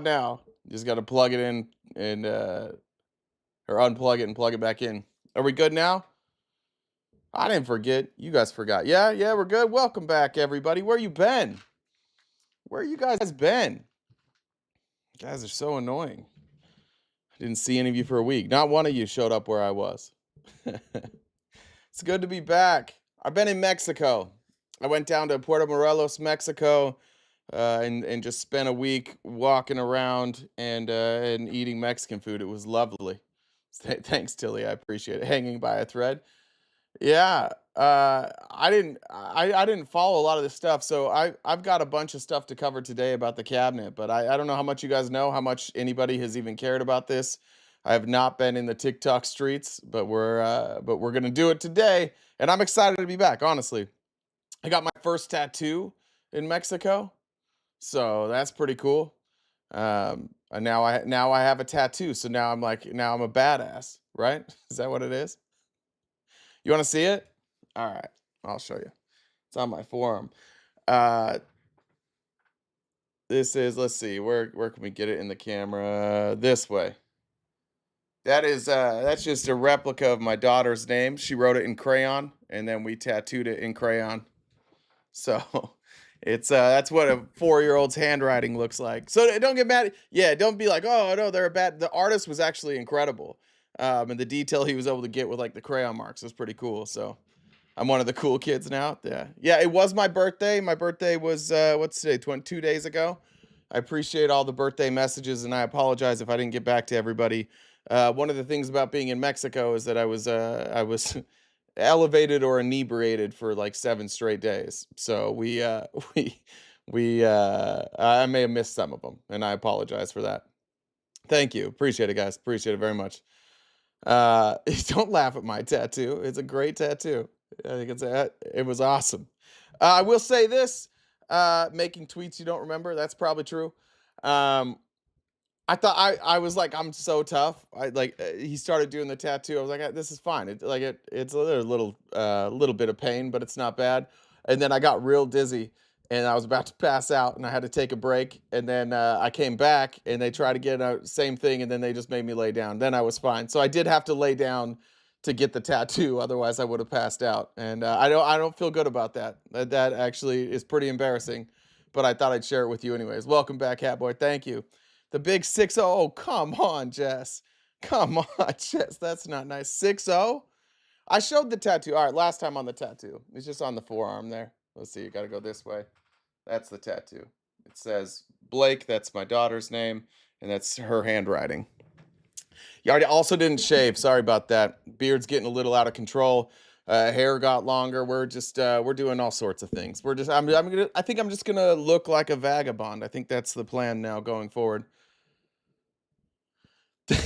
now. Just got to plug it in and or unplug it and plug it back in. Are we good now? I didn't forget. You guys forgot. Yeah, yeah, we're good. Welcome back, everybody. Where you been? Where you guys been? You guys are so annoying. I didn't see any of you for a week. Not one of you showed up where I was. It's good to be back. I've been in Mexico. I went down to Puerto Morelos, Mexico, and just spent a week walking around and eating Mexican food. It was lovely. Thanks, Tilly. I appreciate it. Hanging by a thread. Yeah. I didn't follow a lot of this stuff, so I've got a bunch of stuff to cover today about the cabinet, but I don't know how much you guys know, how much anybody has even cared about this. I have not been in the TikTok streets, but we're gonna do it today, and I'm excited to be back, honestly. I got my first tattoo in Mexico, so that's pretty cool. And now I have a tattoo, so now I'm a badass, right? Is that what it is? You want to see it? All right, I'll show you. It's on my forearm. Uh, this is let's see, where can we get it in the camera? This way. That's just a replica of my daughter's name. She wrote it in crayon, and then we tattooed it in crayon. So it's that's what a 4-year old's handwriting looks like. So don't get mad. Yeah, don't be like, oh no, they're bad. The artist was actually incredible. And the detail he was able to get with like the crayon marks was pretty cool. So I'm one of the cool kids now. Yeah. Yeah, it was my birthday. My birthday was what's today? 22 days ago. I appreciate all the birthday messages and I apologize if I didn't get back to everybody. One of the things about being in Mexico is that I was elevated or inebriated for like 7 straight days. So I may have missed some of them and I apologize for that. Thank you. Appreciate it, guys. Appreciate it very much. Don't laugh at my tattoo. It's a great tattoo. I think it was awesome. I will say this, making tweets you don't remember, that's probably true. Um, I thought I was like, I'm so tough. He started doing the tattoo. I was like, this is fine. It's a little bit of pain, but it's not bad. And then I got real dizzy and I was about to pass out and I had to take a break. And then I came back and they tried to get a same thing and then they just made me lay down. Then I was fine. So I did have to lay down to get the tattoo. Otherwise, I would have passed out. And I don't feel good about that. That actually is pretty embarrassing. But I thought I'd share it with you anyways. Welcome back, Hatboy. Thank you. The big 6-0. Oh, come on, Jess. Come on, Jess. That's not nice. 6-0? I showed the tattoo. All right, last time on the tattoo. It's just on the forearm there. Let's see. You got to go this way. That's the tattoo. It says Blake. That's my daughter's name. And that's her handwriting. You already also didn't shave. Sorry about that. Beard's getting a little out of control. Hair got longer. We're doing all sorts of things. I think I'm just gonna look like a vagabond. I think that's the plan now going forward.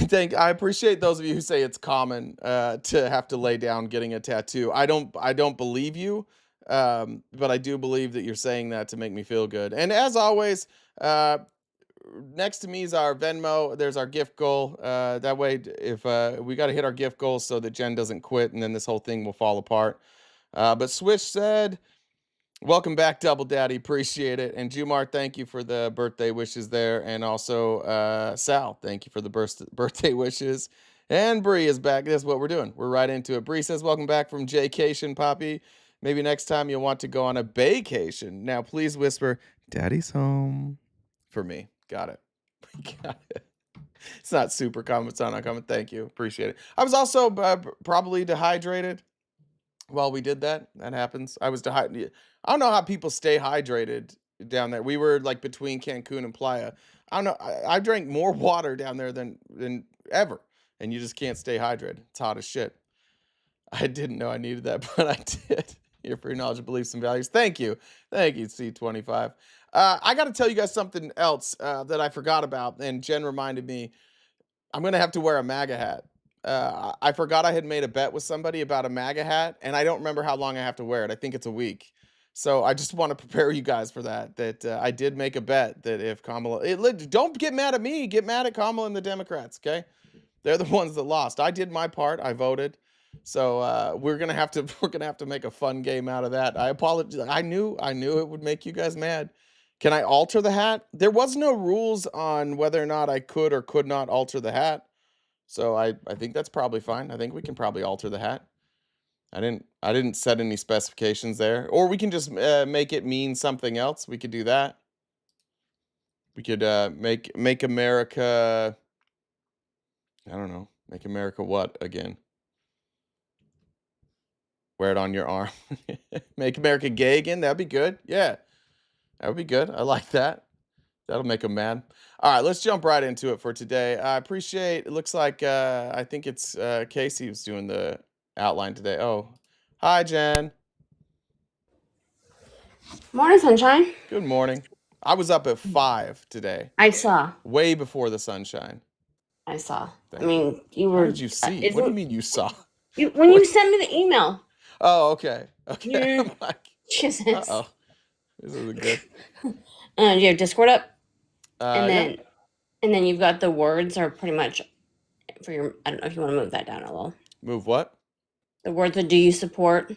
I appreciate those of you who say it's common to have to lay down getting a tattoo. I don't believe you, but I do believe that you're saying that to make me feel good. And as always, next to me is our Venmo. There's our gift goal. That way, if we got to hit our gift goal so that Jen doesn't quit, and then this whole thing will fall apart. But Swish said, welcome back, Double Daddy. Appreciate it. And Jumar, thank you for the birthday wishes there. And also, Sal, thank you for the birthday wishes. And Bree is back. That's what we're doing. We're right into it. Bree says, welcome back from Jaycation, Poppy. Maybe next time you'll want to go on a vacation. Now, please whisper, Daddy's home for me. Got it. Got it. It's not super common. It's not uncommon. Thank you. Appreciate it. I was also probably dehydrated while we did that. That happens. I was dehydrated. I don't know how people stay hydrated down there. We were like between Cancun and Playa. I don't know. I drank more water down there than ever, and you just can't stay hydrated. It's hot as shit. I didn't know I needed that, but I did. Here for your knowledge of beliefs and values. Thank you. Thank you, C25. I got to tell you guys something else that I forgot about, and Jen reminded me. I'm going to have to wear a MAGA hat. I forgot I had made a bet with somebody about a MAGA hat, and I don't remember how long I have to wear it. I think it's a week. So I just want to prepare you guys for that. I did make a bet that if Kamala, don't get mad at me, get mad at Kamala and the Democrats. Okay, they're the ones that lost. I did my part. I voted. So we're gonna have to make a fun game out of that. I apologize. I knew it would make you guys mad Can I alter the hat? There was no rules on whether or not I could or could not alter the hat. So I think that's probably fine. I think we can probably alter the hat. I didn't set any specifications there. Or we can just make it mean something else. We could do that. We could make America, I don't know, make America what again? Wear it on your arm. Make America gay again. That'd be good. Yeah, that would be good. I like that. That'll make them mad. All right, let's jump right into it for today. I appreciate. It looks like I think it's Casey who's doing the outline today. Oh, hi Jen. Morning, sunshine. Good morning. I was up at 5 today, I saw. way before the sunshine. I saw. Thank I mean, you How were. did you see? What do you mean you saw? When you sent me the email? Oh, okay. Okay. Yeah. I'm like, Jesus. uh-oh. This isn't good. You have Discord up, and Yeah. then you've got the words are pretty much for your. I don't know if you want to move that down a little. Move what? The words that do you support?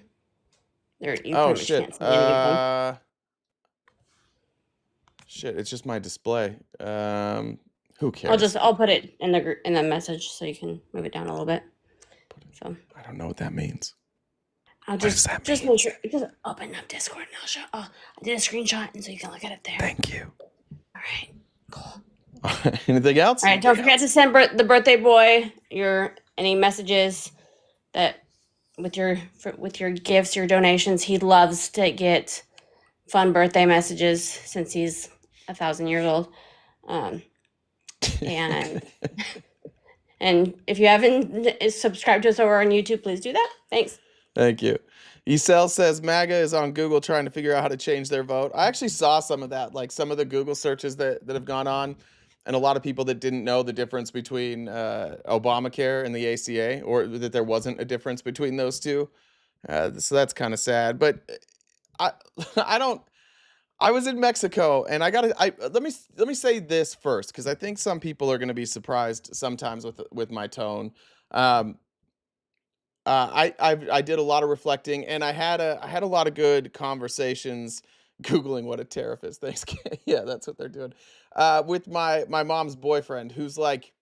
There, you Oh pretty much shit. can't see any of them. Shit, it's just my display. Who cares? I'll put it in the message so you can move it down a little bit. So I don't know what that means. I'll just make sure, just open up Discord and I'll show. Oh, I did a screenshot, and so you can look at it there. Thank you. All right, cool. Anything else? All right, don't forget to send the birthday boy any messages that with your gifts, your donations. He loves to get fun birthday messages since he's 1,000 years old. And and if you haven't subscribed to us over on YouTube, please do that. Thanks. Thank you. Esel says MAGA is on Google trying to figure out how to change their vote. I actually saw some of that, like some of the Google searches that have gone on, and a lot of people that didn't know the difference between Obamacare and the ACA, or that there wasn't a difference between those two. So that's kind of sad. But I I don't. I was in Mexico, and let me say this first, because I think some people are going to be surprised sometimes with my tone. I did a lot of reflecting, and I had a lot of good conversations. Googling what a tariff is. Thanks. Yeah, that's what they're doing. With my mom's boyfriend, who's like,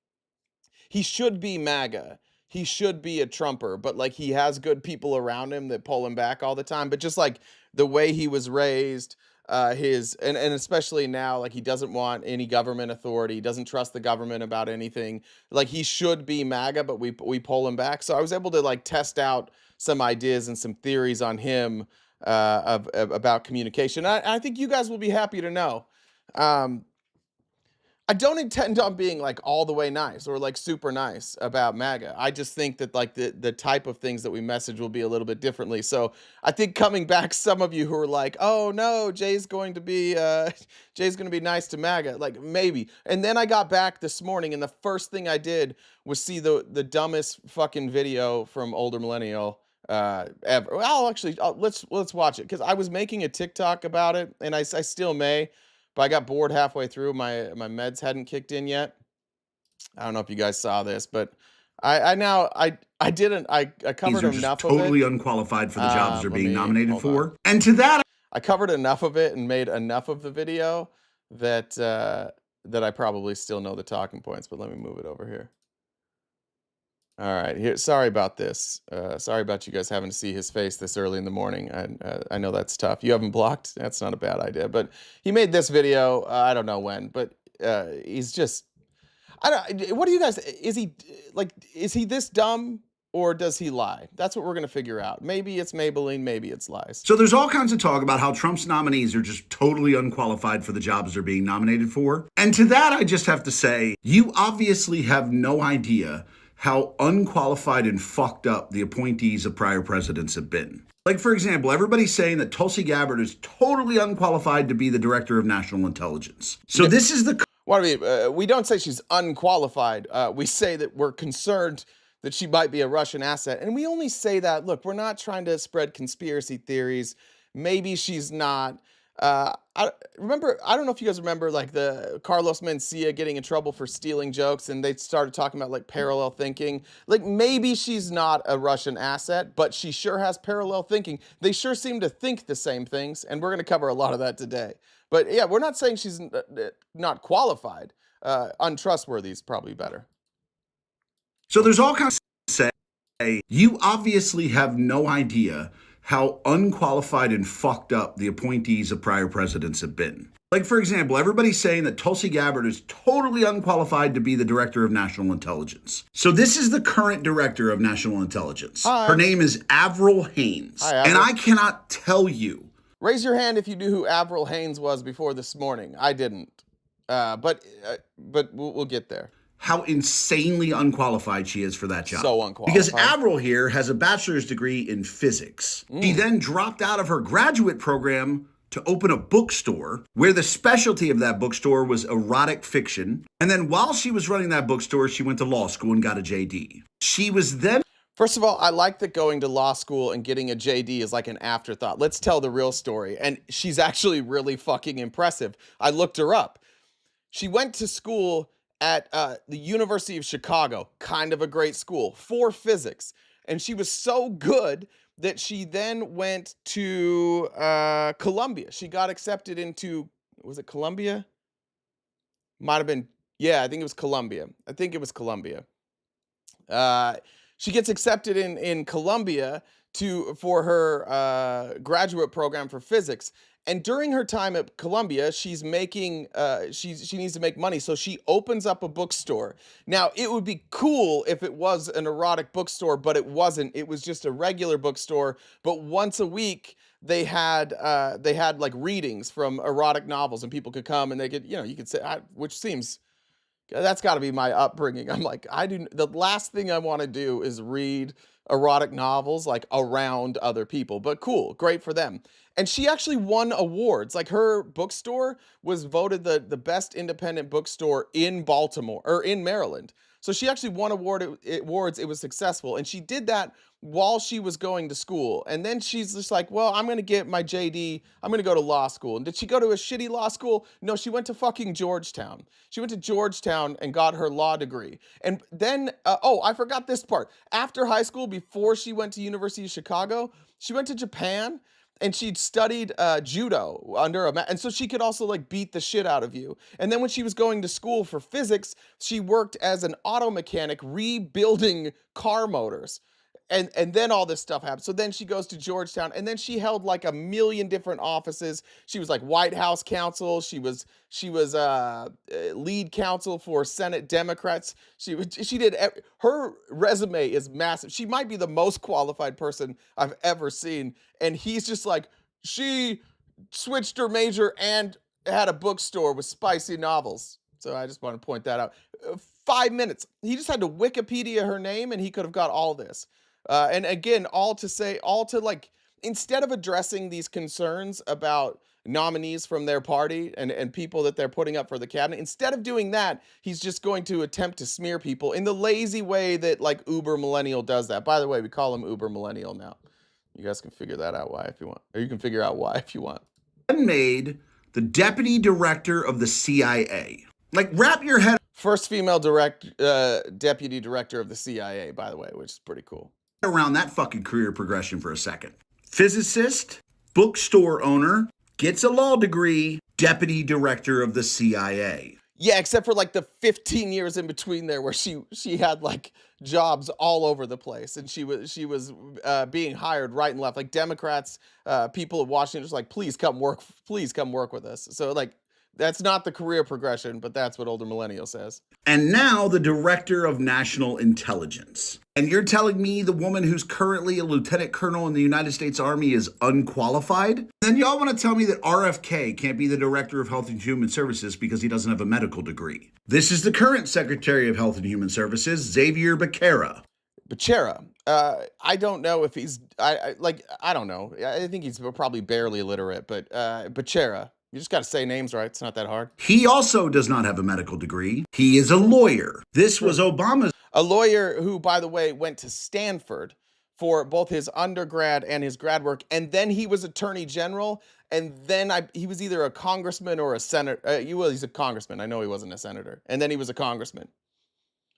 he should be MAGA. He should be a Trumper, but like he has good people around him that pull him back all the time. But just like the way he was raised, and especially now, like he doesn't want any government authority. He doesn't trust the government about anything. Like he should be MAGA, but we pull him back. So I was able to like test out some ideas and some theories on him about communication. I think you guys will be happy to know. I don't intend on being like all the way nice or like super nice about MAGA. I just think that like the type of things that we message will be a little bit differently. So I think coming back, some of you who are like, oh no, Jay's going to be nice to MAGA, like maybe. And then I got back this morning, and the first thing I did was see the dumbest fucking video from older millennial ever. Well, actually, let's watch it, because I was making a TikTok about it, and I still may. But I got bored halfway through. My meds hadn't kicked in yet. I don't know if you guys saw this, but I covered enough of it. Totally unqualified for the jobs they're being nominated for. And to that, I covered enough of it and made enough of the video that I probably still know the talking points. But let me move it over here. All right, here. Sorry about this. Sorry about you guys having to see his face this early in the morning. I know that's tough. You haven't blocked? That's not a bad idea. But he made this video. I don't know when, but he's just. What do you guys? Is he this dumb, or does he lie? That's what we're gonna figure out. Maybe it's Maybelline. Maybe it's lies. So there's all kinds of talk about how Trump's nominees are just totally unqualified for the jobs they're being nominated for. And to that, I just have to say, you obviously have no idea how unqualified and fucked up the appointees of prior presidents have been. Like, for example, everybody's saying that Tulsi Gabbard is totally unqualified to be the director of national intelligence. So this is the... We don't say she's unqualified. We say that we're concerned that she might be a Russian asset. And we only say that, look, we're not trying to spread conspiracy theories. Maybe she's not. I don't know if you guys remember like the Carlos Mencia getting in trouble for stealing jokes, and they started talking about like parallel thinking. Like maybe she's not a Russian asset, but she sure has parallel thinking. They sure seem to think the same things, and we're going to cover a lot of that today. But yeah, we're not saying she's not qualified. Untrustworthy is probably better. So there's all kinds of say, you obviously have no idea how unqualified and fucked up the appointees of prior presidents have been. Like, for example, everybody's saying that Tulsi Gabbard is totally unqualified to be the director of national intelligence. So this is the current director of national intelligence. Hi. Her name is Avril Haines. Hi, Avril. And I cannot tell you. Raise your hand if you knew who Avril Haines was before this morning. I didn't. But we'll get there. How insanely unqualified she is for that job. So unqualified. Because Avril here has a bachelor's degree in physics. She then dropped out of her graduate program to open a bookstore where the specialty of that bookstore was erotic fiction. And then while she was running that bookstore, she went to law school and got a JD. She was then... First of all, I like that going to law school and getting a JD is like an afterthought. Let's tell the real story. And she's actually really fucking impressive. I looked her up. She went to school at the University of Chicago, kind of a great school, for physics. And she was so good that she then went to Columbia. She got accepted into, was it Columbia? Might have been, yeah, I think it was Columbia. She gets accepted in Columbia for her graduate program for physics. And during her time at Columbia, she's making, she needs to make money. So she opens up a bookstore. Now, it would be cool if it was an erotic bookstore, but it wasn't. It was just a regular bookstore. But once a week, they had like readings from erotic novels, and people could come and they could, you could say, which seems, that's got to be my upbringing. I'm like, the last thing I want to do is read erotic novels like around other people, but cool, great for them. And she actually won awards. Like her bookstore was voted the best independent bookstore in Baltimore or in Maryland. So she actually won awards. It was successful. And she did that while she was going to school. And then she's just like, well, I'm going to get my JD. I'm going to go to law school. And did she go to a shitty law school? No, she went to fucking Georgetown. She went to Georgetown and got her law degree. And then, I forgot this part. After high school, before she went to University of Chicago, she went to Japan. And she'd studied judo and so she could also like beat the shit out of you. And then when she was going to school for physics, she worked as an auto mechanic rebuilding car motors. And then all this stuff happened. So then she goes to Georgetown, and then she held like a million different offices. She was like White House counsel. She was lead counsel for Senate Democrats. Her resume is massive. She might be the most qualified person I've ever seen. And he's just like, she switched her major and had a bookstore with spicy novels. So I just want to point that out. 5 minutes. He just had to Wikipedia her name, and he could have got all this. And again, instead of addressing these concerns about nominees from their party and people that they're putting up for the cabinet, instead of doing that, he's just going to attempt to smear people in the lazy way that like Uber Millennial does that. By the way, we call him Uber Millennial now. You guys can figure that out why if you want, or you can figure out why if you want. Made the deputy director of the CIA. Like, wrap your head. First female deputy director of the CIA, by the way, which is pretty cool. Around that fucking career progression for a second. Physicist, bookstore owner, gets a law degree, deputy director of the CIA. Yeah, except for like the 15 years in between there where she had like jobs all over the place, and she was being hired right and left. Like Democrats, people of Washington just like, please come work with us. So like, that's not the career progression, but that's what older millennial says. And now the director of national intelligence. And you're telling me the woman who's currently a lieutenant colonel in the United States Army is unqualified? Then y'all want to tell me that RFK can't be the director of Health and Human Services because he doesn't have a medical degree. This is the current Secretary of Health and Human Services, Xavier Becerra. I don't know if he's, I don't know. I think he's probably barely literate, but Becerra. You just got to say names right. It's not that hard. He also does not have a medical degree. He is a lawyer. This was Obama's. A lawyer who, by the way, went to Stanford for both his undergrad and his grad work, and then he was attorney general, and then he was either a congressman or a senator. He's a congressman. I know he wasn't a senator, and then he was a congressman.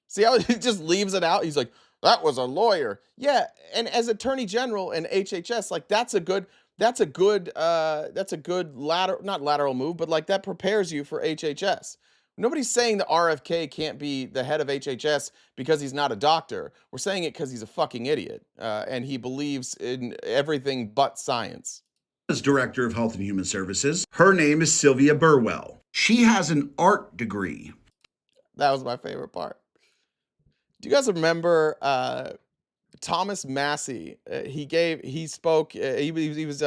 See how he just leaves it out? He's like, that was a lawyer. Yeah, and as attorney general and HHS, like that's a good not lateral move, but like that prepares you for HHS. Nobody's saying that RFK can't be the head of HHS because he's not a doctor. We're saying it because he's a fucking idiot, and he believes in everything but science. As Director of Health and Human Services, her name is Sylvia Burwell. She has an art degree. That was my favorite part. Do you guys remember Thomas Massey? He spoke. He was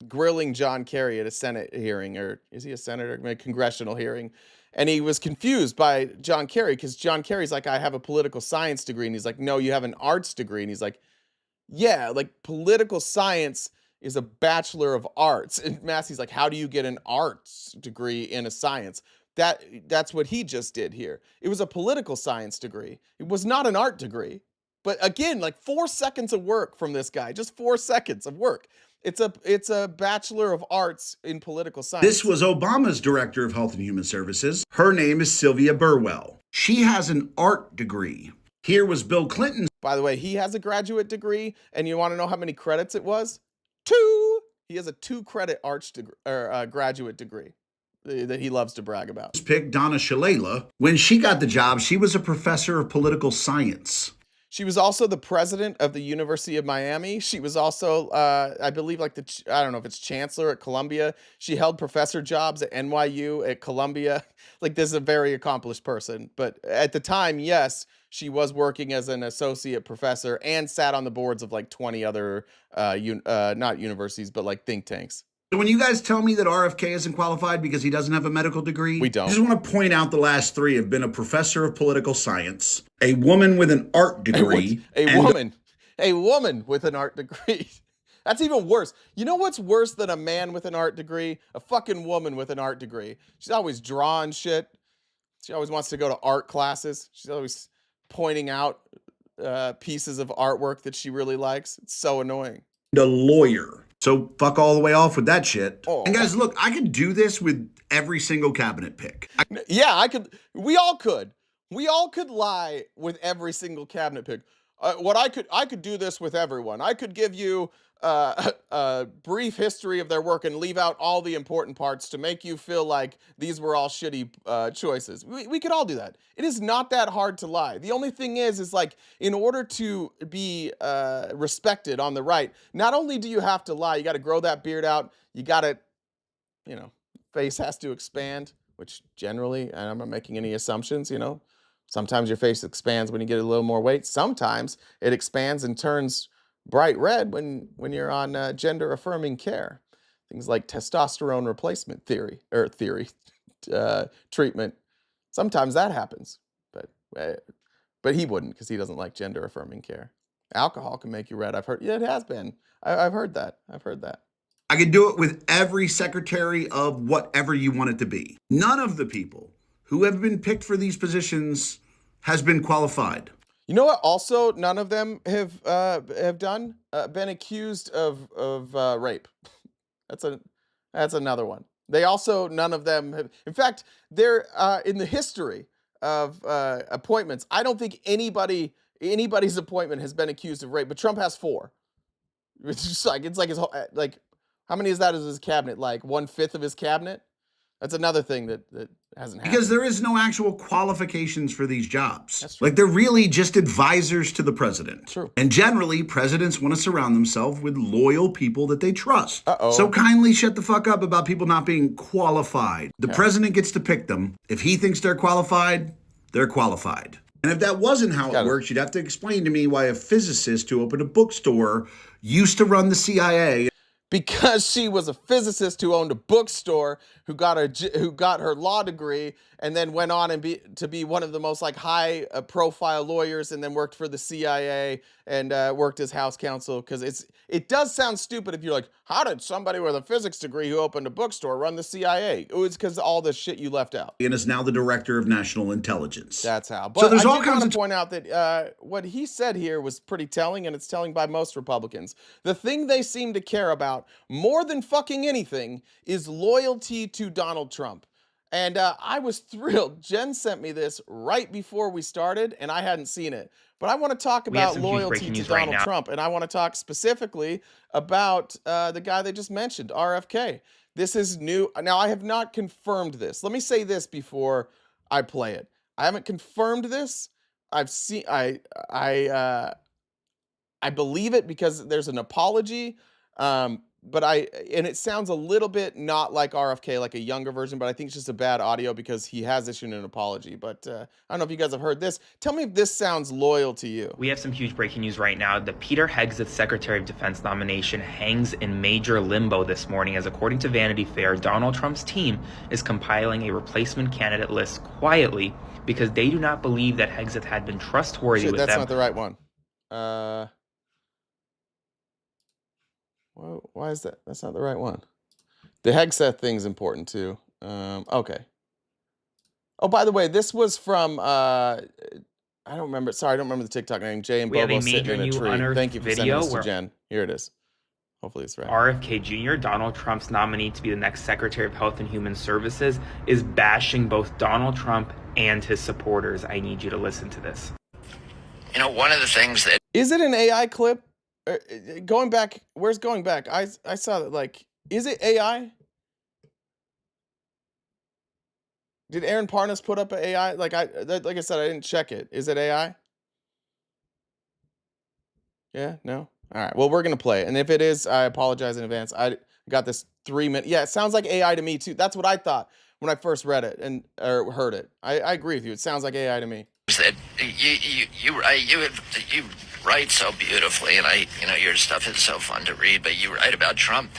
grilling John Kerry at a Senate hearing, or is he a senator? A congressional hearing. And he was confused by John Kerry because John Kerry's like, I have a political science degree. And he's like, no, you have an arts degree. And he's like, yeah, like political science is a Bachelor of Arts. And Massey's like, how do you get an arts degree in a science? That's what he just did here. It was a political science degree. It was not an art degree. But again, like 4 seconds of work from this guy, just 4 seconds of work. It's a Bachelor of Arts in political science. This was Obama's Director of Health and Human Services. Her name is Sylvia Burwell. She has an art degree. Here was Bill Clinton's. By the way, he has a graduate degree, and you want to know how many credits it was? 2. He has a 2-credit arts degree or graduate degree that he loves to brag about. Pick Donna Shalala. When she got the job, she was a professor of political science. She was also the president of the University of Miami. She was also, I believe, like I don't know if it's chancellor at Columbia. She held professor jobs at NYU, at Columbia. Like, this is a very accomplished person. But at the time, yes, she was working as an associate professor and sat on the boards of like 20 other, not universities, but like think tanks. So when you guys tell me that RFK isn't qualified because he doesn't have a medical degree, we don't. I just want to point out the last 3 have been a professor of political science, a woman with an art degree, a woman with an art degree. That's even worse. You know what's worse than a man with an art degree? A fucking woman with an art degree. She's always drawing shit. She always wants to go to art classes. She's always pointing out pieces of artwork that she really likes. It's so annoying. A lawyer. So fuck all the way off with that shit. Oh. And guys, look, I could do this with every single cabinet pick. Yeah, I could. We all could. We all could lie with every single cabinet pick. I could do this with everyone. I could give you a brief history of their work and leave out all the important parts to make you feel like these were all shitty choices. We could all do that. It is not that hard to lie. The only thing is like, in order to be respected on the right, not only do you have to lie, you got to grow that beard out. You got to, face has to expand, which generally, and I'm not making any assumptions, sometimes your face expands when you get a little more weight. Sometimes it expands and turns bright red when you're on gender affirming care. Things like testosterone replacement treatment. Sometimes that happens, but he wouldn't, because he doesn't like gender affirming care. Alcohol can make you red. I've heard. Yeah, it has been. I've heard that. I could do it with every secretary of whatever you want it to be. None of the people who have been picked for these positions has been qualified. You know what? Also, none of them have been accused of rape. That's another one. They also, none of them have. In fact, they're in the history of appointments, I don't think anybody's appointment has been accused of rape. But Trump has 4. It's just like his whole, like, how many is that as his cabinet? Like 1/5 of his cabinet. That's another thing that hasn't happened. Because there is no actual qualifications for these jobs. That's true. Like, they're really just advisors to the president. True. And generally, presidents want to surround themselves with loyal people that they trust. Uh-oh. So kindly shut the fuck up about people not being qualified. The president gets to pick them. If he thinks they're qualified, they're qualified. And if that wasn't how it works, you'd have to explain to me why a physicist who opened a bookstore used to run the CIA. because she was a physicist who owned a bookstore, who got her law degree, and then went on and to be one of the most like high profile lawyers, and then worked for the CIA and worked as House counsel. Because it does sound stupid if you're like, how did somebody with a physics degree who opened a bookstore run the CIA? It was because of all the shit you left out. And is now the director of national intelligence. That's how. But So there's I all did kinds want of to point out that what he said here was pretty telling, and it's telling by most Republicans. The thing they seem to care about more than fucking anything is loyalty to Donald Trump. And I was thrilled. Jen sent me this right before we started, and I hadn't seen it. But I want to talk We have about some huge loyalty breaking to news right Donald now. Trump, and I want to talk specifically about the guy they just mentioned, RFK. This is new. Now, I have not confirmed this. Let me say this before I play it. I haven't confirmed this. I've seen. I believe it because there's an apology. But and it sounds a little bit not like RFK, like a younger version, but I think it's just a bad audio because he has issued an apology. But I don't know if you guys have heard this. Tell me if this sounds loyal to you. We have some huge breaking news right now. The Peter Hegseth Secretary of Defense nomination hangs in major limbo this morning, as according to Vanity Fair, Donald Trump's team is compiling a replacement candidate list quietly because they do not believe that Hegseth had been trustworthy Shit, with that's them. not the right one. Why is that? That's not the right one. The Hegseth thing's important too. Okay. Oh, by the way, this was from I don't remember. Sorry, I don't remember the TikTok name. Jay and We have Bobo a sitting major in a new tree. unearthed Thank you for sending video this to where Jen. Here it is. Hopefully it's right. RFK Jr., Donald Trump's nominee to be the next Secretary of Health and Human Services, is bashing both Donald Trump and his supporters. I need you to listen to this. You know, one of the things that Is it an AI clip? Going back, where's going back? I saw that. Like, is it AI? Did Aaron Parnas put up an AI? Like I said, I didn't check it. Is it AI? Yeah, no. All right. Well, we're gonna play it, and if it is, I apologize in advance. I got this 3 minute. Yeah, it sounds like AI to me too. That's what I thought when I first read it and or heard it. I agree with you. It sounds like AI to me. that you write so beautifully, and your stuff is so fun to read. But you write about Trump.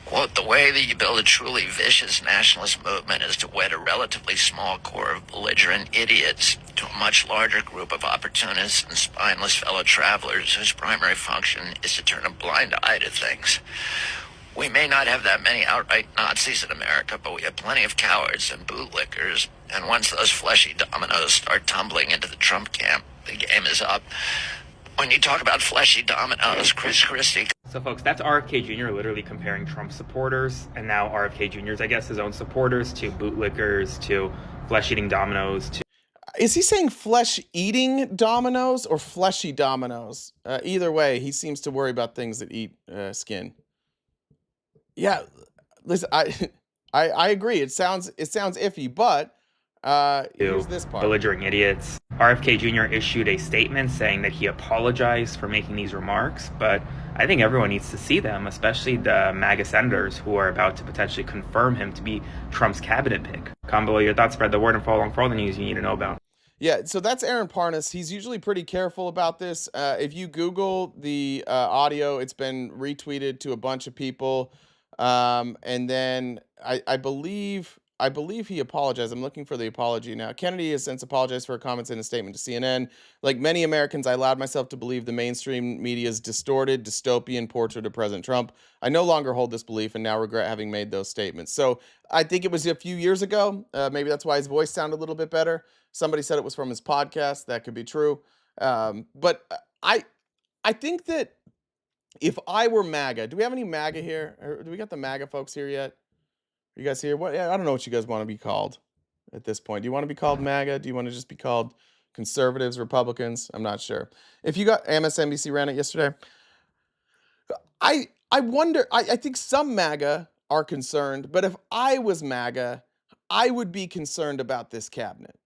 Quote, the way that you build a truly vicious nationalist movement is to wed a relatively small core of belligerent idiots to a much larger group of opportunists and spineless fellow travelers whose primary function is to turn a blind eye to things. We may not have that many outright Nazis in America, but we have plenty of cowards and bootlickers. And once those fleshy dominoes start tumbling into the Trump camp, the game is up. When you talk about fleshy dominoes, Chris Christie. So, folks, that's RFK Jr. literally comparing Trump supporters, and now RFK Jr.'s, I guess, his own supporters, to bootlickers, to flesh-eating dominoes, to... Is he saying flesh-eating dominoes or fleshy dominoes? Either way, he seems to worry about things that eat skin. Yeah, listen, I agree. It sounds iffy, but here's this part. belligerent idiots. RFK Jr. issued a statement saying that he apologized for making these remarks, but I think everyone needs to see them, especially the MAGA senators who are about to potentially confirm him to be Trump's cabinet pick. Comment below your thoughts, spread the word, and follow along for all the news you need to know about. Yeah, so that's Aaron Parnas. He's usually pretty careful about this. If you Google the audio, it's been retweeted to a bunch of people. And then I believe he apologized. I'm looking for the apology now. Kennedy has since apologized for her comments in a statement to CNN. Like many Americans, I allowed myself to believe the mainstream media's distorted, dystopian portrait of President Trump. I no longer hold this belief and now regret having made those statements. So I think it was a few years ago. Maybe that's why his voice sounded a little bit better. Somebody said it was from his podcast. That could be true. But I think that if I were MAGA, do we have any MAGA here? Or do we got the MAGA folks here yet? Are you guys here? What? I don't know what you guys want to be called at this point. Do you want to be called MAGA? Do you want to just be called conservatives, Republicans? I'm not sure. If you got MSNBC ran it yesterday, I wonder. I think some MAGA are concerned, but if I was MAGA, I would be concerned about this cabinet.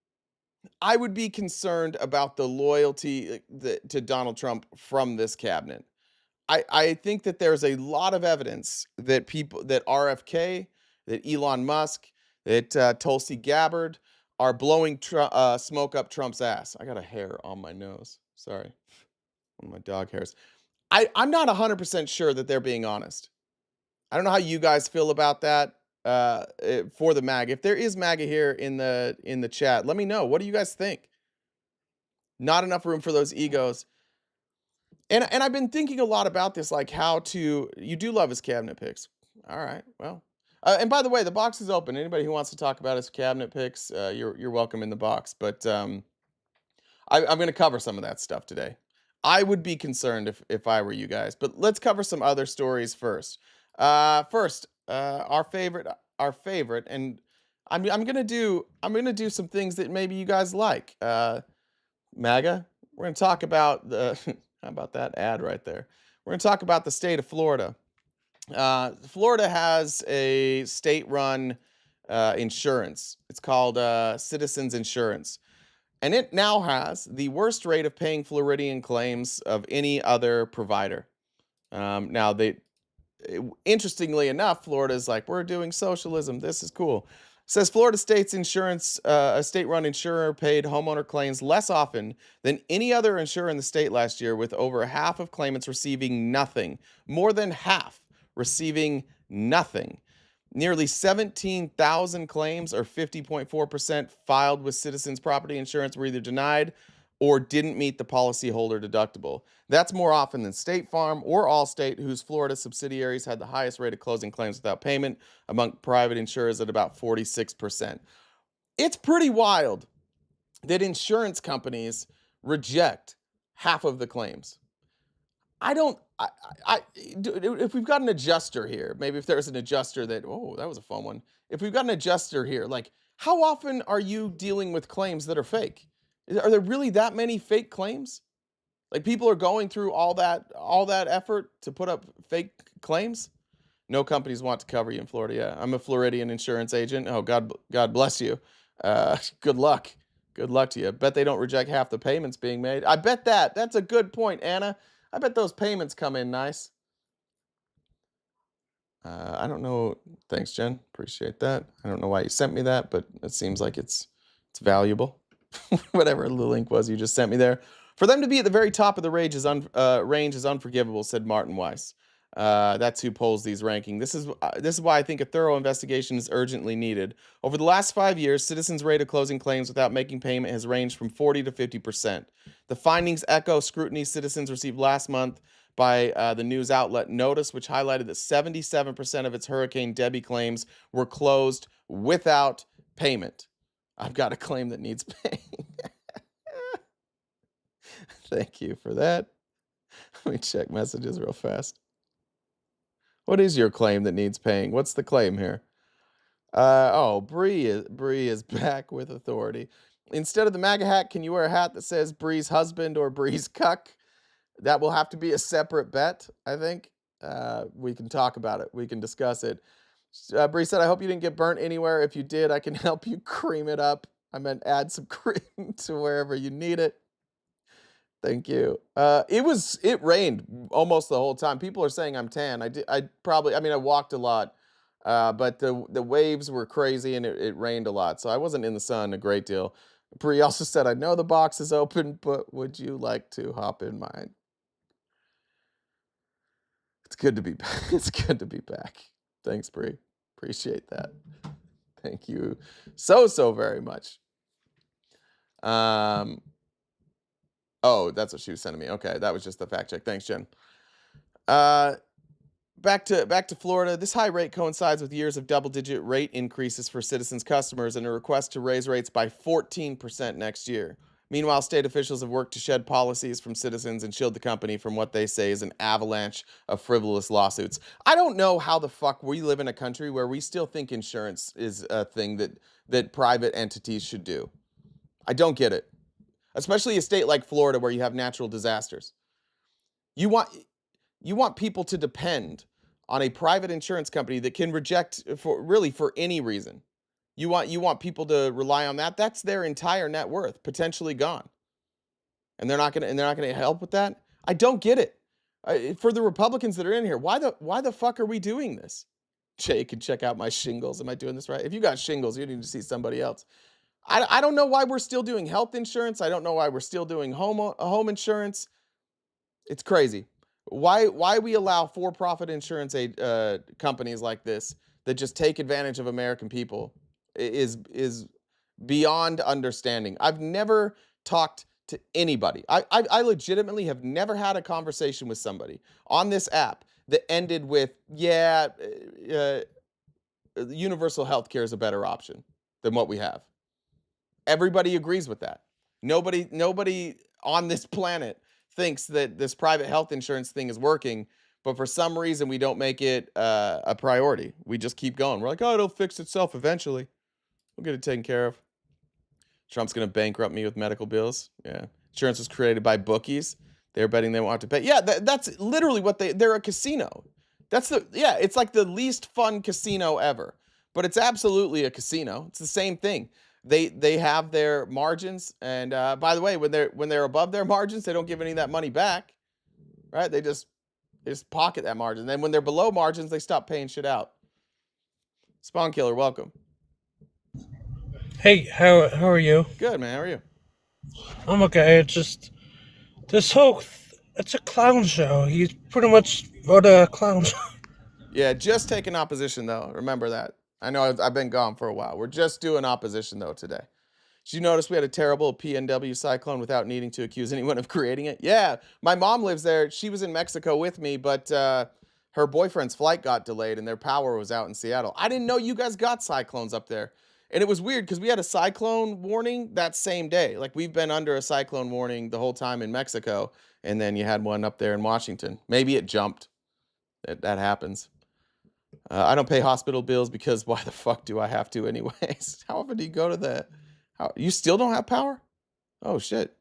I would be concerned about the loyalty to Donald Trump from this cabinet. I think that there's a lot of evidence that that RFK, that Elon Musk, that Tulsi Gabbard are blowing smoke up Trump's ass. I got a hair on my nose. Sorry. One of my dog hairs. I'm not 100% sure that they're being honest. I don't know how you guys feel about that. For the MAG, if there is MAGA here in the chat, let me know. What do you guys think? Not enough room for those egos. And I've been thinking a lot about this, like how to. You do love his cabinet picks. All right, well. And by the way, the box is open. Anybody who wants to talk about his cabinet picks, you're welcome in the box. But I'm going to cover some of that stuff today. I would be concerned if I were you guys. But let's cover some other stories first. Our favorite, and I'm gonna do some things that maybe you guys like. MAGA. We're gonna talk about the how about that ad right there? We're gonna talk about the state of Florida. Florida has a state-run insurance. It's called Citizens Insurance, and it now has the worst rate of paying Floridian claims of any other provider. Now interestingly enough, Florida is like, we're doing socialism. This is cool. Says Florida State's insurance, a state-run insurer paid homeowner claims less often than any other insurer in the state last year, with over half of claimants receiving nothing. More than half receiving nothing. Nearly 17,000 claims, or 50.4%, filed with Citizens Property Insurance were either denied or didn't meet the policyholder deductible. That's more often than State Farm or Allstate, whose Florida subsidiaries had the highest rate of closing claims without payment among private insurers at about 46%. It's pretty wild that insurance companies reject half of the claims. If we've got an adjuster here, maybe if there's an adjuster that, oh, that was a fun one. If we've got an adjuster here, like, how often are you dealing with claims that are fake? Are there really that many fake claims? Like, people are going through all that effort to put up fake claims? No companies want to cover you in Florida. Yeah, I'm a Floridian insurance agent. Oh, God bless you. Good luck. Good luck to you. I bet they don't reject half the payments being made. I bet that's a good point, Anna. I bet those payments come in nice. I don't know. Thanks, Jen. Appreciate that. I don't know why you sent me that, but it seems like it's valuable. Whatever the link was you just sent me there. For them to be at the very top of the range is unforgivable, said Martin Weiss. That's who polls these rankings. This is why I think a thorough investigation is urgently needed. Over the last 5 years, citizens' rate of closing claims without making payment has ranged from 40 to 50%. The findings echo scrutiny citizens received last month by the news outlet Notice, which highlighted that 77% of its Hurricane Debbie claims were closed without payment. I've got a claim that needs paying. Thank you for that. Let me check messages real fast. What is your claim that needs paying? What's the claim here? Bree is back with authority. Instead of the MAGA hat, can you wear a hat that says Bree's husband or Bree's cuck? That will have to be a separate bet, I think. We can talk about it. We can discuss it. Bree said, I hope you didn't get burnt anywhere. If you did, I can help you cream it up. I meant add some cream to wherever you need it. Thank you. It rained almost the whole time. People are saying I'm tan. I walked a lot, but the waves were crazy and it rained a lot. So I wasn't in the sun a great deal. Bree also said, I know the box is open, but would you like to hop in mine? It's good to be back. It's good to be back. Thanks, Bree. Appreciate that. Thank you so very much. Oh, that's what she was sending me. Okay, that was just the fact check. Thanks, Jen. Back to Florida. This high rate coincides with years of double-digit rate increases for Citizens customers and a request to raise rates by 14% next year. Meanwhile, state officials have worked to shed policies from Citizens and shield the company from what they say is an avalanche of frivolous lawsuits. I don't know how the fuck we live in a country where we still think insurance is a thing that private entities should do. I don't get it. Especially a state like Florida where you have natural disasters. You want people to depend on a private insurance company that can reject for any reason. You want people to rely on that. That's their entire net worth potentially gone. And they're not going to help with that. I don't get it. For the Republicans that are in here, why the fuck are we doing this? Jay can check out my shingles. Am I doing this right? If you got shingles, you need to see somebody else. I don't know why we're still doing health insurance. I don't know why we're still doing home insurance. It's crazy. Why we allow for-profit insurance companies like this that just take advantage of American people is beyond understanding. I've never talked to anybody. I legitimately have never had a conversation with somebody on this app that ended with, yeah, universal health care is a better option than what we have. Everybody agrees with that. Nobody on this planet thinks that this private health insurance thing is working, but for some reason we don't make it a priority. We just keep going. We're like, oh, it'll fix itself eventually. We'll get it taken care of. Trump's going to bankrupt me with medical bills. Yeah. Insurance was created by bookies. They're betting they won't have to pay. Yeah, that's literally what they're a casino. It's like the least fun casino ever, but it's absolutely a casino. It's the same thing. They have their margins, and by the way, when they're above their margins, they don't give any of that money back, right? They just pocket that margin. Then when they're below margins, they stop paying shit out. Spawn Killer, welcome. Hey, how are you? Good, man. How are you? I'm okay. It's just it's a clown show. He's pretty much wrote a clown show. Yeah, just taking opposition though. Remember that. I know I've been gone for a while. We're just doing opposition though today. Did you notice we had a terrible PNW cyclone without needing to accuse anyone of creating it? Yeah, my mom lives there. She was in Mexico with me, but her boyfriend's flight got delayed and their power was out in Seattle. I didn't know you guys got cyclones up there. And it was weird because we had a cyclone warning that same day. Like we've been under a cyclone warning the whole time in Mexico, and then you had one up there in Washington. Maybe it jumped. That happens. I don't pay hospital bills because why the fuck do I have to anyways? How often do you go to the... You still don't have power? Oh, shit.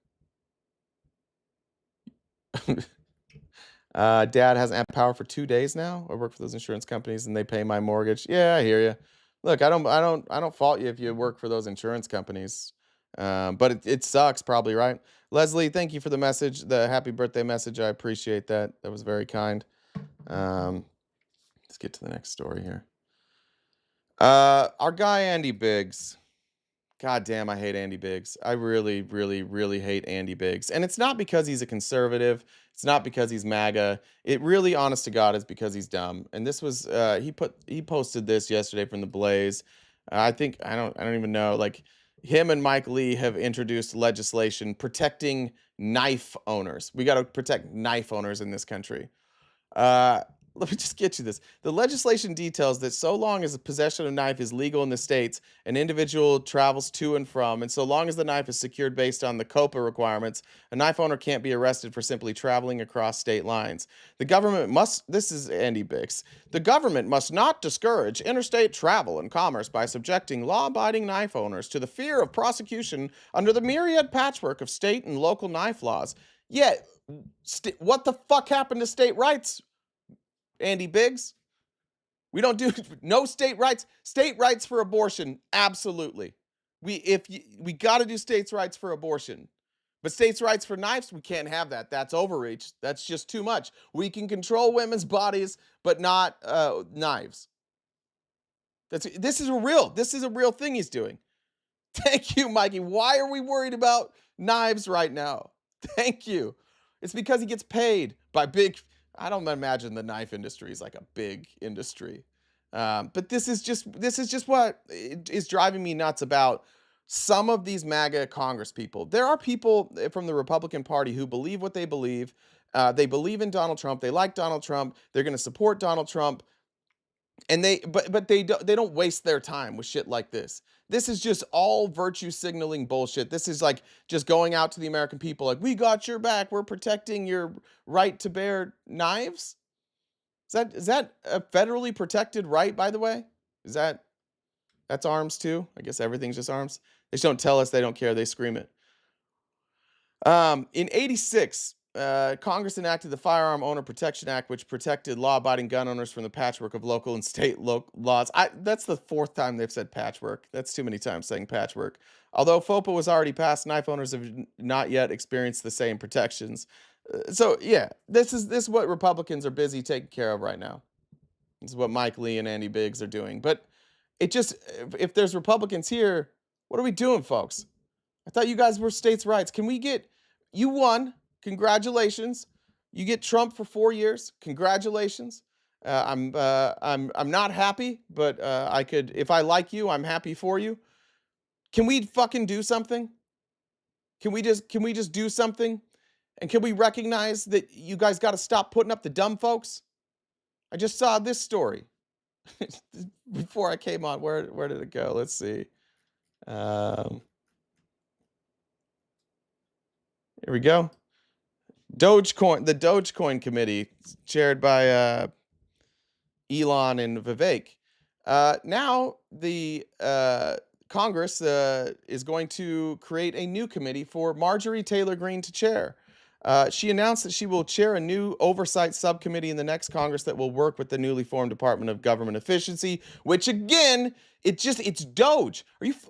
Dad hasn't had power for 2 days now. I work for those insurance companies and they pay my mortgage. Yeah, I hear you. Look, I don't fault you if you work for those insurance companies. But it sucks probably, right? Leslie, thank you for the message, the happy birthday message. I appreciate that. That was very kind. Let's get to the next story here. Our guy Andy Biggs. God damn, I hate Andy Biggs. I really, really, really hate Andy Biggs. And it's not because he's a conservative. It's not because he's MAGA. It really, honest to God, is because he's dumb. And this was he posted this yesterday from the Blaze. I don't even know. Like him and Mike Lee have introduced legislation protecting knife owners. We got to protect knife owners in this country. Let me just get you this. The legislation details that so long as the possession of a knife is legal in the states, an individual travels to and from, and so long as the knife is secured based on the COPA requirements, a knife owner can't be arrested for simply traveling across state lines. The government must, this is Andy Biggs, the government must not discourage interstate travel and commerce by subjecting law-abiding knife owners to the fear of prosecution under the myriad patchwork of state and local knife laws. Yet, what the fuck happened to state rights? Andy Biggs, we don't do no state rights. State rights for abortion, absolutely. We got to do states' rights for abortion, but states' rights for knives, we can't have that. That's overreach. That's just too much. We can control women's bodies, but not knives. This is a real thing he's doing. Thank you, Mikey. Why are we worried about knives right now? Thank you. It's because he gets paid by big. I don't imagine the knife industry is like a big industry. But this is just what is driving me nuts about some of these MAGA Congress people. There are people from the Republican Party who believe what they believe. They believe in Donald Trump. They like Donald Trump. They're going to support Donald Trump. And they don't waste their time with shit like this. This is just all virtue signaling bullshit. This is like just going out to the American people like, we got your back. We're protecting your right to bear knives. Is that a federally protected right, by the way? That's arms too? I guess everything's just arms. They just don't tell us, they don't care, they scream it. In 86, Congress enacted the Firearm Owner Protection Act, which protected law-abiding gun owners from the patchwork of local and state laws. That's the fourth time they've said patchwork. That's too many times saying patchwork. Although FOPA was already passed, knife owners have not yet experienced the same protections. So yeah, this is what Republicans are busy taking care of right now. This is what Mike Lee and Andy Biggs are doing. But it just, if there's Republicans here, what are we doing, folks? I thought you guys were states' rights. Can we get, you won. Congratulations. You get Trump for 4 years. Congratulations. I'm not happy, but I could, if I like you, I'm happy for you. Can we fucking do something? Can we just do something? And can we recognize that you guys got to stop putting up the dumb folks? I just saw this story before I came on. Where did it go? Let's see. Um, Here we go. Dogecoin, the Dogecoin committee, chaired by Elon and Vivek. Now the Congress is going to create a new committee for Marjorie Taylor Greene to chair. She announced that she will chair a new oversight subcommittee in the next Congress that will work with the newly formed Department of Government Efficiency, which again, it's Doge.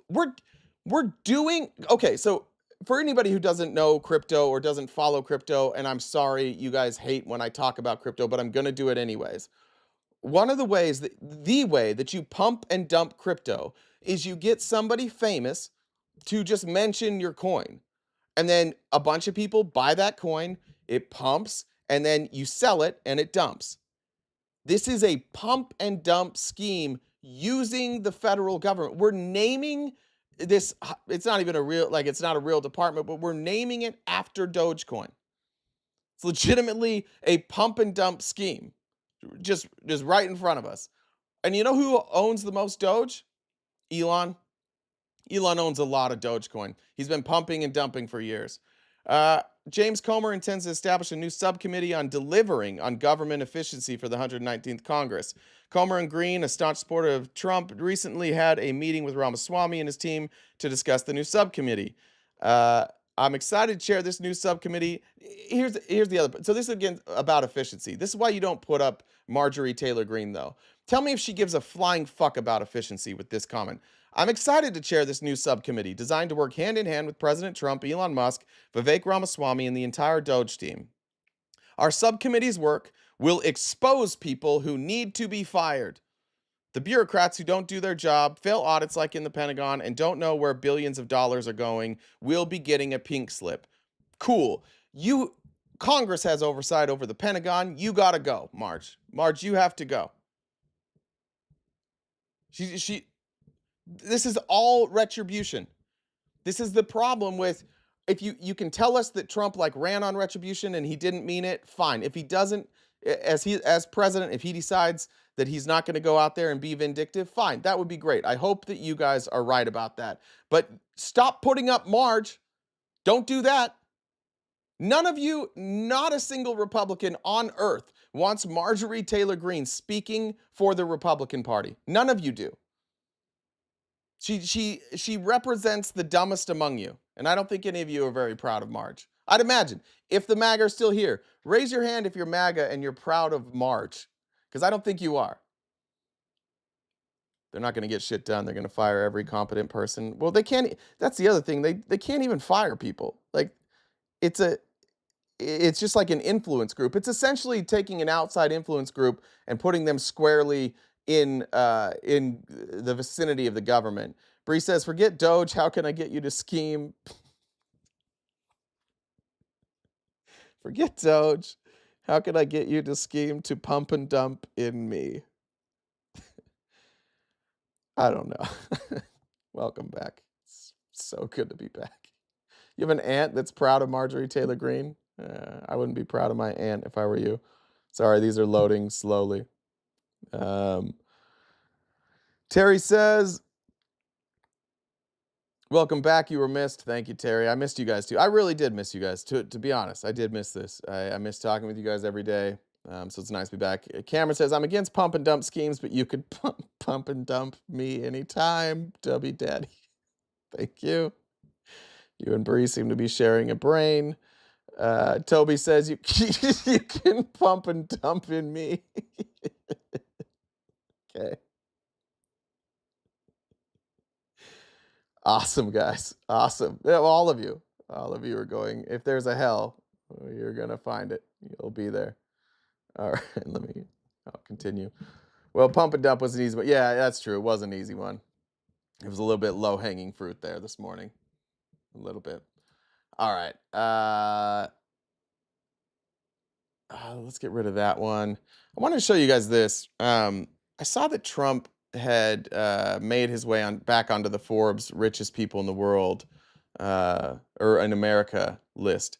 We're doing okay, so for anybody who doesn't know crypto or doesn't follow crypto, and I'm sorry you guys hate when I talk about crypto, but I'm going to do it anyways. One of the ways that the way that you pump and dump crypto is you get somebody famous to just mention your coin. And then a bunch of people buy that coin, it pumps, and then you sell it and it dumps. This is a pump and dump scheme using the federal government. We're naming this, it's not even a real, like, it's not a real department, but we're naming it after Dogecoin. It's legitimately a pump and dump scheme, just right in front of us. And you know who owns the most Doge? Elon. Elon owns a lot of Dogecoin. He's been pumping and dumping for years. James Comer intends to establish a new subcommittee on delivering on government efficiency for the 119th Congress. Comer and Green, a staunch supporter of Trump, recently had a meeting with Ramaswamy and his team to discuss the new subcommittee. I'm excited to chair this new subcommittee. Here's the other. So this is again about efficiency. This is why you don't put up Marjorie Taylor Greene, though. Tell me if she gives a flying fuck about efficiency with this comment. I'm excited to chair this new subcommittee designed to work hand in hand with President Trump, Elon Musk, Vivek Ramaswamy, and the entire Doge team. Our subcommittee's work will expose people who need to be fired. The bureaucrats who don't do their job, fail audits like in the Pentagon, and don't know where billions of dollars are going will be getting a pink slip. Cool. Congress has oversight over the Pentagon. You gotta go, Marge. Marge, you have to go. This is all retribution. This is the problem with, if you can tell us that Trump like ran on retribution and he didn't mean it, fine. If he doesn't, as president, if he decides that he's not going to go out there and be vindictive, fine. That would be great. I hope that you guys are right about that. But stop putting up Marge. Don't do that. None of you, not a single Republican on earth wants Marjorie Taylor Greene speaking for the Republican Party. None of you do. She represents the dumbest among you, and I don't think any of you are very proud of Marge. I'd imagine if the MAGA are still here, raise your hand if you're MAGA and you're proud of Marge, because I don't think you are. They're not going to get shit done. They're going to fire every competent person. Well, they can't. That's the other thing. They can't even fire people. Like it's just like an influence group. It's essentially taking an outside influence group and putting them squarely in the vicinity of the government. Bree says, forget Doge. How can I get you to scheme? Forget Doge. How can I get you to scheme to pump and dump in me? I don't know. Welcome back. It's so good to be back. You have an aunt that's proud of Marjorie Taylor Greene? I wouldn't be proud of my aunt if I were you. Sorry, these are loading slowly. Terry says, welcome back. You were missed. Thank you, Terry. I missed you guys too. I really did miss you guys. To be honest, I did miss this. I miss talking with you guys every day. So it's nice to be back. Cameron says, I'm against pump and dump schemes, but you could pump and dump me anytime, Dubby Daddy. Thank you. You and Bree seem to be sharing a brain. Toby says, you can pump and dump in me. Okay. Awesome, guys. Awesome. Yeah, all of you are going, if there's a hell, you're going to find it. You'll be there. All right, I'll continue. Well, pump and dump was an easy one. Yeah, that's true. It was an easy one. It was a little bit low-hanging fruit there this morning. A little bit. All right. let's get rid of that one. I want to show you guys this. I saw that Trump had made his way on back onto the Forbes richest people in the world or in America list.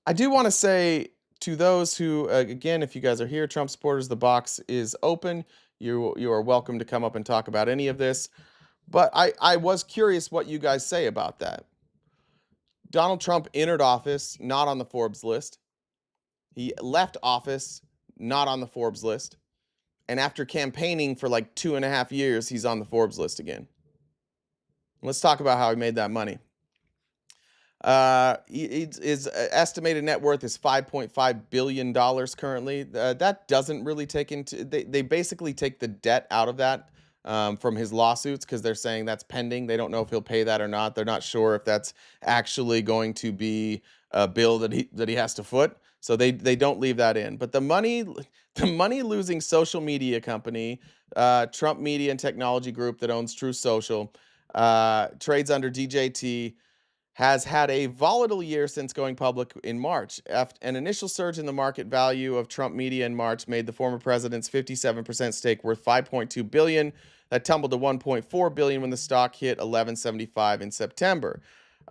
I do want to say to those who, again, if you guys are here, Trump supporters, the box is open. You are welcome to come up and talk about any of this. But I was curious what you guys say about that. Donald Trump entered office not on the Forbes list. He left office not on the Forbes list. And after campaigning for like 2.5 years, he's on the Forbes list again. Let's talk about how he made that money. His estimated net worth is $5.5 billion currently. That doesn't really take into, they basically take the debt out of that from his lawsuits because they're saying that's pending. They don't know if he'll pay that or not. They're not sure if that's actually going to be a bill that he has to foot. So they don't leave that in. But the money losing social media company, Trump Media and Technology Group that owns True Social, trades under DJT, has had a volatile year since going public in March. An initial surge in the market value of Trump Media in March made the former president's 57% stake worth $5.2 billion. That tumbled to $1.4 billion when the stock hit $11.75 in September.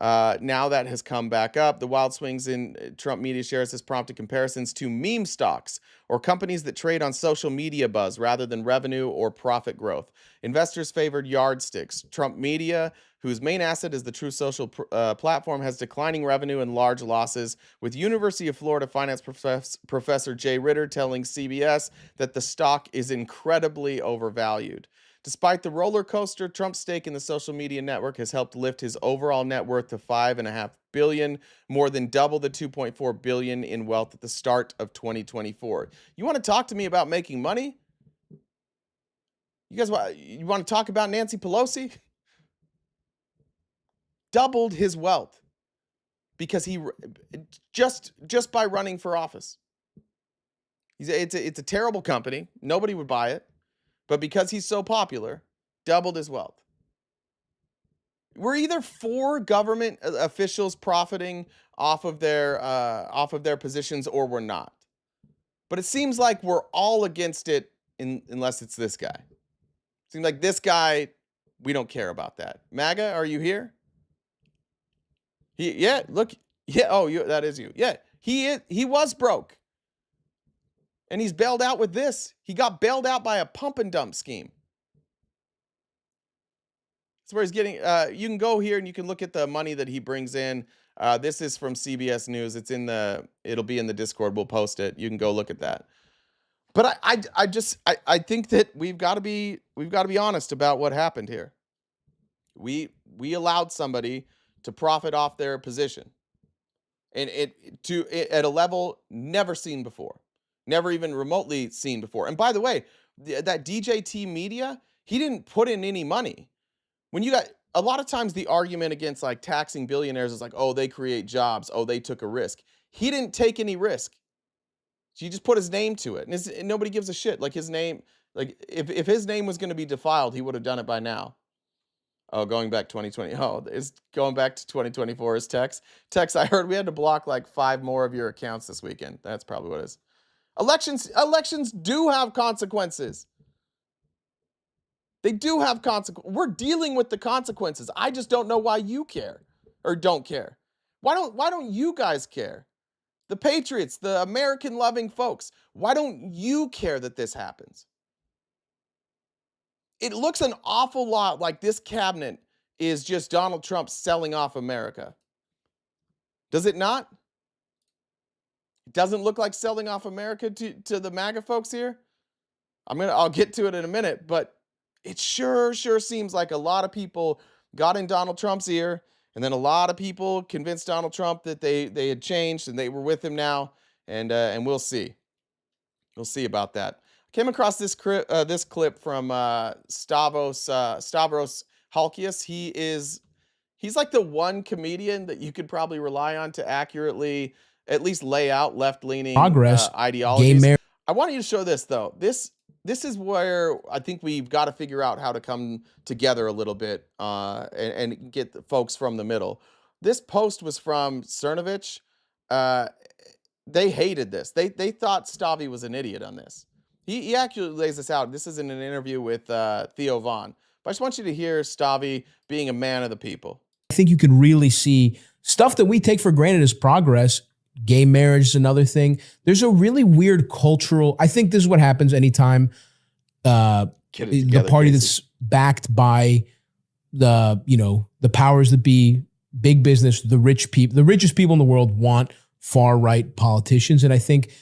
Now that has come back up. The wild swings in Trump Media shares has prompted comparisons to meme stocks or companies that trade on social media buzz rather than revenue or profit growth. Investors favored yardsticks. Trump Media, whose main asset is the True Social platform, has declining revenue and large losses, with University of Florida finance professor Jay Ritter telling CBS that the stock is incredibly overvalued. Despite the roller coaster, Trump's stake in the social media network has helped lift his overall net worth to $5.5 billion, more than double the $2.4 billion in wealth at the start of 2024. You want to talk to me about making money? You want to talk about Nancy Pelosi? Doubled his wealth because he just by running for office. It's a terrible company. Nobody would buy it. But because he's so popular, doubled his wealth. We're either for government officials profiting off of their positions or we're not. But it seems like we're all against it unless it's this guy. It seems like this guy, we don't care about that. MAGA, are you here? Look. Yeah, that is you. Yeah, he was broke. And he's bailed out with this. He got bailed out by a pump and dump scheme. That's where he's getting, you can go here and you can look at the money that he brings in. This is from CBS News. It'll be in the Discord. We'll post it. You can go look at that. But I think that we've got to be honest about what happened here. We allowed somebody to profit off their position. And at a level never seen before. Never even remotely seen before. And by the way, that DJT Media, he didn't put in any money. When you got a lot of times the argument against like taxing billionaires is like, oh, they create jobs. Oh, they took a risk. He didn't take any risk. He just put his name to it. And nobody gives a shit. Like his name, like if his name was going to be defiled, he would have done it by now. Oh, going back 2020. Oh, it's going back to 2024 is Tex. Tex, I heard we had to block like 5 more of your accounts this weekend. That's probably what it is. Elections do have consequences. They do have consequences. We're dealing with the consequences. I just don't know why you care or don't care. Why don't you guys care? The patriots, the American loving folks, why don't you care that this happens? It looks an awful lot like this cabinet is just Donald Trump selling off America. Does it not? It doesn't look like selling off America to the MAGA folks here. I'll get to it in a minute, but it sure seems like a lot of people got in Donald Trump's ear, and then a lot of people convinced Donald Trump that they had changed and they were with him now, and we'll see. We'll see about that. Came across this clip from Stavros Halkias. He's like the one comedian that you could probably rely on to accurately at least lay out left-leaning ideologies. I want you to show this though. This is where I think we've got to figure out how to come together a little bit and get the folks from the middle. This post was from Cernovich. They hated this. They thought Stavi was an idiot on this. He actually lays this out. This is in an interview with Theo Vaughn. But I just want you to hear Stavi being a man of the people. I think you can really see stuff that we take for granted as progress. Gay marriage is another thing. There's a really weird cultural. I think this is what happens anytime the party that's backed by the powers that be, big business, the rich people, the richest people in the world want far right politicians. And I think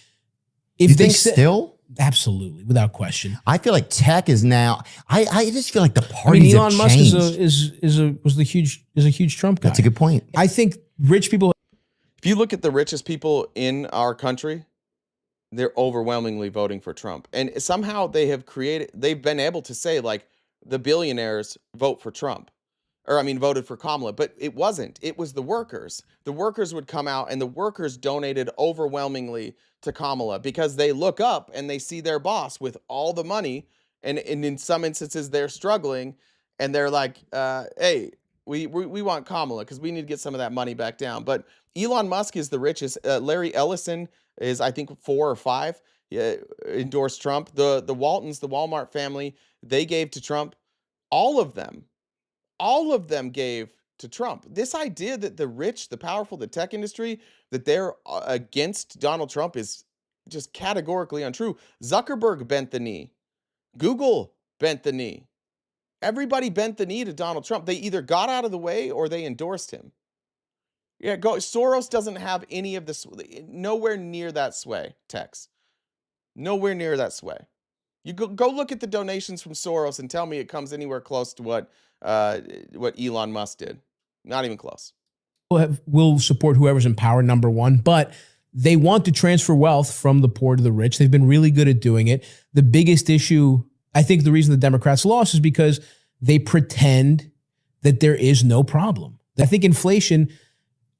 if they still. Absolutely, without question. I feel like tech is now. I just feel like the parties Elon have Musk changed. is a huge Trump guy. That's a good point. I think rich people. If you look at the richest people in our country, they're overwhelmingly voting for Trump, and somehow they've been able to say like the billionaires vote for Trump, or voted for Kamala, but it wasn't. It was the workers. The workers would come out, and the workers donated overwhelmingly to Kamala because they look up and they see their boss with all the money, and in some instances they're struggling, and they're like, "Hey, we want Kamala because we need to get some of that money back down." But Elon Musk is the richest. Larry Ellison is, I think, 4 or 5. Endorsed Trump. The Waltons, the Walmart family, they gave to Trump. All of them gave to Trump. This idea that the rich, the powerful, the tech industry, that they're against Donald Trump is just categorically untrue. Zuckerberg bent the knee. Google bent the knee. Everybody bent the knee to Donald Trump. They either got out of the way or they endorsed him. Yeah, Soros doesn't have any of this, nowhere near that sway, Tex. Nowhere near that sway. You go look at the donations from Soros and tell me it comes anywhere close to what Elon Musk did. Not even close. Will support whoever's in power, number one, but they want to transfer wealth from the poor to the rich. They've been really good at doing it. The biggest issue, I think the reason the Democrats lost is because they pretend that there is no problem. I think inflation,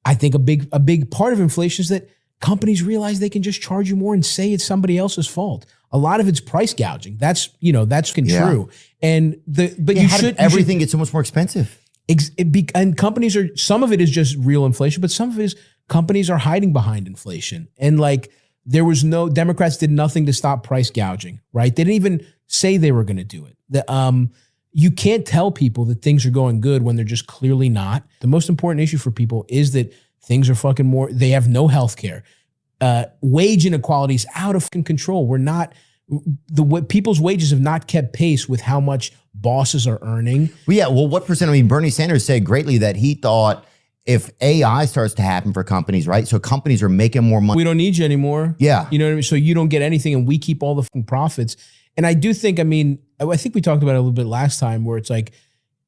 a big part of inflation is that companies realize they can just charge you more and say it's somebody else's fault. A lot of it's price gouging. That's true. And everything gets so much more expensive. And companies are, some of it is just real inflation, but some of it is companies are hiding behind inflation. And like Democrats did nothing to stop price gouging, right? They didn't even say they were going to do it. You can't tell people that things are going good when they're just clearly not. The most important issue for people is that things are they have no health care. Wage inequality is out of control. People's wages have not kept pace with how much bosses are earning. Well, what percent? Bernie Sanders said greatly that he thought if AI starts to happen for companies, right? So companies are making more money. We don't need you anymore. Yeah. You know what I mean? So you don't get anything and we keep all the fucking profits. And I do think, I think we talked about it a little bit last time where it's like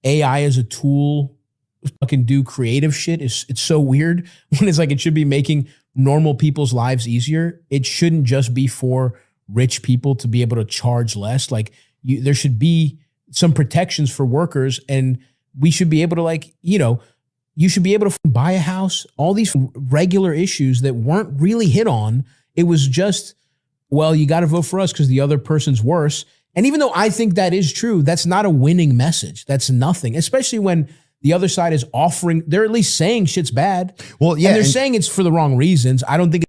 AI as a tool to fucking do creative shit. It's so weird when it's like it should be making normal people's lives easier. It shouldn't just be for rich people to be able to charge less. Like there should be some protections for workers, and we should be able to you should be able to buy a house, all these regular issues that weren't really hit on. It was just, well, you got to vote for us because the other person's worse. And even though I think that is true, that's not a winning message. That's nothing, especially when the other side is offering, they're at least saying shit's bad. Well, yeah. And they're saying it's for the wrong reasons. I don't think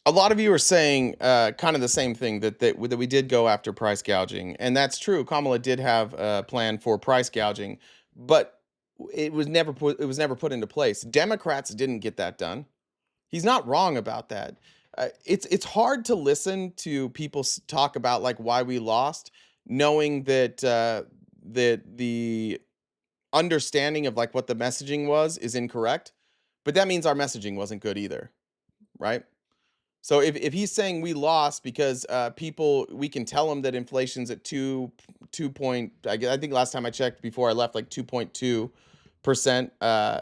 a lot of you are saying kind of the same thing, that we did go after price gouging. And that's true. Kamala did have a plan for price gouging, but it was never put into place. Democrats didn't get that done. He's not wrong about that. It's hard to listen to people talk about like why we lost, knowing that that the understanding of like what the messaging was is incorrect. But that means our messaging wasn't good either, right? So if he's saying we lost because we can tell them that inflation's at 2 point, I think last time I checked before I left, like 2.2%.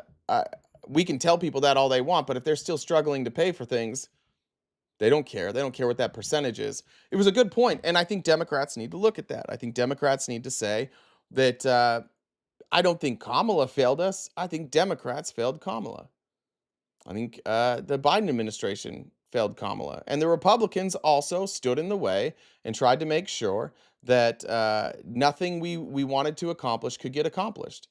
We can tell people that all they want, but if they're still struggling to pay for things, they don't care. They don't care what that percentage is. It was a good point, and I think Democrats need to look at that. I think Democrats need to say that I don't think Kamala failed us. I think Democrats failed Kamala. I think the Biden administration failed Kamala. And the Republicans also stood in the way and tried to make sure that nothing we wanted to accomplish could get accomplished.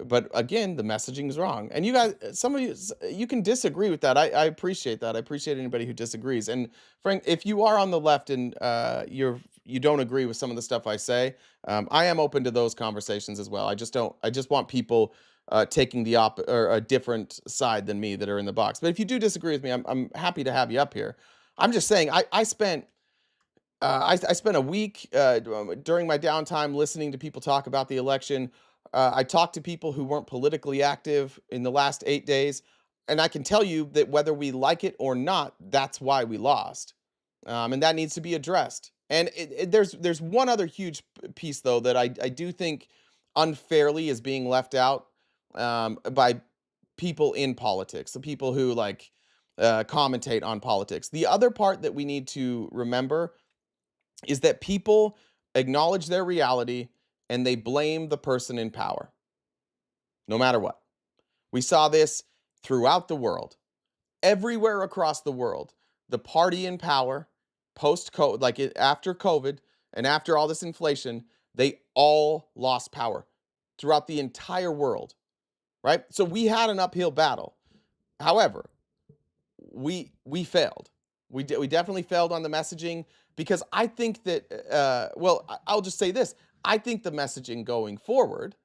But again, the messaging is wrong. And you guys, some of you can disagree with that. I appreciate that. I appreciate anybody who disagrees. And Frank, if you are on the left and you don't agree with some of the stuff I say, I am open to those conversations as well. I just don't. I just want people taking the or a different side than me that are in the box. But if you do disagree with me, I'm happy to have you up here. I'm just saying, I spent I spent a week during my downtime listening to people talk about the election. I talked to people who weren't politically active in the last 8 days, and I can tell you that whether we like it or not, that's why we lost, and that needs to be addressed. And there's one other huge piece though that I do think unfairly is being left out by people in politics, the people who like commentate on politics. The other part that we need to remember is that people acknowledge their reality and they blame the person in power, no matter what. We saw this throughout the world, everywhere across the world. The party in power, post COVID, after COVID and after all this inflation, they all lost power throughout the entire world, right? So we had an uphill battle. However, we failed. We definitely failed on the messaging because I think that I'll just say this. I think the messaging going forward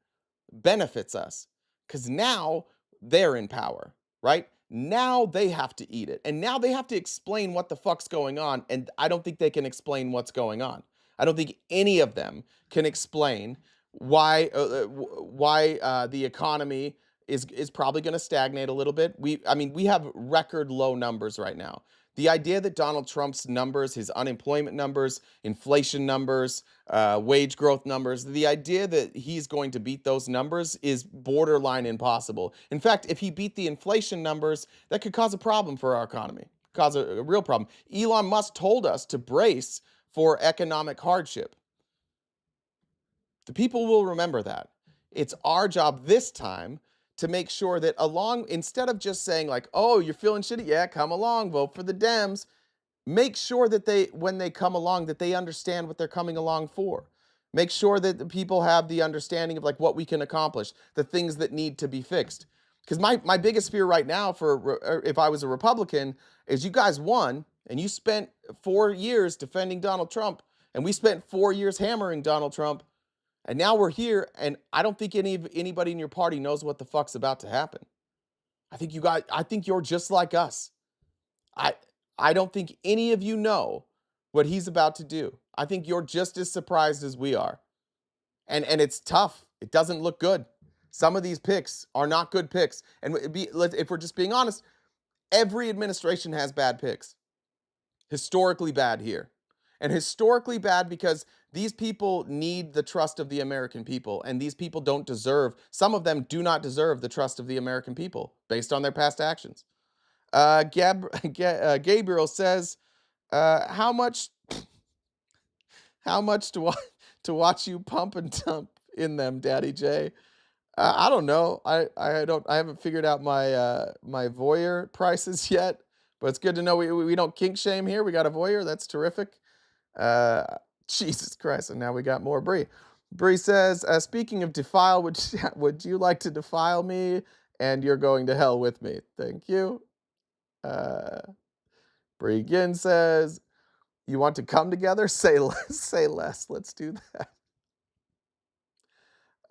benefits us because now they're in power, right? Now they have to eat it. And now they have to explain what the fuck's going on. And I don't think they can explain what's going on. I don't think any of them can explain why the economy is probably going to stagnate a little bit. We have record low numbers right now. The idea that Donald Trump's numbers, his unemployment numbers, inflation numbers, wage growth numbers, the idea that he's going to beat those numbers is borderline impossible. In fact, if he beat the inflation numbers, that could cause a problem for our economy, cause a real problem. Elon Musk told us to brace for economic hardship. The people will remember that. It's our job this time to make sure that instead of just saying like, oh, you're feeling shitty, yeah, come along, vote for the Dems, make sure that when they come along, that they understand what they're coming along for. Make sure that the people have the understanding of like what we can accomplish, the things that need to be fixed. Because my biggest fear right now if I was a Republican is you guys won and you spent 4 years defending Donald Trump and we spent 4 years hammering Donald Trump. And now we're here, and I don't think anybody in your party knows what the fuck's about to happen. I think you're just like us. I don't think any of you know what he's about to do. I think you're just as surprised as we are. And it's tough. It doesn't look good. Some of these picks are not good picks. And if we're just being honest, every administration has bad picks. Historically bad here. And historically bad because these people need the trust of the American people, and these people some of them do not deserve the trust of the American people based on their past actions. Gabriel says, how much to watch you pump and dump in them, Daddy J? I don't know. I haven't figured out my voyeur prices yet, but it's good to know we don't kink shame here. We got a voyeur. That's terrific. Jesus Christ, and now we got more Bree. Bree says, speaking of defile, would you like to defile me? And you're going to hell with me. Thank you. Bree again says, you want to come together? Say less. Say less. Let's do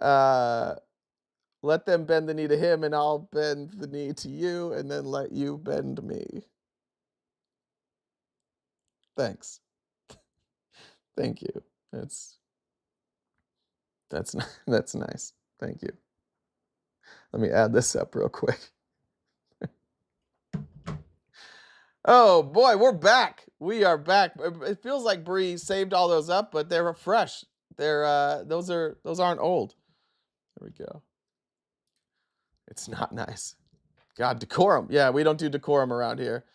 that. Let them bend the knee to him, and I'll bend the knee to you, and then let you bend me. Thanks. Thank you. That's nice. Thank you. Let me add this up real quick. Oh boy, we're back. We are back. It feels like Bree saved all those up, but they're fresh. Those aren't old. There we go. It's not nice. God, decorum. Yeah, we don't do decorum around here.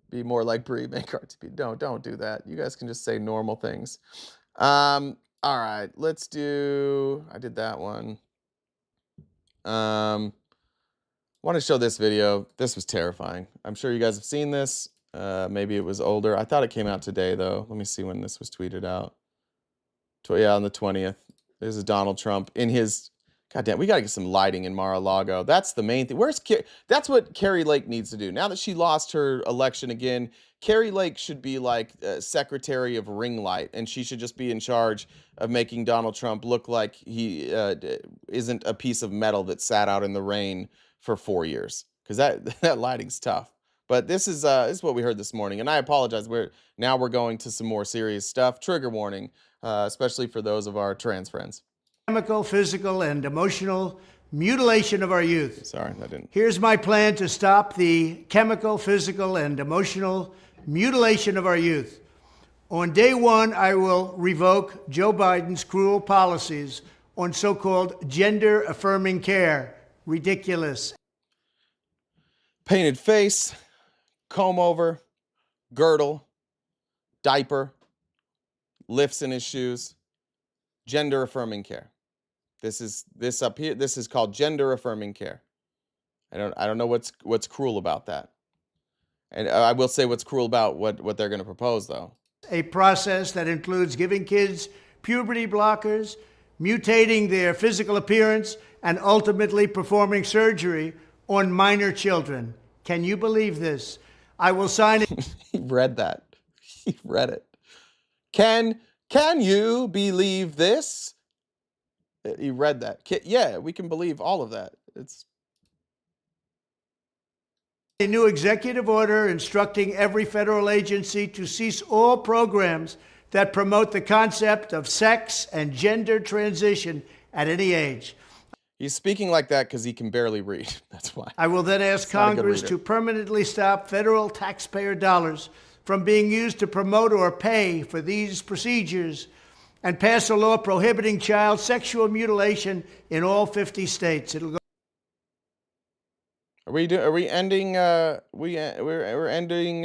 Be more like Bree, make art to be. Don't do that. You guys can just say normal things. All right, let's do. I did that one. Want to show this video. This was terrifying. I'm sure you guys have seen this. Maybe it was older. I thought it came out today though. Let me see when this was tweeted out. Yeah, on the 20th. This is Donald Trump in his God damn, we got to get some lighting in Mar-a-Lago. That's the main thing. That's what Carrie Lake needs to do. Now that she lost her election again, Carrie Lake should be like Secretary of Ring Light, and she should just be in charge of making Donald Trump look like he isn't a piece of metal that sat out in the rain for 4 years. Because that lighting's tough. But this is what we heard this morning, and I apologize. We're going to some more serious stuff. Trigger warning, especially for those of our trans friends. Chemical, physical, and emotional mutilation of our youth. Sorry, I didn't. Here's my plan to stop the chemical, physical, and emotional mutilation of our youth. On day one, I will revoke Joe Biden's cruel policies on so-called gender-affirming care. Ridiculous. Painted face, comb over, girdle, diaper, lifts in his shoes, gender-affirming care. This up here. This is called gender-affirming care. I don't know what's cruel about that. And I will say what's cruel about what they're going to propose, though. A process that includes giving kids puberty blockers, mutating their physical appearance, and ultimately performing surgery on minor children. Can you believe this? I will sign it. He read that. He read it. Can you believe this? He read that. Yeah, we can believe all of that. It's A new executive order instructing every federal agency to cease all programs that promote the concept of sex and gender transition at any age. He's speaking like that because he can barely read. That's why. I will then ask not a good Congress reader. to permanently stop federal taxpayer dollars from being used to promote or pay for these procedures and pass a law prohibiting child sexual mutilation in all 50 states. It'll go. Are we ending? We're ending.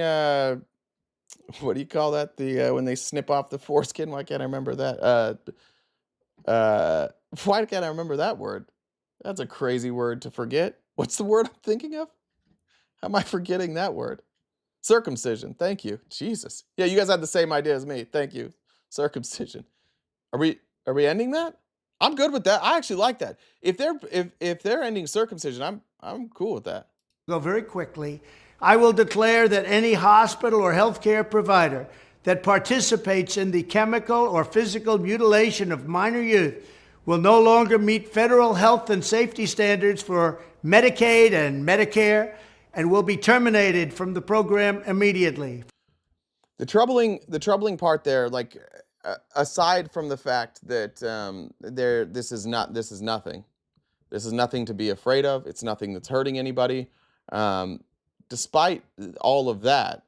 What do you call that? The when they snip off the foreskin. Why can't I remember that? Why can't I remember that word? That's a crazy word to forget. What's the word I'm thinking of? How am I forgetting that word? Circumcision. Thank you. Jesus. Yeah, you guys had the same idea as me. Thank you. Circumcision. Are we ending that? I'm good with that. I actually like that. If they're ending circumcision, I'm cool with that. Go very quickly. I will declare that any hospital or healthcare provider that participates in the chemical or physical mutilation of minor youth will no longer meet federal health and safety standards for Medicaid and Medicare and will be terminated from the program immediately. The troubling part there, like aside from the fact that this is nothing. This is nothing to be afraid of. It's nothing that's hurting anybody. Despite all of that,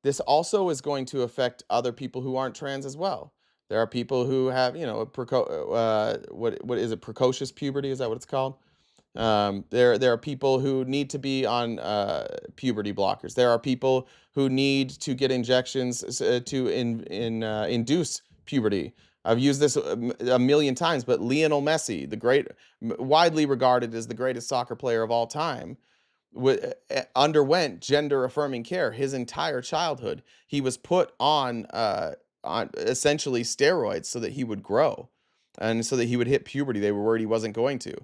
this also is going to affect other people who aren't trans as well. There are people who have, what is it? Precocious puberty? Is that what it's called? There are people who need to be on puberty blockers. There are people who need to get injections to induce puberty. I've used this a million times, but Lionel Messi, widely regarded as the greatest soccer player of all time, underwent gender-affirming care his entire childhood. He was put on essentially steroids so that he would grow and so that he would hit puberty. They were worried he wasn't going to.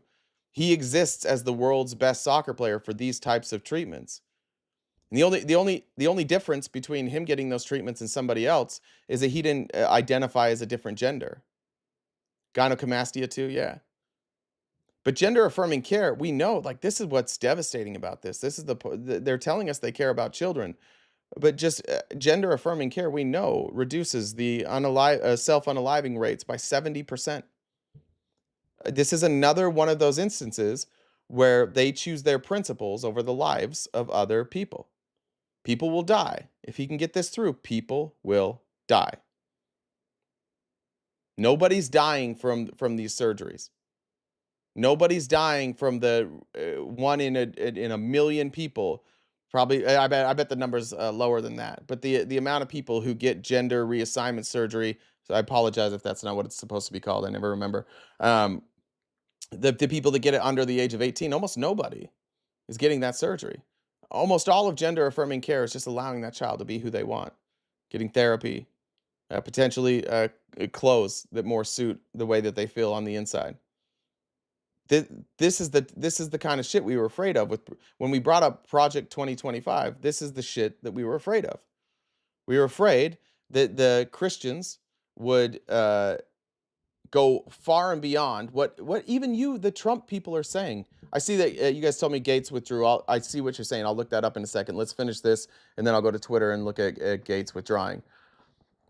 He exists as the world's best soccer player for these types of treatments. And the only difference between him getting those treatments and somebody else is that he didn't identify as a different gender. Gynecomastia too, yeah. But gender affirming care, we know, like, this is what's devastating about this. This is they're telling us they care about children, but just gender affirming care, we know, reduces the self-unaliving rates by 70%. This is another one of those instances where they choose their principles over the lives of other people. People will die. If he can get this through, people will die. Nobody's dying from these surgeries. Nobody's dying from the one in a million people. Probably, I bet the number's lower than that. But the amount of people who get gender reassignment surgery, so I apologize if that's not what it's supposed to be called. I never remember. The people that get it under the age of 18, almost nobody is getting that surgery. Almost all of gender affirming care is just allowing that child to be who they want, getting therapy, potentially clothes that more suit the way that they feel on the inside. This is the kind of shit we were afraid of with when we brought up Project 2025. This is the shit that we were afraid of. We were afraid that the Christians would go far and beyond what even the Trump people are saying. I see that you guys told me Gaetz withdrew. I see what you're saying. I'll look that up in a second. Let's finish this, and then I'll go to Twitter and look at Gaetz withdrawing.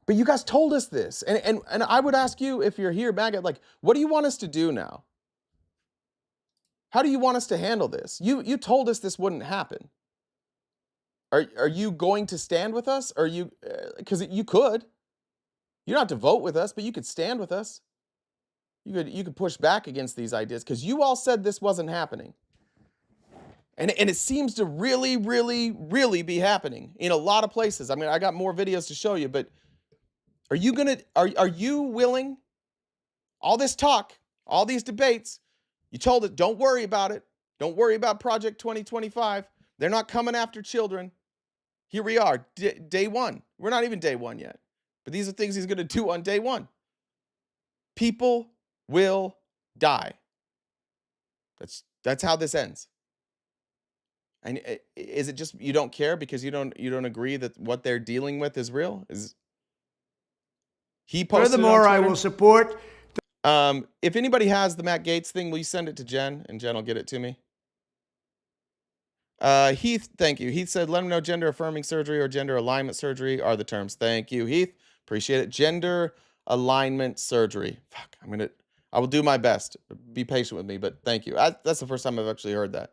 But you guys told us this, and I would ask you, if you're here, MAGA, like, what do you want us to do now? How do you want us to handle this? You told us this wouldn't happen. Are you going to stand with us? Or you, because you could. You don't have to vote with us, but you could stand with us. You could push back against these ideas, because you all said this wasn't happening. And it seems to really, really, really be happening in a lot of places. I mean, I got more videos to show you, but are you willing? All this talk, all these debates, you told it, don't worry about it. Don't worry about Project 2025. They're not coming after children. Here we are, day one. We're not even day one yet. But these are things he's going to do on day one. People will die. That's how this ends. And is it just you don't care because you don't agree that what they're dealing with is real? Is he posted Furthermore, it on I Twitter? will support. If anybody has the Matt Gaetz thing, will you send it to Jen, and Jen will get it to me? Heath, thank you. Heath said, let him know gender affirming surgery or gender alignment surgery are the terms. Thank you, Heath. Appreciate it. Gender alignment surgery. Fuck, I will do my best. Be patient with me, but thank you. That's the first time I've actually heard that.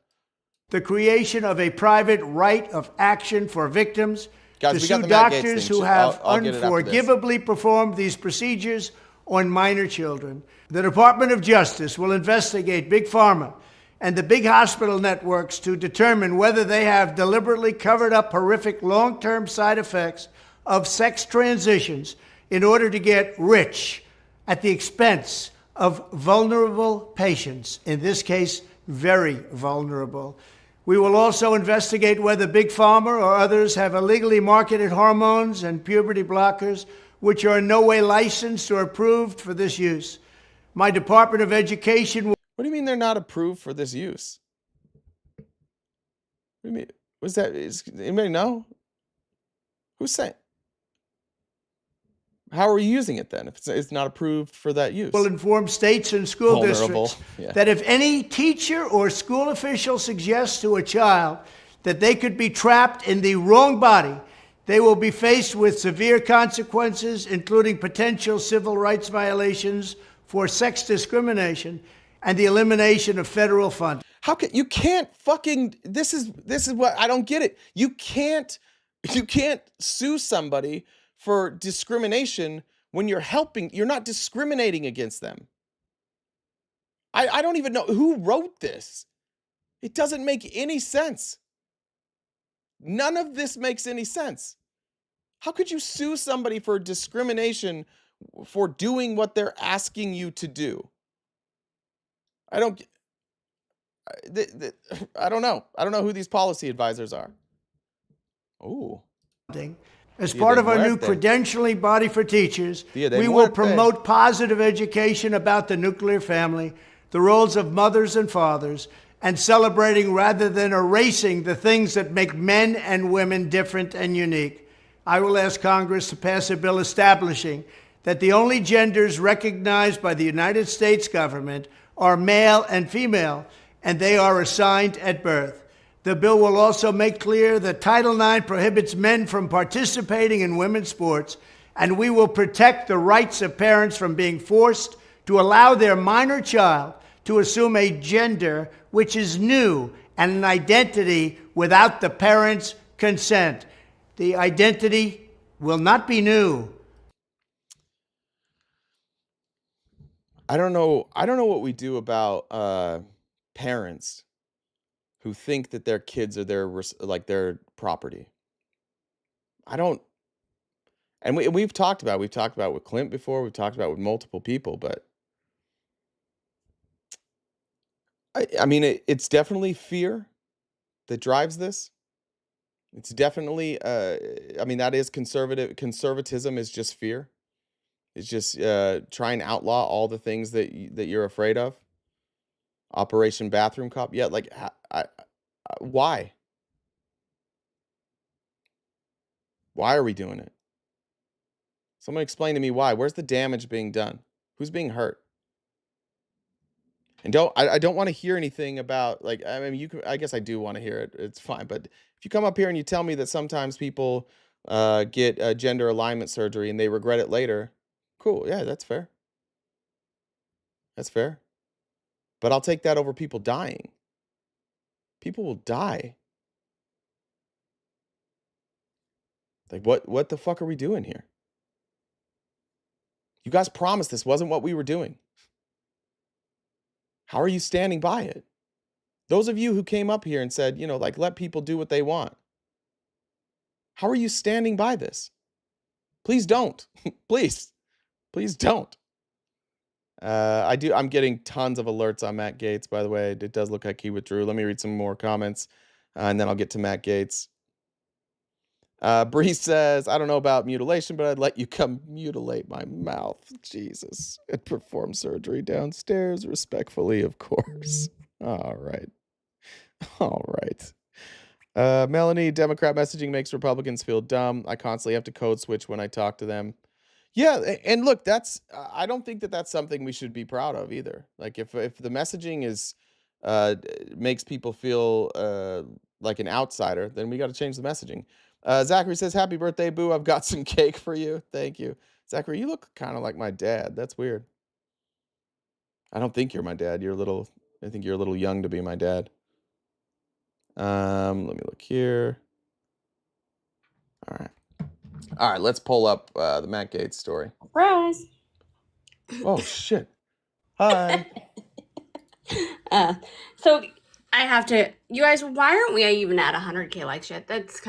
The creation of a private right of action for victims Guys, to we got sue the Matt Gaetz doctors thing. who have I'll get it after this. unforgivably performed these procedures on minor children. The Department of Justice will investigate Big Pharma and the big hospital networks to determine whether they have deliberately covered up horrific long-term side effects of sex transitions in order to get rich at the expense of vulnerable patients, in this case, very vulnerable. We will also investigate whether Big Pharma or others have illegally marketed hormones and puberty blockers which are in no way licensed or approved for this use. My Department of Education will... What do you mean they're not approved for this use? What do you mean? What's that? Anybody know? Who's saying? How are we using it then if it's not approved for that use? Will inform states and school Vulnerable. districts Yeah. that if any teacher or school official suggests to a child that they could be trapped in the wrong body, they will be faced with severe consequences, including potential civil rights violations for sex discrimination and the elimination of federal funding. How can you can't fucking this is what I don't get it. You can't sue somebody for discrimination when you're not discriminating against them. I don't even know who wrote this. It doesn't make any sense. None of this makes any sense. How could you sue somebody for discrimination for doing what they're asking you to do? I don't know. I don't know who these policy advisors are. Ooh. As Dia part de of our new muerte. credentialing body for teachers, Dia de we will muerte. promote positive education about the nuclear family, the roles of mothers and fathers, and celebrating rather than erasing the things that make men and women different and unique. I will ask Congress to pass a bill establishing that the only genders recognized by the United States government are male and female, and they are assigned at birth. The bill will also make clear that Title IX prohibits men from participating in women's sports, and we will protect the rights of parents from being forced to allow their minor child to assume a gender which is new and an identity without the parents' consent. The identity will not be new. I don't know what we do about parents who think that their kids are their property. I don't, and we've talked about it with Clint before. We've talked about it with multiple people, but I mean, it's definitely fear that drives this. It's definitely, I mean, that is conservatism is just fear. It's just try and outlaw all the things that you're afraid of. Operation Bathroom Cop. Yeah, like why? Why are we doing it? Someone explain to me why. Where's the damage being done? Who's being hurt? And I don't want to hear anything about, like, I mean, you can, I guess I do want to hear it. It's fine, but if you come up here and you tell me that sometimes people get gender alignment surgery and they regret it later, cool. Yeah, that's fair. That's fair. But I'll take that over people dying. People will die. Like, what the fuck are we doing here? You guys promised this wasn't what we were doing. How are you standing by it? Those of you who came up here and said, like, let people do what they want. How are you standing by this? Please don't. Please don't. I'm getting tons of alerts on Matt Gaetz, by the way. It does look like he withdrew. Let me read some more comments, and then I'll get to Matt Gaetz. Bree says, I don't know about mutilation, but I'd let you come mutilate my mouth. Jesus. And perform surgery downstairs respectfully, of course. All right. All right. Melanie, Democrat messaging makes Republicans feel dumb. I constantly have to code switch when I talk to them. Yeah, and look, I don't think that that's something we should be proud of either. Like, if the messaging is makes people feel like an outsider, then we got to change the messaging. Zachary says, happy birthday, boo. I've got some cake for you. Thank you. Zachary, you look kind of like my dad. That's weird. I don't think you're my dad. I think you're a little young to be my dad. Let me look here. All right, let's pull up the Matt Gaetz story. Surprise. Oh shit. Hi. So I have to, you guys, why aren't we even at 100K likes yet? That's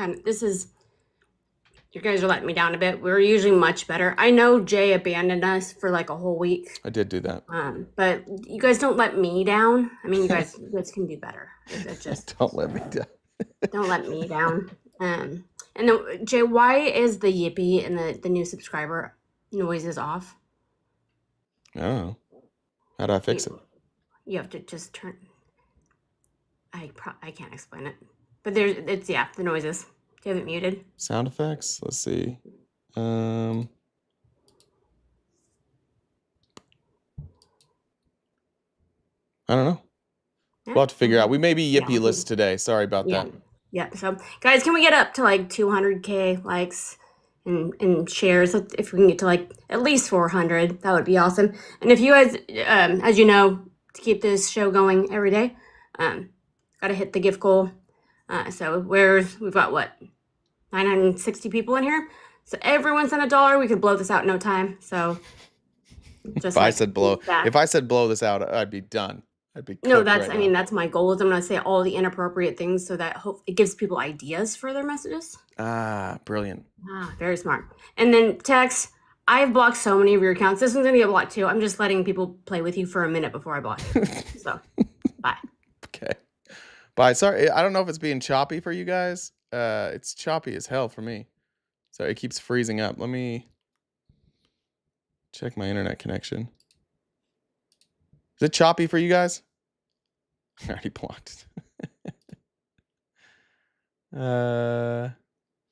you guys are letting me down a bit. We're usually much better. I know Jay abandoned us for like a whole week. I did do that. But you guys don't let me down. I mean, you guys can do better. It just don't let me down. Don't let me down. And then, Jay, why is the yippee and the new subscriber noises off? Oh, how do I fix it? You have to just turn. I can't explain it, but the noises. Do you have it muted? Sound effects. Let's see. I don't know. Yeah. We'll have to figure out. We may be yippee-less today. Sorry about that. Yeah. So, guys, can we get up to like 200K likes and shares? If we can get to like at least 400, that would be awesome. And if you guys, as you know, to keep this show going every day, got to hit the gift goal. So we've got what, 960 people in here. So everyone sent $1. We could blow this out in no time. So just if I said blow this out, I'd be done. I'd be no. That's my goal. Is I'm going to say all the inappropriate things so that it gives people ideas for their messages. Brilliant. Very smart. And then Tex, I've blocked so many of your accounts. This one's going to get blocked too. I'm just letting people play with you for a minute before I block you. So, bye. Okay. Bye. Sorry, I don't know if it's being choppy for you guys. It's choppy as hell for me. So it keeps freezing up. Let me check my internet connection. Is it choppy for you guys? I already blocked it. All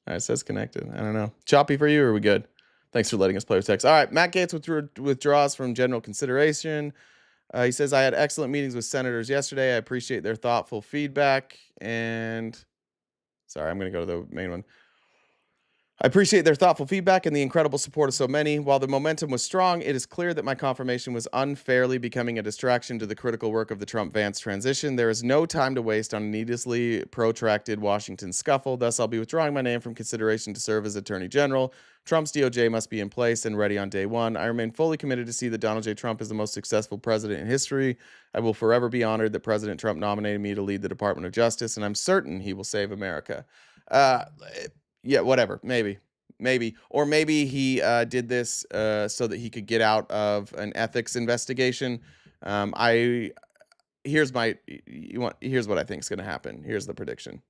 right, it says connected. I don't know. Choppy for you, or are we good? Thanks for letting us play with text. All right, Matt Gaetz withdraws from general consideration. He says, I had excellent meetings with senators yesterday. I appreciate their thoughtful feedback. And sorry, I'm going to go to the main one. I appreciate their thoughtful feedback and the incredible support of so many. While the momentum was strong, it is clear that my confirmation was unfairly becoming a distraction to the critical work of the Trump-Vance transition. There is no time to waste on a needlessly protracted Washington scuffle. Thus, I'll be withdrawing my name from consideration to serve as Attorney General. Trump's DOJ must be in place and ready on day one. I remain fully committed to see that Donald J. Trump is the most successful president in history. I will forever be honored that President Trump nominated me to lead the Department of Justice, and I'm certain he will save America. Yeah, whatever. Maybe. Or maybe he did this so that he could get out of an ethics investigation. Here's what I think is going to happen. Here's the prediction.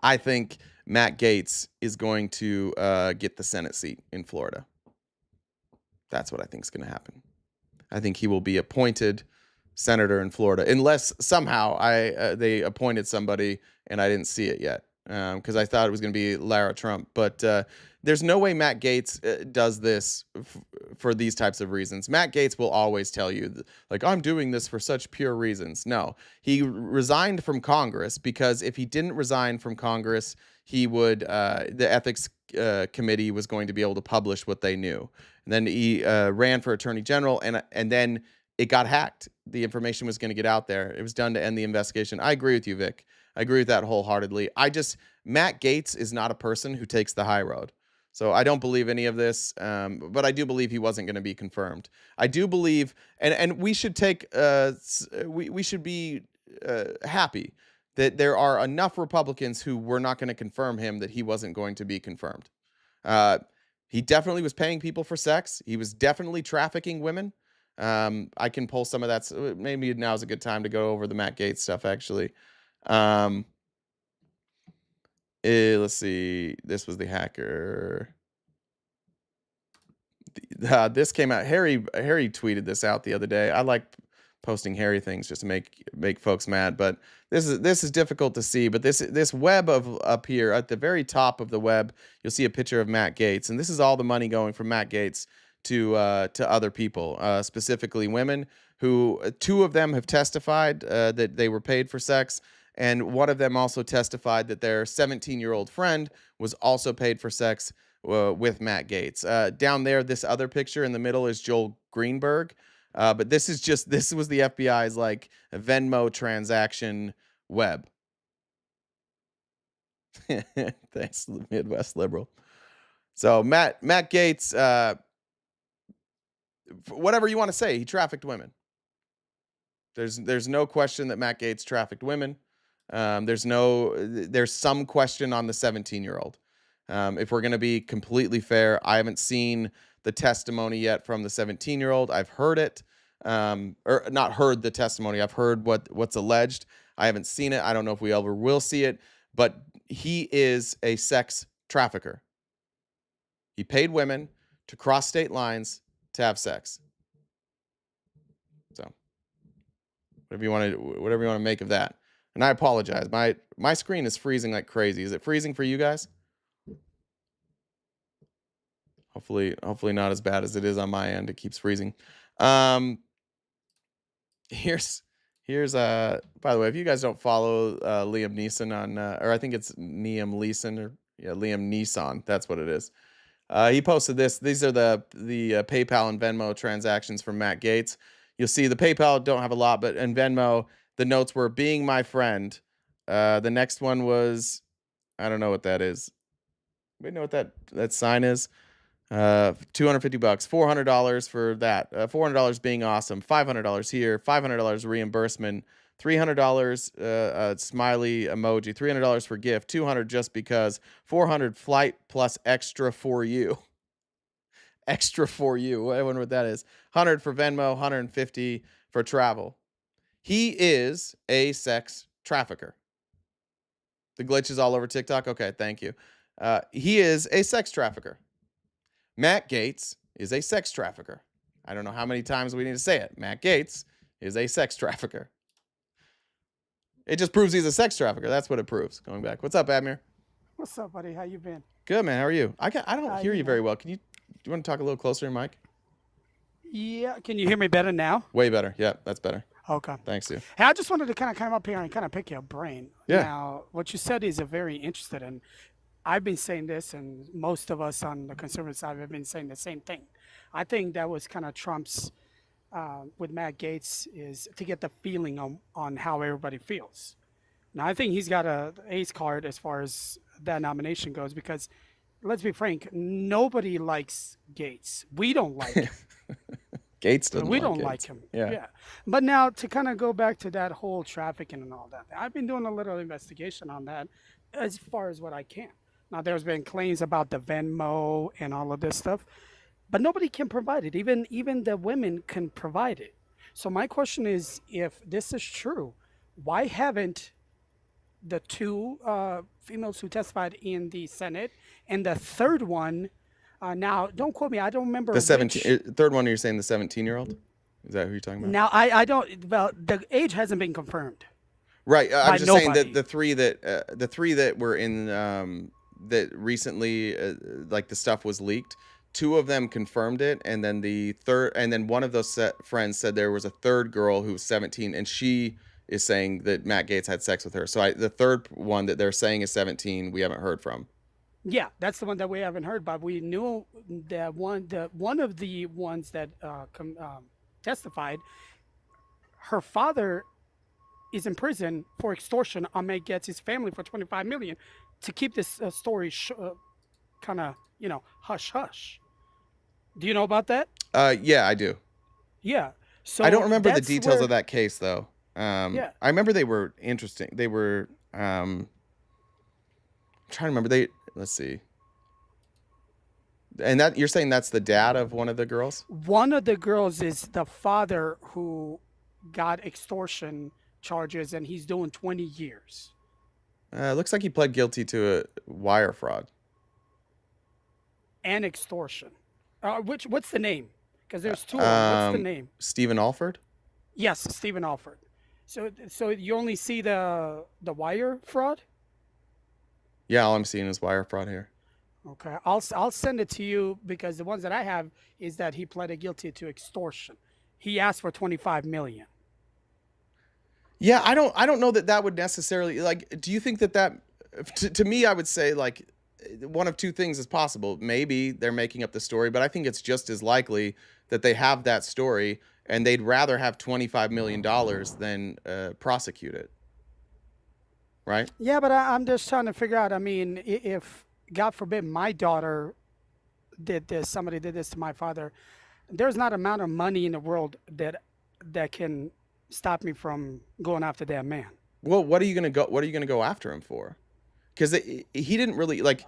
I think Matt Gaetz is going to get the Senate seat in Florida. That's what I think is going to happen. I think he will be appointed senator in Florida, unless somehow they appointed somebody and I didn't see it yet, because I thought it was going to be Lara Trump. But there's no way Matt Gaetz does this for these types of reasons. Matt Gaetz will always tell you, like, I'm doing this for such pure reasons. No, he resigned from Congress because if he didn't resign from Congress, he would the ethics committee was going to be able to publish what they knew. And then he ran for attorney general, and then it got hacked. The information was going to get out there. It was done to end the investigation. I agree with you, Vic. I agree with that wholeheartedly. Matt Gaetz is not a person who takes the high road. So I don't believe any of this, but I do believe he wasn't going to be confirmed. I do believe, and we should take, we should be happy that there are enough Republicans who were not going to confirm him that he wasn't going to be confirmed. He definitely was paying people for sex. He was definitely trafficking women. I can pull some of that. Maybe now is a good time to go over the Matt Gaetz stuff, actually. Let's see. This was the hacker. This came out. Harry tweeted this out the other day. I like posting Harry things just to make folks mad, but this is difficult to see. But this web of up here at the very top of the web, you'll see a picture of Matt Gaetz, and this is all the money going from Matt Gaetz to other people, specifically women. Who two of them have testified that they were paid for sex. And one of them also testified that their 17-year-old friend was also paid for sex with Matt Gaetz. Down there, this other picture in the middle is Joel Greenberg. But this was the FBI's like Venmo transaction web. Thanks, Midwest Liberal. So Matt Gaetz, whatever you want to say, he trafficked women. There's no question that Matt Gaetz trafficked women. There's some question on the 17-year-old. If we're going to be completely fair, I haven't seen the testimony yet from the 17-year-old. I've heard it, or not heard the testimony. I've heard what's alleged. I haven't seen it. I don't know if we ever will see it, but he is a sex trafficker. He paid women to cross state lines to have sex. So whatever you want to make of that. And I apologize. My screen is freezing like crazy. Is it freezing for you guys? Hopefully not as bad as it is on my end. It keeps freezing. Here's by the way, if you guys don't follow Liam Neeson on or I think it's Liam Neeson, that's what it is. He posted this. These are the PayPal and Venmo transactions from Matt Gaetz. You'll see the PayPal don't have a lot, but in Venmo, the notes were being my friend. The next one was, I don't know what that is. We know what that sign is. $250, $400 for that. $400 being awesome. $500 here. $500 reimbursement. $300 smiley emoji. $300 for gift. $200 just because. $400 flight plus extra for you. Extra for you. I wonder what that is. $100 for Venmo. $150 for travel. He is a sex trafficker. The glitch is all over TikTok. Okay, thank you. He is a sex trafficker. Matt Gaetz is a sex trafficker. I don't know how many times we need to say it. Matt Gaetz is a sex trafficker. It just proves he's a sex trafficker. That's what it proves. Going back. What's up, Admir? What's up, buddy? How you been? Good, man. How are you? I don't hear you very well. Do you want to talk a little closer to your mic? Yeah. Can you hear me better now? Way better. Yeah, that's better. Okay. Thanks, dude. Hey, I just wanted to kind of come up here and kind of pick your brain. Yeah. Now, what you said is a very interested, and I've been saying this, and most of us on the conservative side have been saying the same thing. I think that was kind of Trump's, with Matt Gaetz, is to get the feeling on how everybody feels. Now, I think he's got a ace card as far as that nomination goes, because let's be frank, nobody likes Gaetz. We don't like him. Gaetz doesn't. We like don't Gaetz. like him. Yeah. But now to kind of go back to that whole trafficking and all that, I've been doing a little investigation on that as far as what I can. Now, there's been claims about the Venmo and all of this stuff, but nobody can provide it. Even the women can provide it. So my question is, if this is true, why haven't the two females who testified in the Senate and the third one, now don't quote me, I don't remember. The 17, third one, you're saying the 17-year-old? Is that who you're talking about? Now I don't. Well, the age hasn't been confirmed. Right. I'm By just saying that nobody. the three that were in that recently like the stuff was leaked. Two of them confirmed it, and then the third, and then one of those friends said there was a third girl who was 17, and she is saying that Matt Gaetz had sex with her. So the third one that they're saying is 17, we haven't heard from. Yeah, that's the one that we haven't heard, but we knew that one of the ones that testified, her father is in prison for extortion on Matt Gaetz's family for 25 million to keep this story kind of hush hush. Do you know about that? Yeah, I do. Yeah. So I don't remember the that's details where- of that case though. Yeah. I remember they were interesting. They were I'm trying to remember. Let's see. And that you're saying that's the dad of one of the girls? One of the girls is the father who got extortion charges, and he's doing 20 years. Looks like he pled guilty to a wire fraud. And extortion. What's the name? Because there's two of them. What's the name? Stephen Alford? Yes, Stephen Alford. So you only see the wire fraud? Yeah, all I'm seeing is wire fraud here. Okay, I'll send it to you, because the ones that I have is that he pleaded guilty to extortion. He asked for 25 million. Yeah, I don't know that would necessarily, like, do you think that to me, I would say, like, one of two things is possible. Maybe they're making up the story, but I think it's just as likely that they have that story and they'd rather have $25 million than prosecute it. Right? Yeah, but I'm just trying to figure out, I mean, if, God forbid, my daughter did this, somebody did this to my father, there's not amount of money in the world that can stop me from going after that man. Well, what are you gonna go after him for? Because he didn't really, like,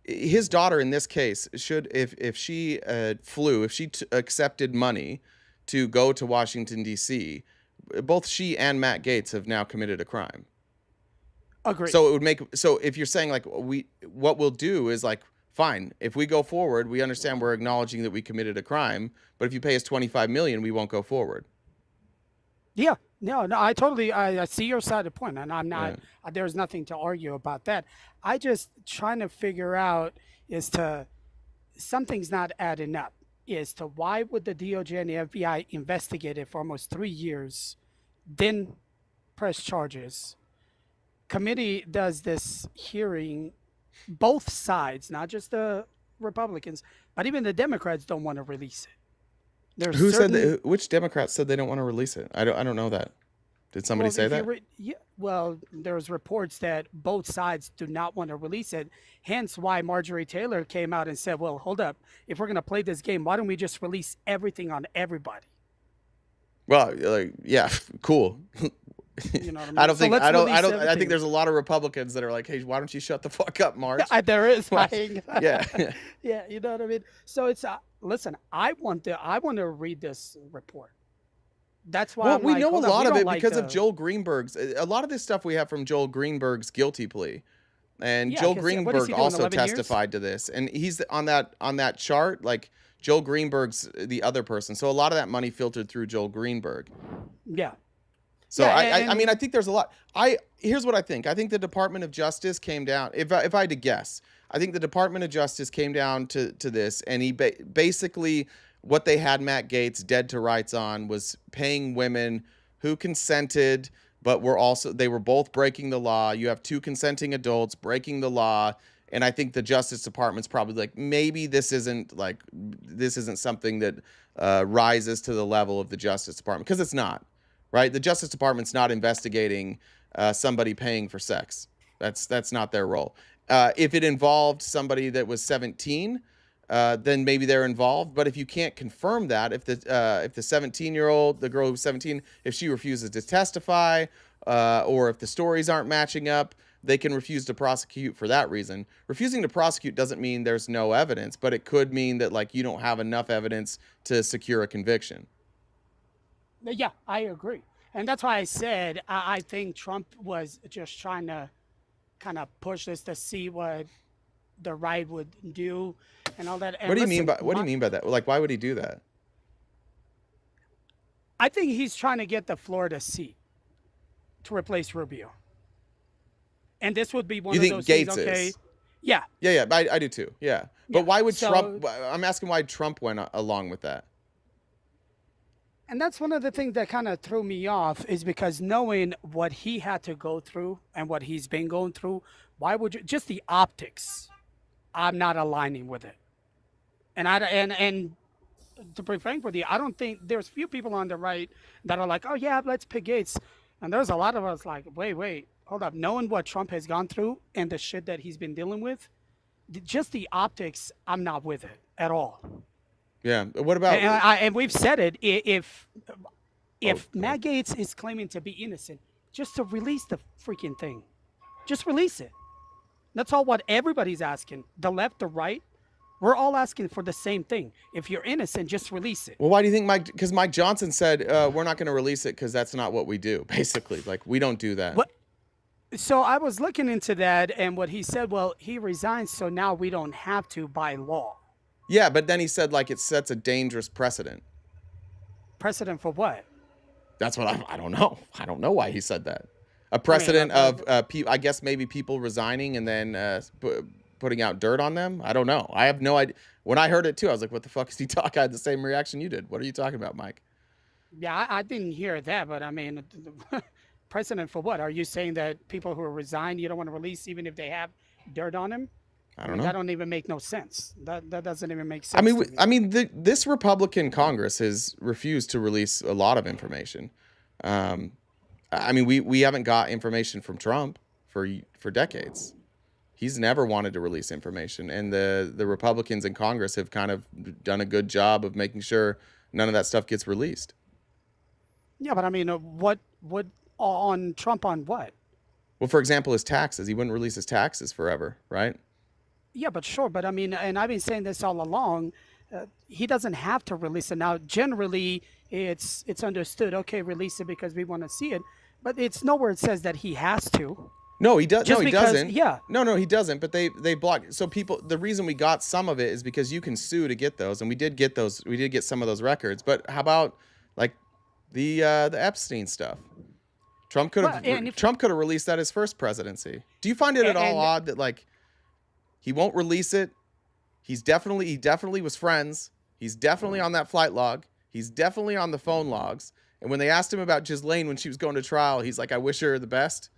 his daughter in this case should, if she flew, if she accepted money to go to Washington D.C., both she and Matt Gaetz have now committed a crime. Agreed. So it would make, so if you're saying, like, what we'll do is, like, fine, if we go forward, we understand we're acknowledging that we committed a crime, but if you pay us 25 million, we won't go forward. Yeah, no, I totally, I see your side of the point, and I'm not, there's nothing to argue about that. I just trying to figure out something's not adding up, as to why would the DOJ and the FBI investigate it for almost 3 years, then press charges. Committee does this hearing, both sides, not just the Republicans, but even the Democrats don't want to release it. Who said that? Which Democrats said they don't want to release it? I don't know that. Did somebody say that? Yeah. Well, there's reports that both sides do not want to release it. Hence why Marjorie Taylor came out and said, well, hold up. If we're going to play this game, why don't we just release everything on everybody? Well, like, yeah, cool. You know what I mean? I don't So think let's I don't release I think everything. there's a lot of Republicans that are like, hey, why don't you shut the fuck up, Marge? There is. Well, Like, yeah. yeah, you know what I mean? So it's listen, I want to read this report. That's why. Well, I'm we like, know a hold up, lot we of don't it like because of the- Joel Greenberg's. A lot of this stuff we have from Joel Greenberg's guilty plea, and Yeah, Joel 'cause what is he Greenberg doing, also 11 years? testified to this, and he's on that chart. Like, Joel Greenberg's the other person, so a lot of that money filtered through Joel Greenberg. Yeah. So Yeah, I mean, I think there's a lot. Here's what I think. I think the Department of Justice came down. If I had to guess, I think the Department of Justice came down to this, and he basically, what they had Matt Gaetz dead to rights on was paying women who consented, but they were both breaking the law. You have two consenting adults breaking the law. And I think the Justice Department's probably like, maybe this isn't something that rises to the level of the Justice Department, because it's not. Right? The Justice Department's not investigating somebody paying for sex. That's not their role. If it involved somebody that was 17, then maybe they're involved. But if you can't confirm that, if the 17-year-old, the girl who's 17, if she refuses to testify, or if the stories aren't matching up, they can refuse to prosecute for that reason. Refusing to prosecute doesn't mean there's no evidence, but it could mean that, like, you don't have enough evidence to secure a conviction. Yeah, I agree. And that's why I said I think Trump was just trying to kind of push this to see what the right would do and all that. And What do you mean listen, by that? Like, why would he do that? I think he's trying to get the Florida seat to replace Rubio. And this would be one You of think those Gaetz things, okay? is? Yeah. Yeah, I do too. Yeah. Yeah. But why would So, Trump? I'm asking why Trump went along with that. and that's one of the things that kind of threw me off is because knowing what he had to go through and what he's been going through, why would you just the optics? I'm not aligning with it. And to be frank with you, I don't think there's few people on the right that are like, oh yeah, let's pick Gaetz. And there's a lot of us like, wait, hold up. Knowing what Trump has gone through and the shit that he's been dealing with, just the optics, I'm not with it at all. Yeah. What about? And we've said it. If Oh, Matt Gaetz is claiming to be innocent, just to release the freaking thing, just release it. That's all what everybody's asking. The left, the right, we're all asking for the same thing. If you're innocent, just release it. Well, why do you think Because Mike Johnson said we're not going to release it because that's not what we do. Basically, like we don't do that. What? So I was looking into that, and what he said, well, he resigned, so now we don't have to by law. Yeah, but then he said like it sets a dangerous precedent. Precedent for what? That's what I don't know. I don't know why he said that. A precedent of I guess maybe people resigning and then putting out dirt on them. I don't know. I have no idea. When I heard it too, I was like, "What the fuck is he talking?" I had the same reaction you did. What are you talking about, Mike? Yeah, I didn't hear that, but I mean, precedent for what? Are you saying that people who resign, you don't want to release even if they have dirt on them? I don't know. That don't even make no sense. That doesn't even make sense. This Republican Congress has refused to release a lot of information. We haven't got information from Trump for decades. He's never wanted to release information, and the Republicans in Congress have kind of done a good job of making sure none of that stuff gets released. Yeah, but I mean, what on Trump on what? Well, for example, his taxes. He wouldn't release his taxes forever, right? Yeah, but sure. But I mean, and I've been saying this all along. He doesn't have to release it now. Generally, it's understood. Okay, release it because we want to see it. But it's nowhere it says that he has to. No, he does. Just No, he because, doesn't. yeah. No, he doesn't. But they block. So people. The reason we got some of it is because you can sue to get those, and we did get those. We did get some of those records. But how about like the Epstein stuff? Trump could have. Trump could have released that his first presidency. Do you find it at all odd that like he won't release it? He definitely was friends. He's definitely on that flight log. He's definitely on the phone logs. And when they asked him about Ghislaine when she was going to trial, he's like, "I wish her the best."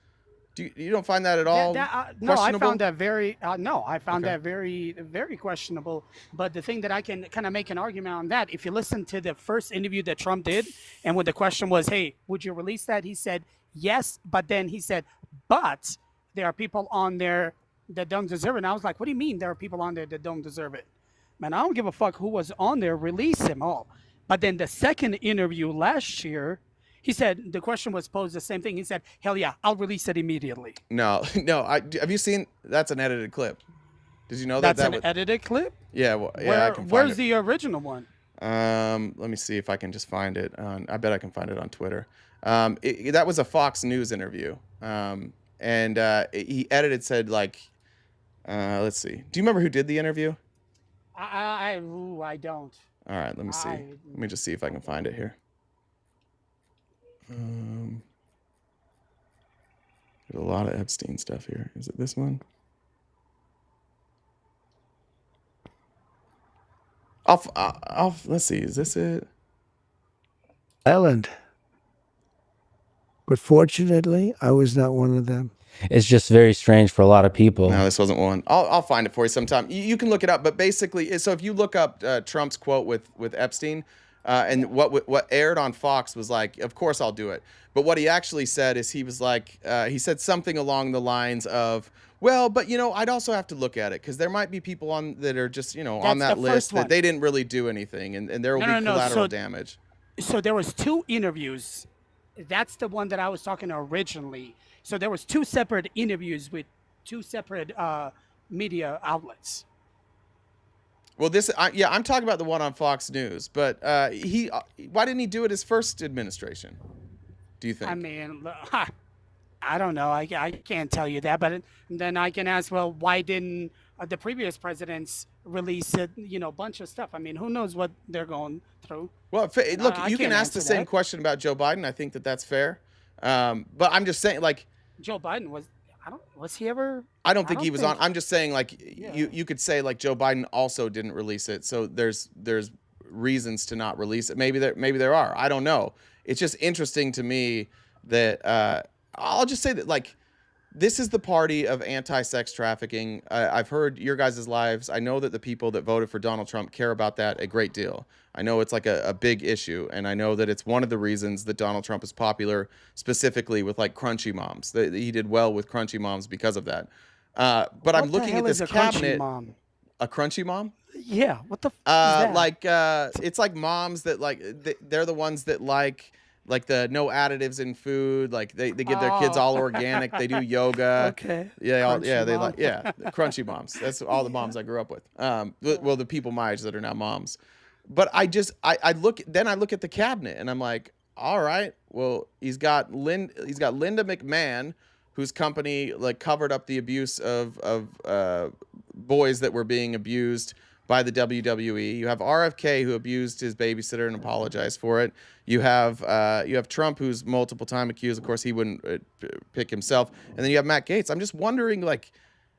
You don't find that at all no, I questionable? found that very that very, very questionable. But the thing that I can kind of make an argument on that, if you listen to the first interview that Trump did, and when the question was, "Hey, would you release that?" He said yes, but then he said, "But there are people on there that don't deserve it." And I was like, "What do you mean there are people on there that don't deserve it?" Man, I don't give a fuck who was on there. Release them all. But then the second interview last year, he said the question was posed the same thing. He said, "Hell yeah, I'll release it immediately." No. Have you seen? That's an edited clip. Did you know That's an edited clip? Yeah. Well, yeah. I can find Where's it. the original one? Let me see if I can just find it. I bet I can find it on Twitter. That was a Fox News interview. And he said like, let's see. Do you remember who did the interview? I don't. All right, let me see. Let me just see if I can find it here. There's a lot of Epstein stuff here. Is it this one? Let's see. Is this it? Island. But fortunately, I was not one of them. It's just very strange for a lot of people. No, this wasn't one. I'll find it for you sometime. You can look it up. But basically, so if you look up Trump's quote with Epstein, and what aired on Fox was like, of course I'll do it. But what he actually said is he was like, he said something along the lines of, well, but I'd also have to look at it because there might be people on that are just on that list that they didn't really do anything, and there will be collateral damage. So there was 2 interviews. That's the one that I was talking originally. So there was 2 separate interviews with 2 separate media outlets. Well, I'm talking about the one on Fox News, but why didn't he do it his first administration? Do you think? I mean, I don't know. I can't tell you that, but then I can ask, well, why didn't the previous presidents released it, a bunch of stuff. I mean, who knows what they're going through? Well, look, I you can can't ask the answer same that. question about Joe Biden. I think that that's fair. But I'm just saying, like, Joe Biden was he ever? I don't think he was on. think- I'm just saying, like, Yeah. you could say like Joe Biden also didn't release it, so there's reasons to not release it. Maybe there are. I don't know. It's just interesting to me that I'll just say that, like, this is the party of anti-sex trafficking. I've heard your guys' lives. I know that the people that voted for Donald Trump care about that a great deal. I know it's like a big issue, and I know that it's one of the reasons that Donald Trump is popular, specifically with like crunchy moms. He did well with crunchy moms because of that. But I'm What the looking at hell this is a crunchy cabinet. mom? A crunchy mom? Yeah, what the f- is that? Like it's like moms that like they're the ones that like the no additives in food. Like they give their kids all organic. They do yoga. Okay. Yeah, Crunchy they mom. like the crunchy moms. That's all the moms I grew up with. Well, the people my age that are now moms. But I look at the cabinet and I'm like, all right, well, he's got Linda McMahon, whose company like covered up the abuse of boys that were being abused by the WWE. You have RFK, who abused his babysitter and apologized for it. You have Trump, who's multiple time accused. Of course, he wouldn't pick himself. And then you have Matt Gaetz. I'm just wondering, like,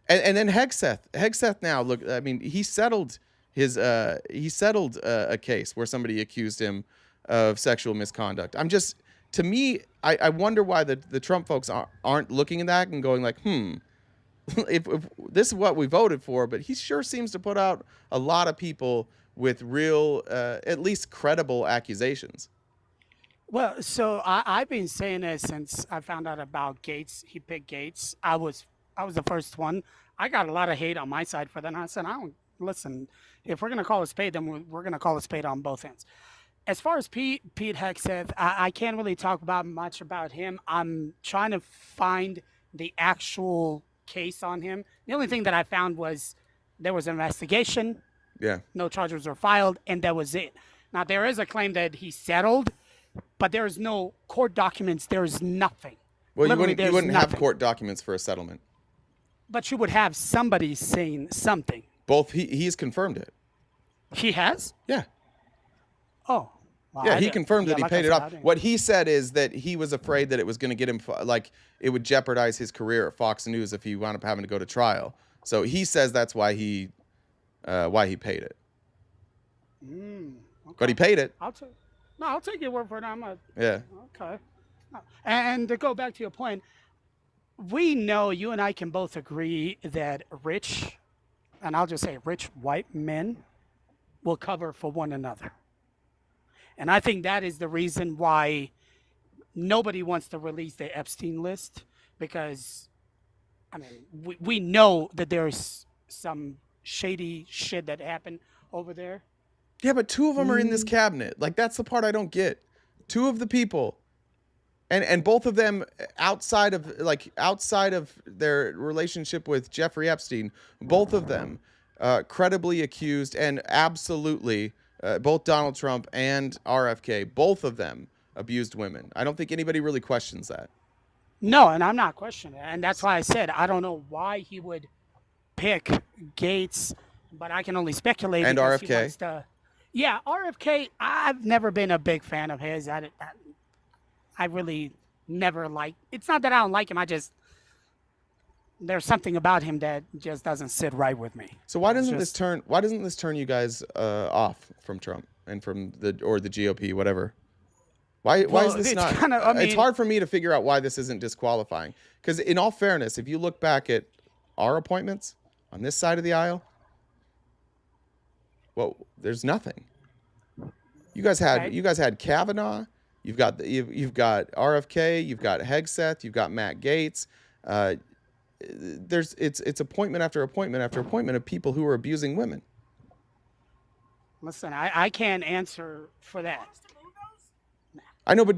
and then Hegseth. Hegseth now, look, I mean, he settled a case where somebody accused him of sexual misconduct. To me, I wonder why the Trump folks aren't looking at that and going like, if this is what we voted for, but he sure seems to put out a lot of people with real, at least credible accusations. Well, so I've been saying this since I found out about Gaetz. He picked Gaetz. I was the first one. I got a lot of hate on my side for that. And I said, I don't listen. If we're gonna call a spade, then we're gonna call a spade on both ends. As far as Pete Hegseth, I can't really talk about much about him. I'm trying to find the actual case on him. The only thing that I found was there was an investigation. Yeah. No charges were filed, and that was it. Now there is a claim that he settled, but there is no court documents. There is nothing. Well, you Literally, wouldn't there's have nothing. court documents for a settlement. But you would have somebody saying something. Both he's confirmed it. He has? Yeah. Oh. Well, Yeah, I he didn't- confirmed that he like I paid it said, I off. didn't- What he said is that he was afraid that it was going to get him, like, it would jeopardize his career at Fox News if he wound up having to go to trial. So he says that's why he paid it. Okay. But he paid it. I'll take your word for it. I'm not. Yeah. Okay. And to go back to your point, we know, you and I can both agree that rich, and I'll just say rich white men will cover for one another. And I think that is the reason why nobody wants to release the Epstein list, because, I mean, we know that there's some shady shit that happened over there. Yeah, but two of them are in this cabinet. Like, that's the part I don't get. Two of the people, and both of them outside of their relationship with Jeffrey Epstein, both of them credibly accused, and absolutely both Donald Trump and RFK, both of them abused women. I don't think anybody really questions that. No, and I'm not questioning it. And that's why I said I don't know why he would pick Gaetz, but I can only speculate. And because he RFK. wants to- Yeah, RFK, I've never been a big fan of his. I really never liked. It's not that I don't like him. There's something about him that just doesn't sit right with me. So why doesn't this turn you guys off from Trump and from the GOP, whatever? Why is this it's not? kinda- I It's mean- hard for me to figure out why this isn't disqualifying. Because in all fairness, if you look back at our appointments on this side of the aisle, well, there's nothing. You guys had Kavanaugh. You've got RFK. You've got Hegseth. You've got Matt Gaetz. It's appointment after appointment after appointment of people who are abusing women. Listen, I can't answer for that. I know, but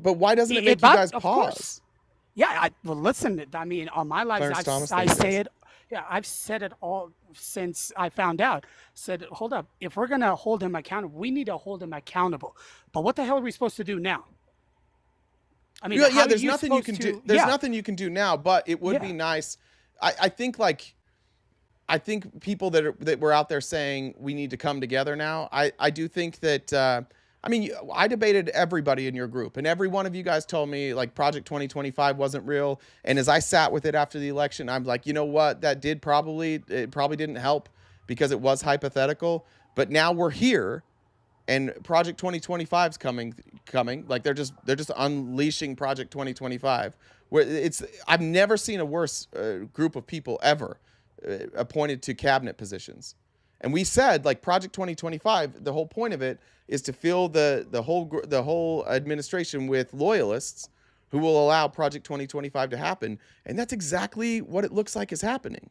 but why doesn't it make you guys of pause? course. Yeah, well, listen. I mean, on my life, Clarence Thomas, I thank you, say guys. it. Yeah, I've said it all since I found out. Said, hold up. If we're gonna hold him accountable, we need to hold him accountable. But what the hell are we supposed to do now? I mean, how are there's you nothing you supposed can to- do. There's yeah. nothing you can do now, but it would be Yeah. nice. I think, like, I think people that were out there saying we need to come together now. I do think that. I mean, I debated everybody in your group, and every one of you guys told me like Project 2025 wasn't real. And as I sat with it after the election, I'm like, you know what? It probably didn't help because it was hypothetical. But now we're here, and Project 2025 is coming. Like they're just unleashing Project 2025. Where I've never seen a worse group of people ever appointed to cabinet positions. And we said, like, Project 2025, the whole point of it is to fill the whole administration with loyalists who will allow Project 2025 to happen. And that's exactly what it looks like is happening.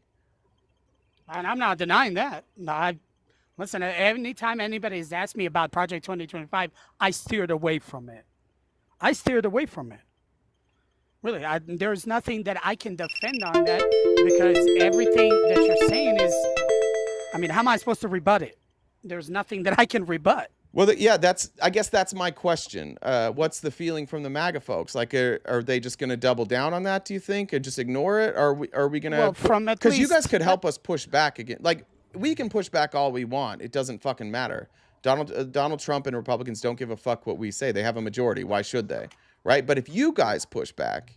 And I'm not denying that. Listen, anytime anybody has asked me about Project 2025, I steered away from it. Really, there's nothing that I can defend on that, because everything that you're saying is, I mean, how am I supposed to rebut it? There's nothing that I can rebut. Well, yeah, I guess that's my question. What's the feeling from the MAGA folks? Like, are they just going to double down on that, do you think, and just ignore it? Or are we going to? Well, because you guys could help us push back again. Like, we can push back all we want. It doesn't fucking matter. Donald Trump and Republicans don't give a fuck what we say. They have a majority. Why should they? Right? But if you guys push back,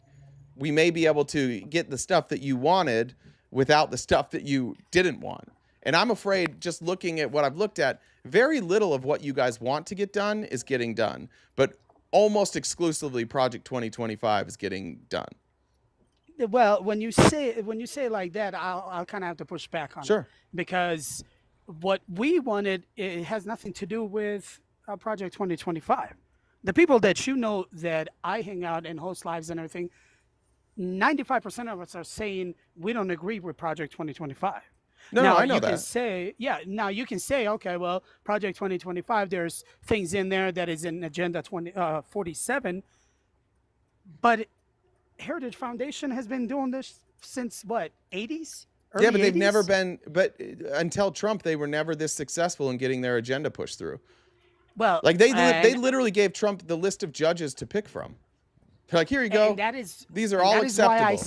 we may be able to get the stuff that you wanted without the stuff that you didn't want. And I'm afraid, just looking at what I've looked at, very little of what you guys want to get done is getting done. But almost exclusively Project 2025 is getting done. Well, when you say it like that, I'll kind of have to push back on it. Because what we wanted, it has nothing to do with Project 2025. The people that you know that I hang out and host lives and everything, 95% of us are saying we don't agree with Project 2025. No, I know you that. Can say, now you can say, okay, well, Project 2025, there's things in there that is in Agenda 47, but Heritage Foundation has been doing this since what, 80s? Early Yeah, but they've 80s? never been, but until Trump, they were never this successful in getting their agenda pushed through. Well, Like they literally gave Trump the list of judges to pick from. Like, here you go. These are all acceptable.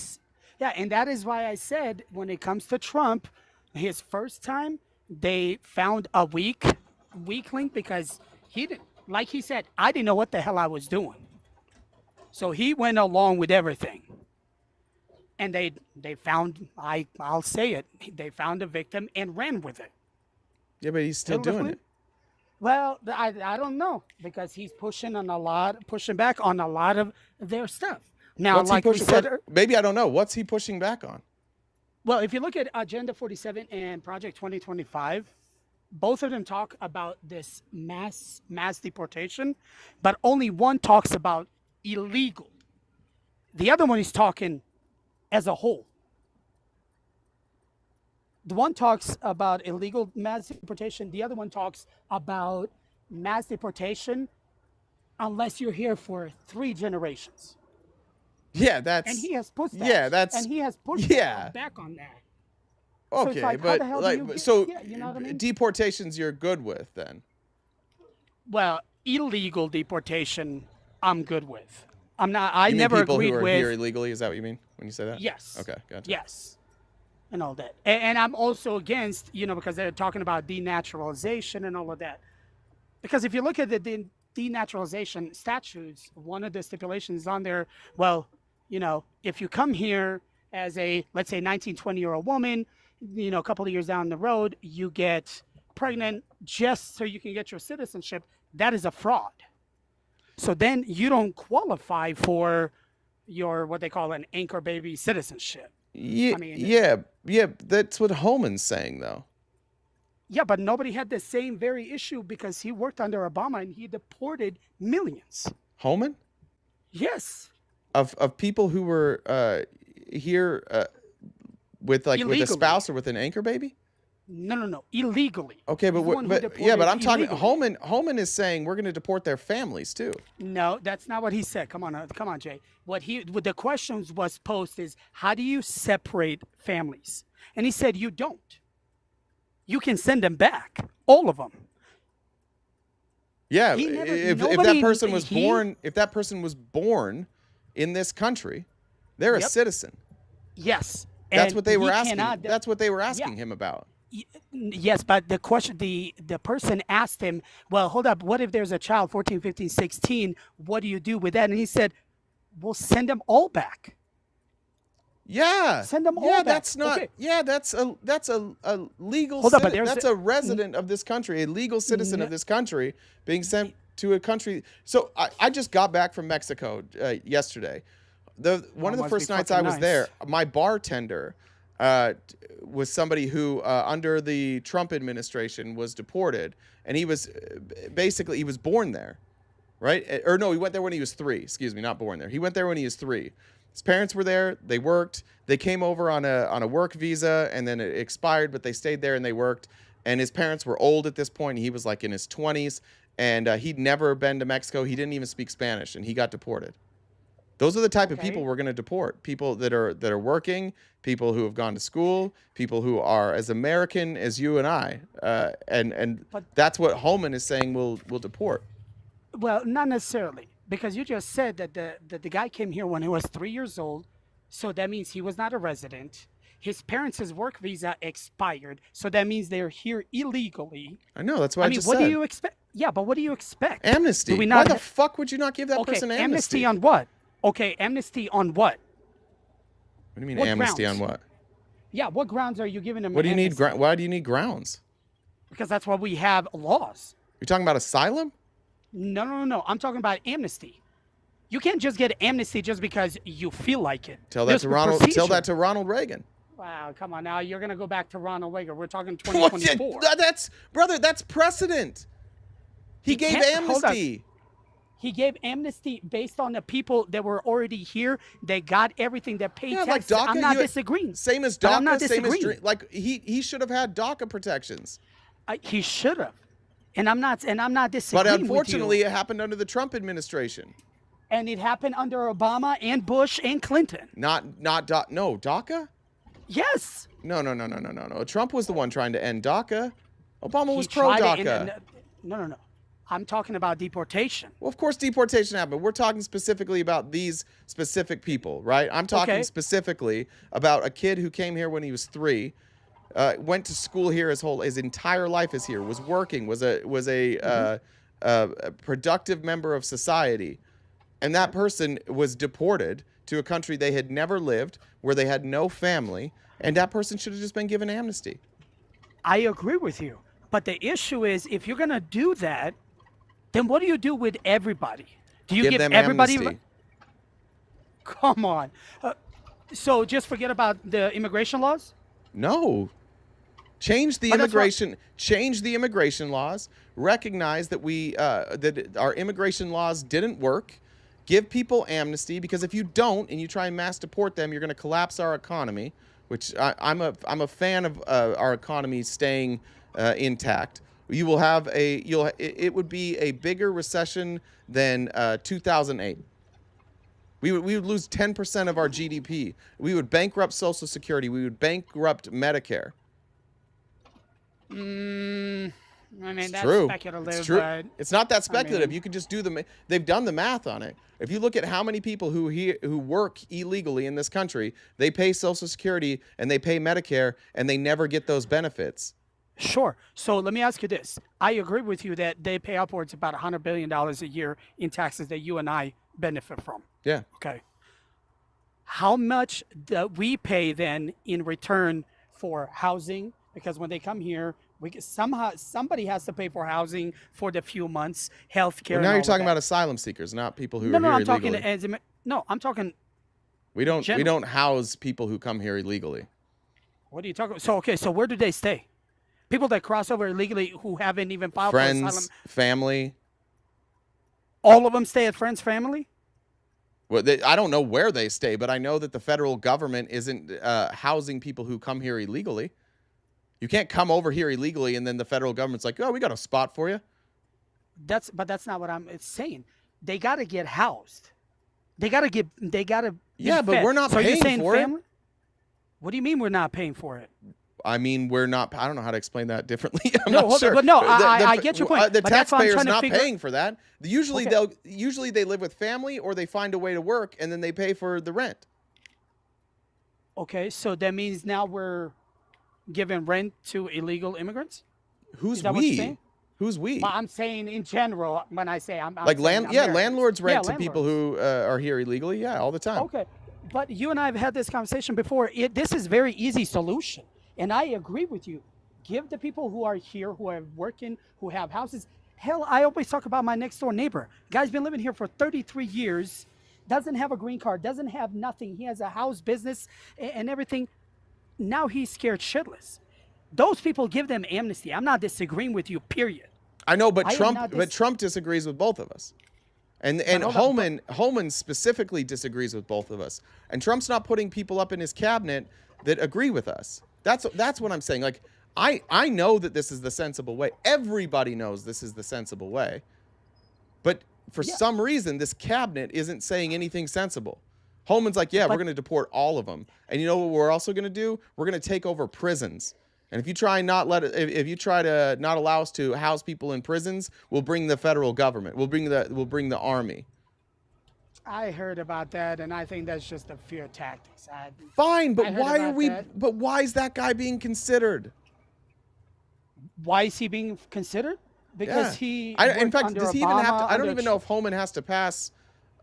And that is why I said when it comes to Trump, his first time, they found a weak link because he didn't, like he said, I didn't know what the hell I was doing. So he went along with everything. And they found, I'll say it, they found a victim and ran with it. Yeah, but he's still doing it. Well, I don't know, because he's pushing back on a lot of their stuff. Now, What's like he we said, maybe I don't know. What's he pushing back on? well, if you look at Agenda 47 and Project 2025, both of them talk about this mass deportation, but only one talks about illegal. The other one is talking as a whole. The one talks about illegal mass deportation. The other one talks about mass deportation unless you're here for 3 generations. Yeah, that's. And he has pushed that. Yeah, that's. And he has pushed back on that. Okay, so but you know what I mean? Deportations you're good with then. Well, illegal deportation, I'm good with. I'm not. I You mean never people agreed who are with. here illegally. Is that what you mean when you say that? Yes. Okay, gotcha. Yes. And all that. And I'm also against, because they're talking about denaturalization and all of that. Because if you look at the denaturalization statutes, one of the stipulations on there, well, if you come here as a, let's say, 19, 20-year-old woman, a couple of years down the road, you get pregnant just so you can get your citizenship, that is a fraud. So then you don't qualify for your, what they call an anchor baby citizenship. Yeah, yeah, that's what Holman's saying, though. Yeah, but nobody had the same very issue because he worked under Obama and he deported millions. Holman? Yes. Of people who were here with a spouse or with an anchor baby? No, illegally. Okay, but I'm talking. Holman is saying we're going to deport their families too. No, that's not what he said. Come on, Jay. What the questions was posed is, how do you separate families? And he said you don't. You can send them back, all of them. Yeah, if that person was born in this country, they're a citizen. Yes, That's And what they were he asking. cannot- That's what they were Yeah. asking him about. Yes, but the question, the person asked him, well, hold up, what if there's a child, 14, 15, 16? What do you do with that? And he said, we'll send them all back. Yeah. Send them all Yeah, back. that's not. Okay. Yeah, that's a legal. Hold up, but there's that's a resident of this country, a legal citizen of this country being sent to a country. So I just got back from Mexico yesterday. One of the must first be nights fucking I was nice. there, my bartender was somebody who under the Trump administration was deported, and he was basically he was born there, right? Or no, he went there when he was 3. Excuse me, not born there. He went there when he was 3. His parents were there. They worked. They came over on a work visa, and then it expired, but they stayed there and they worked. And his parents were old at this point. He was like in his 20s, and he'd never been to Mexico. He didn't even speak Spanish, and he got deported. Those are the type of people we're going to deport. People that are working, people who have gone to school, people who are as American as you and I. And that's what Holman is saying we'll deport. Well, not necessarily, because you just said that the guy came here when he was 3 years old, so that means he was not a resident. His parents' work visa expired, so that means they're here illegally. I know, that's what I mean, just what said. do you expect? Yeah, but what do you expect? Amnesty. Do we Why not the ha- fuck would you not give that Okay, person amnesty on what? Okay, amnesty on what? What do you mean what amnesty grounds? on what? Yeah, what grounds are you giving them? What do you need? amnesty? Why do you need grounds? Because that's what we have laws. You're talking about asylum? No. I'm talking about amnesty. You can't just get amnesty just because you feel like it. Tell that There's to a Ronald. Tell procedure. that to Ronald Reagan. Wow, come on now. You're going to go back to Ronald Reagan. We're talking What? 2024. That's brother. That's precedent. He gave can't- hold on. amnesty. He gave amnesty based on the people that were already here. They got everything. They paid Yeah, like taxes. DACA. I'm not disagreeing. Same as But I'm not DACA. Same as disagreeing. like he should have had DACA protections. He should have. And I'm not But disagreeing unfortunately, with you. it happened under the Trump administration. And it happened under Obama and Bush and Clinton. No, DACA. Yes. No. Trump was the one trying to end DACA. Obama was He pro tried it DACA. No. I'm talking about deportation. Well, of course, deportation happened. We're talking specifically about these specific people, right? I'm talking Okay. specifically about a kid who came here when he was 3, went to school here his entire life is here, was working, was a productive member of society, and that person was deported to a country they had never lived, where they had no family, and that person should have just been given amnesty. I agree with you. But the issue is, if you're going to do that, then what do you do with everybody? Do you Give give them everybody? amnesty. Come on. So just forget about the immigration laws? No. Change the But that's what- immigration laws. Recognize that that our immigration laws didn't work. Give people amnesty, because if you don't and you try and mass deport them, you're going to collapse our economy. Which I'm a fan of our economy staying intact. You will have it would be a bigger recession than 2008. We would lose 10% of our GDP. We would bankrupt Social Security. We would bankrupt Medicare. I mean, that's True. speculative. It's true. But It's not that speculative. mean- You could just do they've done the math on it. If you look at how many people who work illegally in this country, they pay Social Security and they pay Medicare and they never get those benefits. Sure. So let me ask you this. I agree with you that they pay upwards about $100 billion a year in taxes that you and I benefit from. Yeah. Okay. How much do we pay then in return for housing? Because when they come here, somebody has to pay for housing for the few months, health care. Well, now you're talking about asylum seekers, not people who No, are no, here I'm talking illegally. I'm talking. We general. don't house people who come here illegally. What are you talking about? So okay, so where do they stay? People that cross over illegally who haven't even filed for asylum. Friends, family. All of them stay at friends' family. Well, I don't know where they stay, but I know that the federal government isn't housing people who come here illegally. You can't come over here illegally and then the federal government's like, oh, we got a spot for you. That's not what I'm saying. They got to get housed. They got to be Yeah, but fed. we're not So you're paying saying for it. family? What do you mean we're not paying for it? I mean, we're not. I don't know how to explain that differently. I'm No, not hold on, sure. but no, I get your point, The but that's why I'm taxpayer's trying to not figure- paying for that. Usually, Okay. they live with family or they find a way to work and then they pay for the rent. Okay, so that means now we're giving rent to illegal immigrants? Who's Is that what you're we? saying? Who's we? Well, I'm saying in general, when I say I'm Like saying Americans. landlords Yeah, rent to people landlords. who are here illegally. Yeah, all the time. Okay, but you and I have had this conversation before. This is very easy solution, and I agree with you. Give the people who are here, who are working, who have houses. Hell, I always talk about my next door neighbor. Guy's been living here for 33 years, doesn't have a green card, doesn't have nothing. He has a house business and everything. Now he's scared shitless. Those people, give them amnesty. I'm not disagreeing with you, period. I know, but I am Trump, not but Trump disagrees with both of us, and hold on, Holman specifically disagrees with both of us. And Trump's not putting people up in his cabinet that agree with us. That's what I'm saying. Like I know that this is the sensible way. Everybody knows this is the sensible way, but for some reason this cabinet isn't saying anything sensible. Holman's like, yeah, we're going to deport all of them, and you know what we're also going to do? We're going to take over prisons. And if you try if you try to not allow us to house people in prisons, we'll bring the federal government. We'll bring the army. I heard about that, and I think that's just a fear tactics. Fine, but I heard why are about we? that. But why is that guy being considered? Why is he being considered? Because he. In worked fact, under does he even have to? Obama, I don't under even know if Holman has to pass.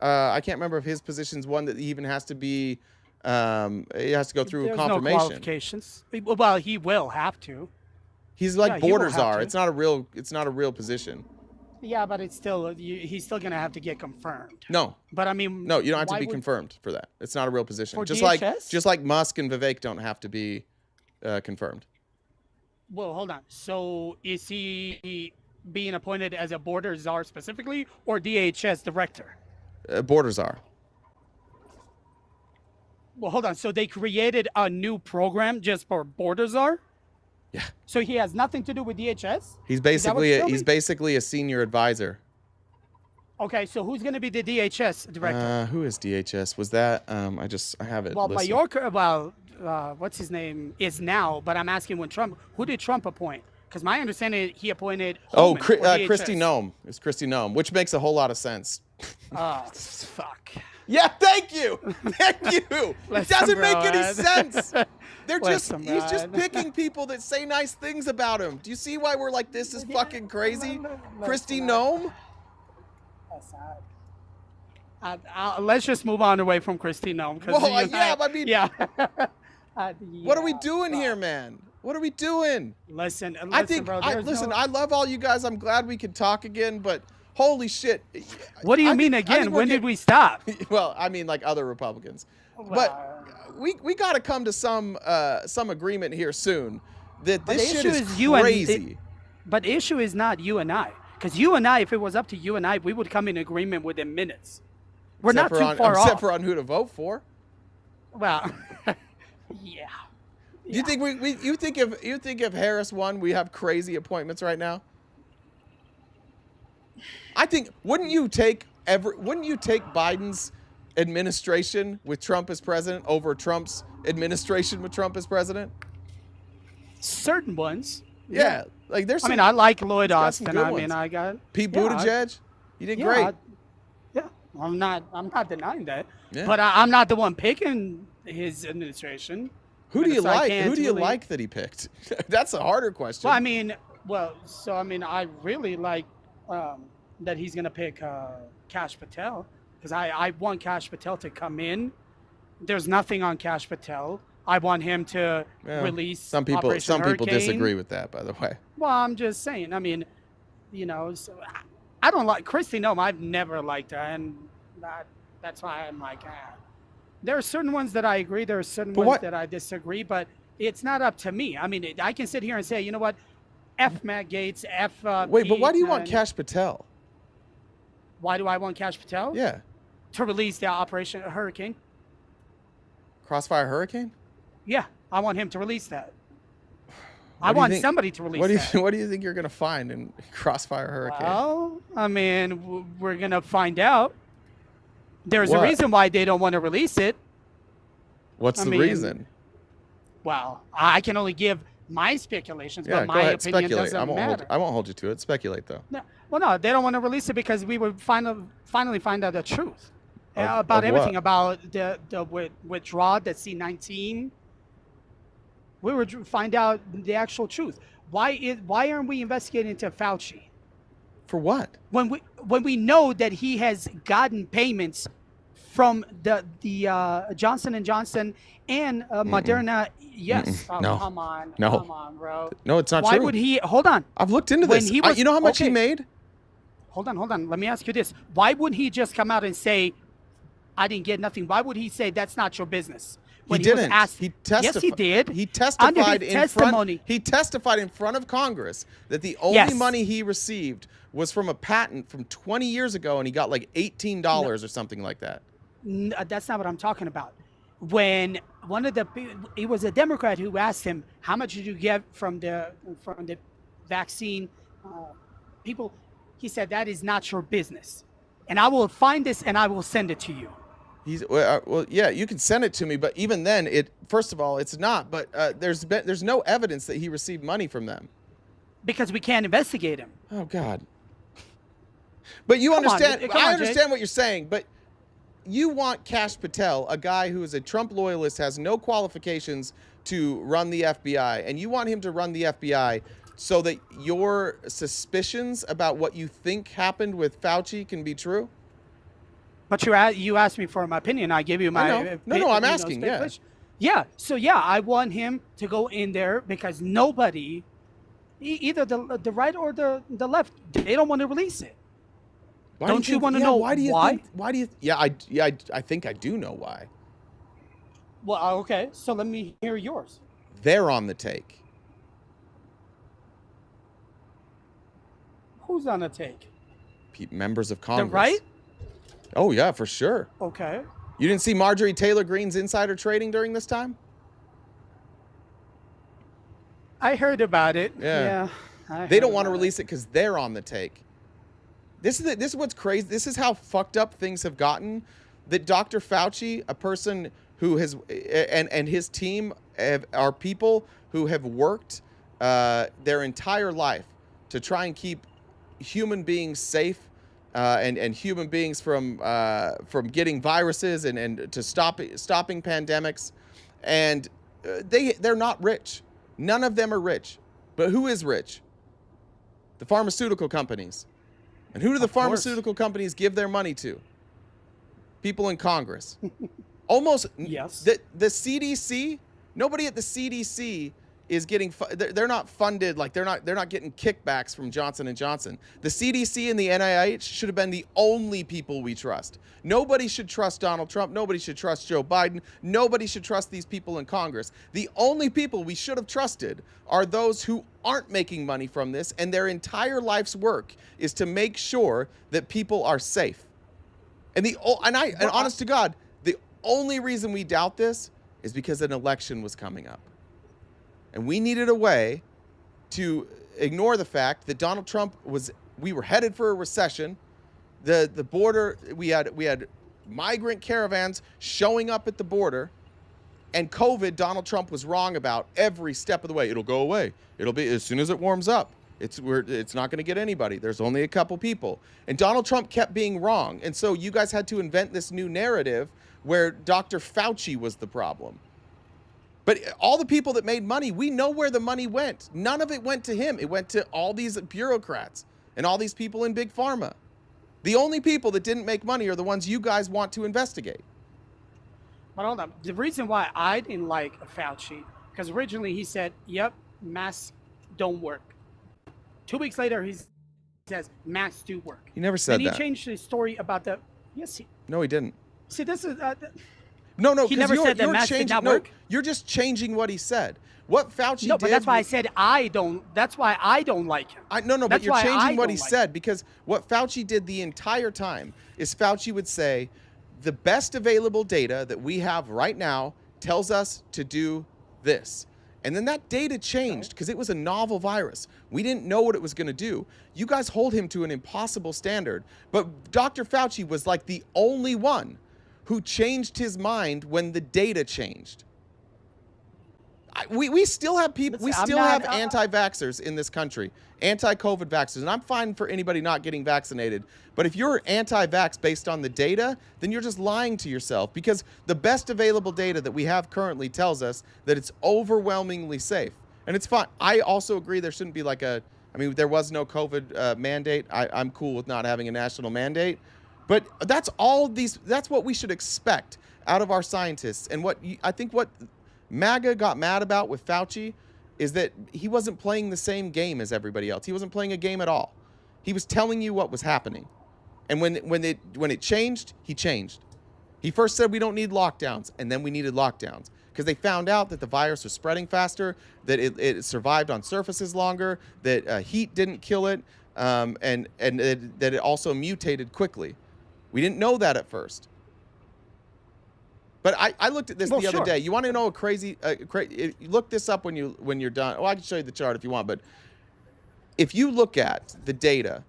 I can't remember if his position's one that he even has to be. He has to go through There's confirmation. No qualifications. Well, he will have to. He's like he will borders have are. to. It's not a real position. Yeah, but it's still he's still gonna have to get confirmed. No. But I mean, No, you don't have to why be would- confirmed for that. It's not a real position. For Just DHS? like Musk and Vivek don't have to be confirmed. Well, hold on. So is he being appointed as a border czar specifically, or DHS director? Borders are. Well, hold on. So they created a new program just for border czar? Yeah. So he has nothing to do with DHS? He's Is that what you're telling me? basically a senior advisor. Okay, so who's going to be the DHS director? Who is DHS? Was that I have it. Well, listed. Mayorkas, what's his name, is now, but I'm asking who did Trump appoint? Because my understanding, he appointed Holman for DHS. Kristi Noem. It's Kristi Noem, which makes a whole lot of sense. Fuck. Yeah, thank you. Thank you. It Listen, doesn't make any bro. sense. Listen, He's just bro. picking people that say nice things about him. Do you see why we're like, this is fucking crazy? Kristi Noem? That's sad. Let's just move on away from Kristi Noem. Well, yeah, I mean, yeah. What are we doing here, man? What are we doing? Listen, I think, bro, I love all you guys. I'm glad we can talk again, but holy shit. What do you mean I again? think When did we stop? Well, I mean, like other Republicans. But we got to come to some agreement here soon that But this the shit issue is you and- crazy. But the issue is not you and I. Because you and I, if it was up to you and I, we would come in agreement within minutes. We're not too far off. Except for on who to vote for. Well, yeah. You think you think if Harris won, we have crazy appointments right now? I think wouldn't you take Biden's administration with Trump as president over Trump's administration with Trump as president? Certain ones. Yeah. Like there's I mean, some- I like Lloyd got some Austin. good I ones. mean, I got Pete yeah, Buttigieg. You did yeah, great. yeah, I'm not denying that. Yeah. But I'm not the one picking his administration. Who do you So I like? can't Who do you really- like that he picked? That's a harder question. Well, I mean, I really like that he's gonna pick Kash Patel because I want Kash Patel to come in. There's nothing on Kash Patel. I want him to Well, release some people Operation Hurricane. disagree with that, by the way. Well, I'm just saying. I mean, so I don't like Kristi Noem. I've never liked her, and that's why I'm like, there are certain ones that I agree. There are certain ones that I disagree, but it's not up to me. I mean, I can sit here and say, you know what, F Matt Gaetz, F. Wait, but why do you Pete, want and- Kash Patel? Why do I want Kash Patel? Yeah, To release the Operation Hurricane. Crossfire Hurricane. Yeah, I want him to release that. What I do you want think- somebody to release What do you that. What do you think you're gonna find in Crossfire Hurricane? Well, I mean, we're gonna find out. There's a What? reason why they don't want to release it. What's I the mean, reason? Well, I can only give my speculations, Yeah, but go my ahead. opinion Speculate. doesn't matter. I won't hold you to it. Speculate though. No, well, no, they don't want to release it because we would finally find out the truth. about of everything, what? about the withdrawal, the C-19. We were find out the actual truth. Why aren't we investigating into Fauci For what? when we know that he has gotten payments from the Johnson and Johnson and Moderna? Yes. Oh, No. come on, No. bro. No, it's not Why true. would he? Hold on. I've looked into When this. he was- You know how much he okay. made? Hold on. Let me ask you this: why wouldn't he just come out and say, "I didn't get nothing"? Why would he say that's not your business? When He didn't. was asked, He testified. yes, he did. He Under testified his in testimony. front. He testified in front of Congress that the only Yes. money he received was from a patent from 20 years ago, and he got like $18 or something like that. That's not what I'm talking about. When it was a Democrat who asked him, "How much did you get from the vaccine people?" He said, "That is not your business," and I will find this and I will send it to you. Well, yeah, you can send it to me, but even then, first of all, it's not. But there's no evidence that he received money from them. Because we can't investigate him. Oh God. But you Come on, understand? come I on, understand Jake. what you're saying, but you want Kash Patel, a guy who is a Trump loyalist, has no qualifications to run the FBI, and you want him to run the FBI so that your suspicions about what you think happened with Fauci can be true? But you asked me for my opinion. I gave you my. I know. No, I'm asking. Yeah. speculation. Yeah. So yeah, I want him to go in there because nobody, either the right or the left, they don't want to release it. Why Don't do you think- wanna yeah, know why? Do you why? Think, why do you? Yeah, I think I do know why. Well, okay. So let me hear yours. They're on the take. Who's on the take? Members of Congress. The right? Oh yeah, for sure. Okay. You didn't see Marjorie Taylor Greene's insider trading during this time? I heard about it. Yeah. I They heard don't want to about release it because they're on the take. This is what's crazy. This is how fucked up things have gotten. That Dr. Fauci, a person who has, and his team are people who have worked their entire life to try and keep human beings safe and human beings from getting viruses and to stopping pandemics. And they're not rich. None of them are rich. But who is rich? The pharmaceutical companies. And who do the pharmaceutical companies give their money to? People in Congress. Almost. Yes. The CDC. Nobody at the CDC is getting. They're not funded. Like they're not getting kickbacks from Johnson and Johnson. The CDC and the NIH should have been the only people we trust. Nobody should trust Donald Trump. Nobody should trust Joe Biden. Nobody should trust these people in Congress. The only people we should have trusted are those who aren't making money from this, and their entire life's work is to make sure that people are safe. And honest to God, the only reason we doubt this is because an election was coming up. And we needed a way to ignore the fact that Donald Trump we were headed for a recession. The border, we had migrant caravans showing up at the border, and COVID, Donald Trump was wrong about every step of the way. It'll go away. It'll be as soon as it warms up. It's not going to get anybody. There's only a couple people. And Donald Trump kept being wrong. And so you guys had to invent this new narrative where Dr. Fauci was the problem. But all the people that made money, we know where the money went. None of it went to him. It went to all these bureaucrats and all these people in Big Pharma. The only people that didn't make money are the ones you guys want to investigate. But hold on. The reason why I didn't like Fauci, because originally he said, "Yep, masks don't work." 2 weeks later, he says masks do work. He never said and that. He changed his story about the. Yes. No, he didn't. See, this is. No, He never said that masks did not work. You're just changing what he said. What Fauci did. No, but that's why I said I don't. That's why I don't like him. But That's you're why I changing what don't he like said, because what Fauci did the entire time is Fauci would say, the best available data that we have right now tells us to do this. And then that data changed because it was a novel virus. We didn't know what it was going to do. You guys hold him to an impossible standard. But Dr. Fauci was like the only one who changed his mind when the data changed. We still have people. We Listen, I'm still not- have anti-vaxxers in this country, anti-COVID vaxxers, and I'm fine for anybody not getting vaccinated. But if you're anti-vax based on the data, then you're just lying to yourself, because the best available data that we have currently tells us that it's overwhelmingly safe, and it's fine. I also agree there shouldn't be like a. I mean, there was no COVID mandate. I'm cool with not having a national mandate, but that's all these. That's what we should expect out of our scientists, and I think what MAGA got mad about with Fauci is that he wasn't playing the same game as everybody else. He wasn't playing a game at all. He was telling you what was happening. And when it changed, he changed. He first said we don't need lockdowns, and then we needed lockdowns because they found out that the virus was spreading faster, that it survived on surfaces longer, that heat didn't kill it, and that it also mutated quickly. We didn't know that at first. But I looked at this the other day. You want to know a crazy? Look this up when you're done. Oh, I can show you the chart if you want. But if you look at the data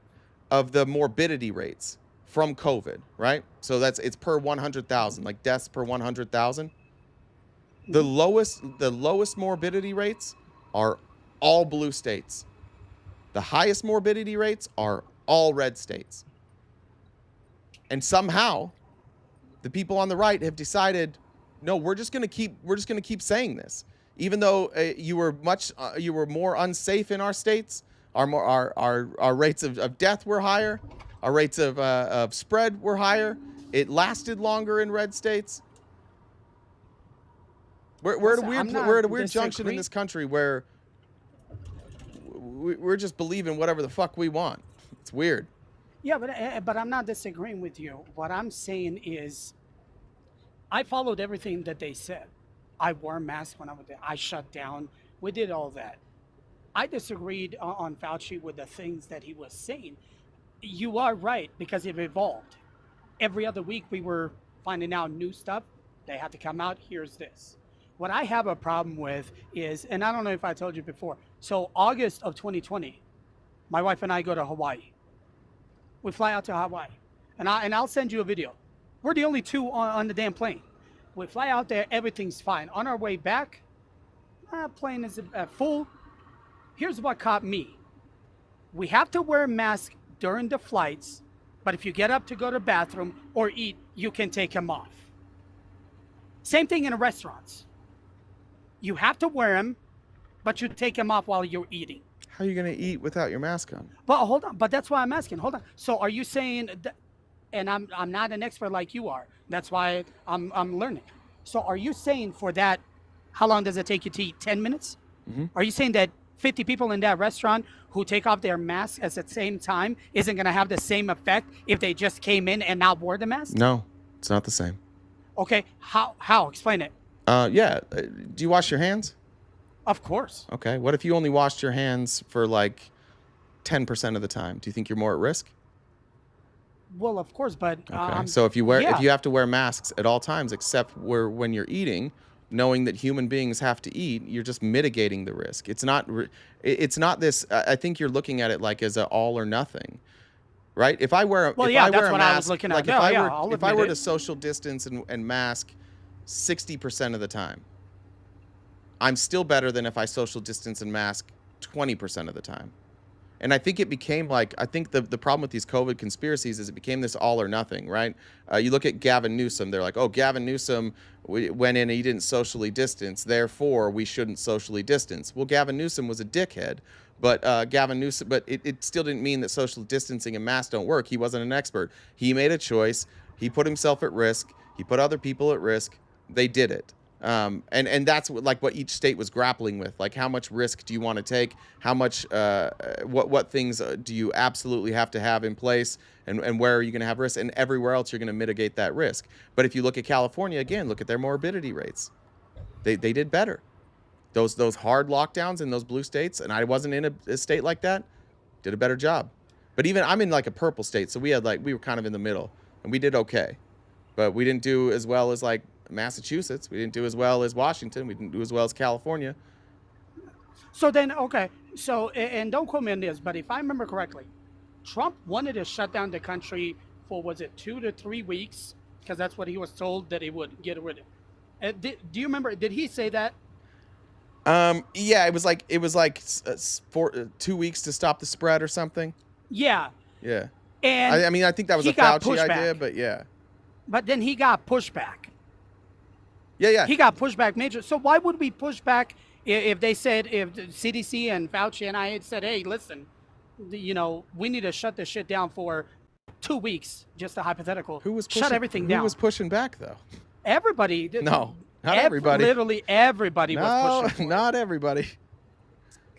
of the morbidity rates from COVID, right? So it's per 100,000, like deaths per 100,000. The lowest morbidity rates are all blue states. The highest morbidity rates are all red states. And somehow, the people on the right have decided, no, we're just going to keep saying this, even though you were more unsafe in our states. Our rates of death were higher. Our rates of spread were higher. It lasted longer in red states. We're at a weird junction in this country where we're just believing whatever the fuck we want. It's weird. Yeah, but I'm not disagreeing with you. What I'm saying is, I followed everything that they said. I wore a mask when I was there. I shut down. We did all that. I disagreed on Fauci with the things that he was saying. You are right, because it evolved. Every other week we were finding out new stuff. They had to come out. Here's this. What I have a problem with is, and I don't know if I told you before. So August of 2020, my wife and I go to Hawaii. We fly out to Hawaii, and I'll send you a video. We're the only two on the damn plane. We fly out there, everything's fine. On our way back, plane is full. Here's what caught me. We have to wear a mask during the flights, but if you get up to go to the bathroom or eat, you can take them off. Same thing in restaurants. You have to wear them, but you take them off while you're eating. How are you going to eat without your mask on? But hold on. But that's why I'm asking. Hold on. So are you saying that, and I'm not an expert like you are. That's why I'm learning. So are you saying for that, how long does it take you to eat? 10 minutes? Mm-hmm. Are you saying that 50 people in that restaurant who take off their masks at the same time isn't going to have the same effect if they just came in and not wore the mask? No, it's not the same. Okay. How? Explain it. Yeah. Do you wash your hands? Of course. Okay. What if you only washed your hands for like 10% of the time? Do you think you're more at risk? Well, of course, but okay. So if you have to wear masks at all times except when you're eating, knowing that human beings have to eat, you're just mitigating the risk. It's not this. I think you're looking at it like as an all or nothing, right? If I wear that's a what mask, I was looking at. like No, if I were to social distance and mask 60% of the time, I'm still better than if I social distance and mask 20% of the time. And I think it became like, I think the problem with these COVID conspiracies is it became this all or nothing, right? You look at Gavin Newsom, they're like, oh, Gavin Newsom went in and he didn't socially distance, therefore we shouldn't socially distance. Well, Gavin Newsom was a dickhead, but it still didn't mean that social distancing and masks don't work. He wasn't an expert. He made a choice. He put himself at risk. He put other people at risk. They did it. And that's what each state was grappling with. Like, how much risk do you want to take? How much, what things do you absolutely have to have in place? And where are you going to have risk? And everywhere else, you're going to mitigate that risk. But if you look at California, again, look at their morbidity rates. They did better. Those hard lockdowns in those blue states, and I wasn't in a state like that, did a better job. But even I'm in like a purple state, so we were kind of in the middle, and we did okay. But we didn't do as well as like Massachusetts. We didn't do as well as Washington. We didn't do as well as California. So then, okay. So, and don't quote me on this, but if I remember correctly, Trump wanted to shut down the country for, was it 2 to 3 weeks? Because that's what he was told that he would get rid of. Do you remember, did he say that? Yeah, it was like 2 weeks to stop the spread or something. Yeah, Yeah. and I mean, I think that was he a got Fauci idea, pushback. but yeah. But then he got pushback. Yeah. He got pushback major. So why would we push back if they said, if the CDC and Fauci and I had said, hey, listen, we need to shut this shit down for 2 weeks, just a hypothetical. Who was pushing, shut everything who down? was pushing back though? Everybody. No, not everybody. Literally everybody was pushing. Not everybody.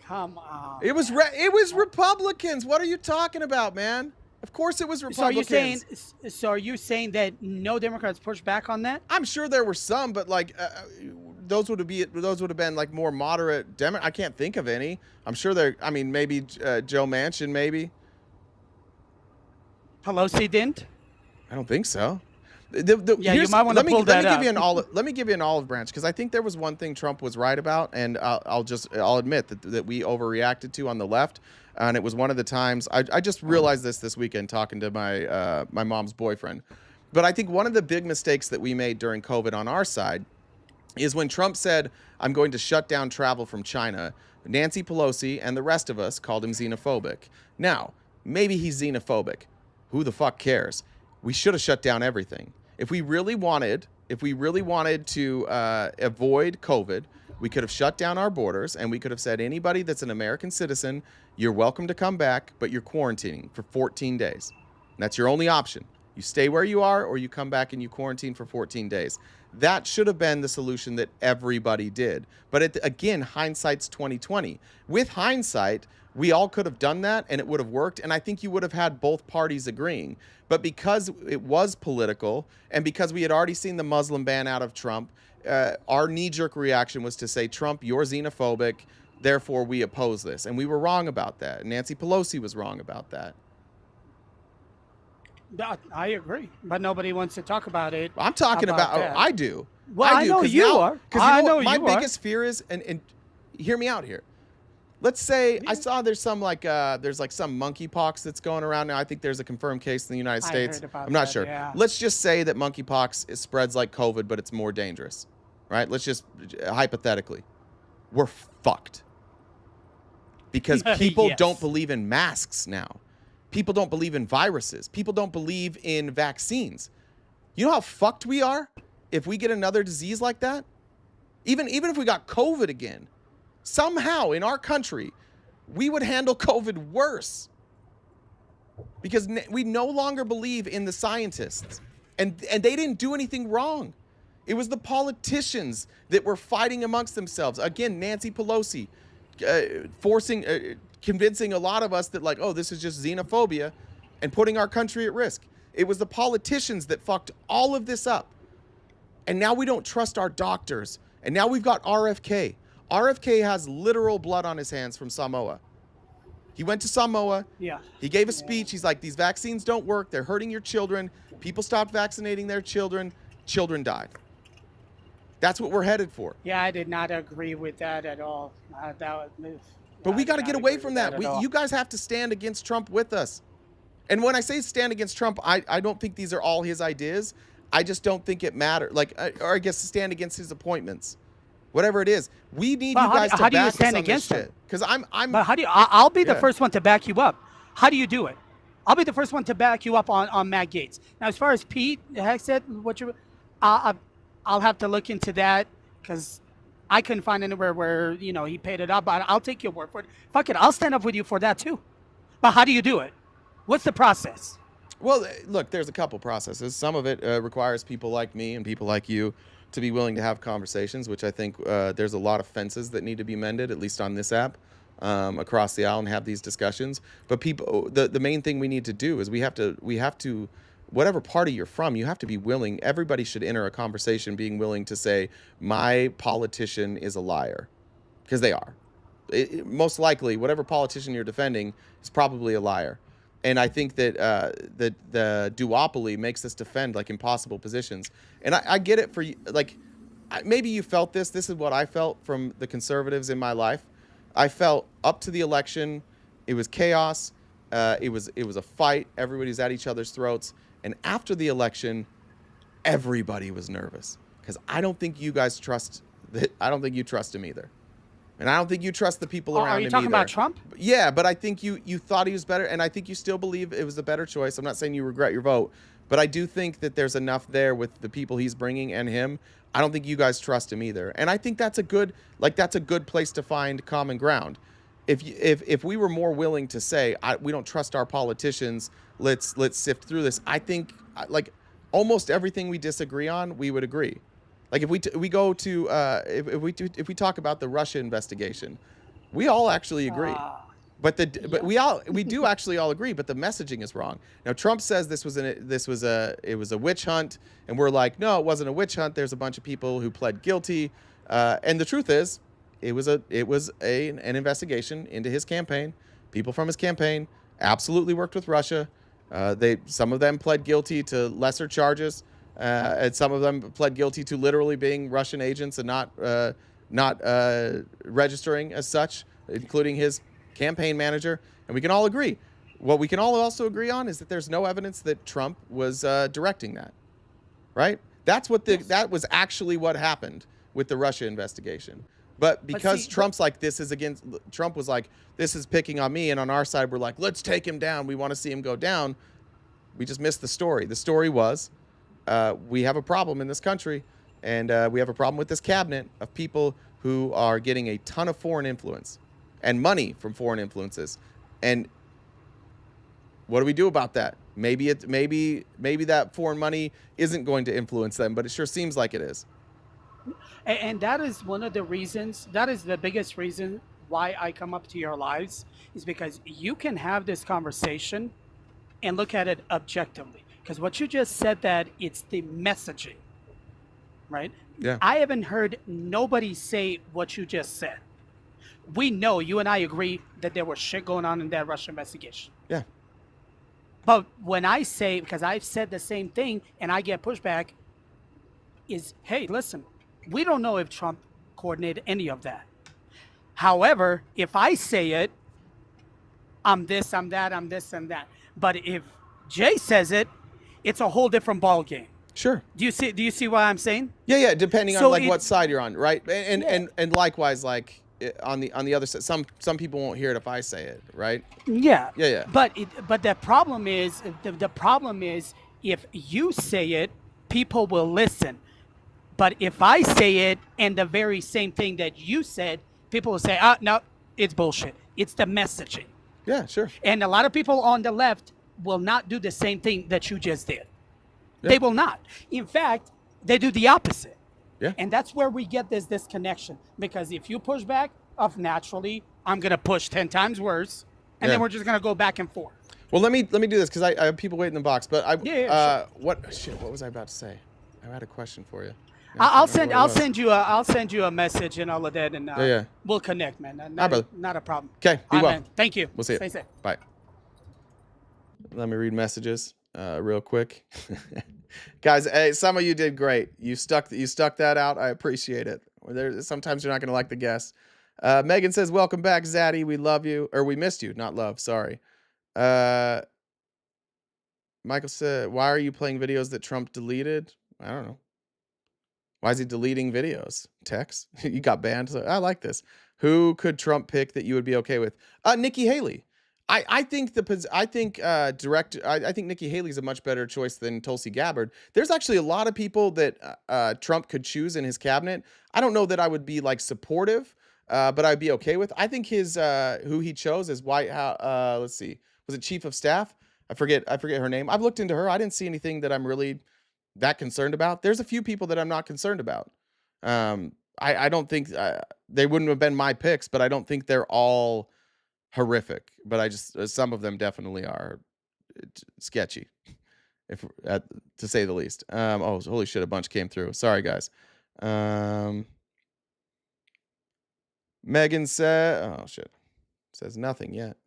Come on. It was Republicans. What are you talking about, man? Of course it was Republicans. So are you saying that no Democrats pushed back on that? I'm sure there were some, but like those would have been like more moderate I can't think of any. I'm sure I mean, maybe Joe Manchin, maybe. Pelosi didn't? I don't think so. You might want to pull that up. Let me give you an olive branch, because I think there was one thing Trump was right about, and I'll admit that we overreacted to on the left, and it was one of the times I just realized this weekend talking to my mom's boyfriend. But I think one of the big mistakes that we made during COVID on our side is when Trump said, I'm going to shut down travel from China. Nancy Pelosi and the rest of us called him xenophobic. Now, maybe he's xenophobic. Who the fuck cares? We should have shut down everything. If we really wanted to avoid COVID, we could have shut down our borders, and we could have said, anybody that's an American citizen, you're welcome to come back, but you're quarantining for 14 days. And that's your only option. You stay where you are, or you come back and you quarantine for 14 days. That should have been the solution that everybody did. But again, hindsight's 2020. With hindsight, we all could have done that and it would have worked. And I think you would have had both parties agreeing. But because it was political, and because we had already seen the Muslim ban out of Trump, our knee-jerk reaction was to say, Trump, you're xenophobic, therefore we oppose this. And we were wrong about that. Nancy Pelosi was wrong about that. I agree, but nobody wants to talk about it. I'm talking about I do. Well, I know you are. Because my biggest fear is, and hear me out here. Let's say I saw there's some there's some monkeypox that's going around now. I think there's a confirmed case in the United States. I'm not sure. Yeah. Let's just say that monkeypox spreads like COVID, but it's more dangerous, right? Let's just hypothetically, we're fucked because people Yes. don't believe in masks now. People don't believe in viruses. People don't believe in vaccines. You know how fucked we are if we get another disease like that? Even if we got COVID again, somehow in our country, we would handle COVID worse because we no longer believe in the scientists, and they didn't do anything wrong. It was the politicians that were fighting amongst themselves. Again, Nancy Pelosi convincing a lot of us that this is just xenophobia and putting our country at risk. It was the politicians that fucked all of this up. And now we don't trust our doctors. And now we've got RFK. RFK has literal blood on his hands from Samoa. He went to Samoa. Yeah. He gave a speech. He's like, these vaccines don't work. They're hurting your children. People stopped vaccinating their children. Children died. That's what we're headed for. Yeah, I did not agree with that at all. But we got to get away from that. You guys have to stand against Trump with us. And when I say stand against Trump, I don't think these are all his ideas. I just don't think it matters. Or I guess stand against his appointments. Whatever it is. We need you guys to back us on this shit. Because But how do you? I'll be the first one to back you up. How do you do it? I'll be the first one to back you up on Matt Gaetz. Now, as far as Pete Hegseth, I'll have to look into that because I couldn't find anywhere where he paid it up. But I'll take your word for it. Fuck it, I'll stand up with you for that too. But how do you do it? What's the process? Well, look, there's a couple processes. Some of it requires people like me and people like you to be willing to have conversations, which I think there's a lot of fences that need to be mended, at least on this app, across the aisle, and have these discussions. But the main thing we need to do is we have to, whatever party you're from, you have to be willing. Everybody should enter a conversation being willing to say, my politician is a liar, because they are. Most likely, whatever politician you're defending is probably a liar. And I think that the duopoly makes us defend impossible positions. And I get it for you. Maybe you felt this. This is what I felt from the conservatives in my life. I felt up to the election, it was chaos. It was a fight. Everybody's at each other's throats. And after the election, everybody was nervous because I don't think you guys trust that. I don't think you trust him either. And I don't think you trust the people around him Are you talking either. about Trump? Yeah, but I think you thought he was better, and I think you still believe it was a better choice. I'm not saying you regret your vote, but I do think that there's enough there with the people he's bringing and him. I don't think you guys trust him either, and I think that's a good place to find common ground. If we were more willing to say we don't trust our politicians, let's sift through this. I think like almost everything we disagree on, we would agree. Like if we go to if we talk about the Russia investigation, we all actually agree. But we do actually all agree, but the messaging is wrong. Now Trump says it was a witch hunt, and we're like, no, it wasn't a witch hunt. There's a bunch of people who pled guilty, and the truth is, it was an investigation into his campaign. People from his campaign absolutely worked with Russia. Some of them pled guilty to lesser charges, and some of them pled guilty to literally being Russian agents and not registering as such, including his campaign manager. And we can all agree. What we can all also agree on is that there's no evidence that Trump was directing that, right? That was actually what happened with the Russia investigation. But because Trump's like, Trump was like, this is picking on me, and on our side we're like, let's take him down. We want to see him go down. We just missed the story. The story was we have a problem in this country, and we have a problem with this cabinet of people who are getting a ton of foreign influence and money from foreign influences. And what do we do about that? Maybe that foreign money isn't going to influence them, but it sure seems like it is. And that is one of the reasons, that is the biggest reason why I come up to your lives, is because you can have this conversation and look at it objectively. Because what you just said, that it's the messaging, right? Yeah. I haven't heard nobody say what you just said. We know, you and I agree, that there was shit going on in that Russia investigation. Yeah. But when I say, because I've said the same thing and I get pushback, is, hey, listen, we don't know if Trump coordinated any of that. However, if I say it, I'm this, I'm that, I'm this and that. But if Jay says it, it's a whole different ball game. Sure. Do you see what I'm saying? Yeah, depending on what side you're on, right? And likewise, like on the other side, some people won't hear it if I say it, right? Yeah. Yeah. But the problem is if you say it, people will listen. But if I say it and the very same thing that you said, people will say, no, it's bullshit. It's the messaging. Yeah, sure. And a lot of people on the left will not do the same thing that you just did. Yeah. They will not. In fact, they do the opposite. Yeah. And that's where we get this disconnection. Because if you push back, naturally, I'm going to push 10 times worse. And then we're just going to go back and forth. Well, let me do this, because I have people waiting in the box. But sure. What was I about to say? I had a question for you. I'll send you a message and all of that, and we'll connect, man. Not a problem. Okay, be well. Man. Thank you. We'll see you. Stay safe. Bye. Let me read messages real quick. Guys, hey, some of you did great. You stuck that out. I appreciate it. Sometimes you're not going to like the guests. Megan says, welcome back, Zaddy. We love you. Or we missed you, not love. Sorry. Michael said, why are you playing videos that Trump deleted? I don't know. Why is he deleting videos? Text? You got banned? So I like this. Who could Trump pick that you would be okay with? Nikki Haley. I think Nikki Haley's a much better choice than Tulsi Gabbard. There's actually a lot of people that Trump could choose in his cabinet. I don't know that I would be like supportive, but I'd be okay with. I think his who he chose as White House. Let's see, was it Chief of Staff? I forget her name. I've looked into her. I didn't see anything that I'm really that concerned about. There's a few people that I'm not concerned about. I don't think they wouldn't have been my picks, but I don't think they're all horrific. But I just some of them definitely are sketchy, to say the least. Oh, holy shit! A bunch came through. Sorry, guys. Megan said, "Oh shit," says nothing yet.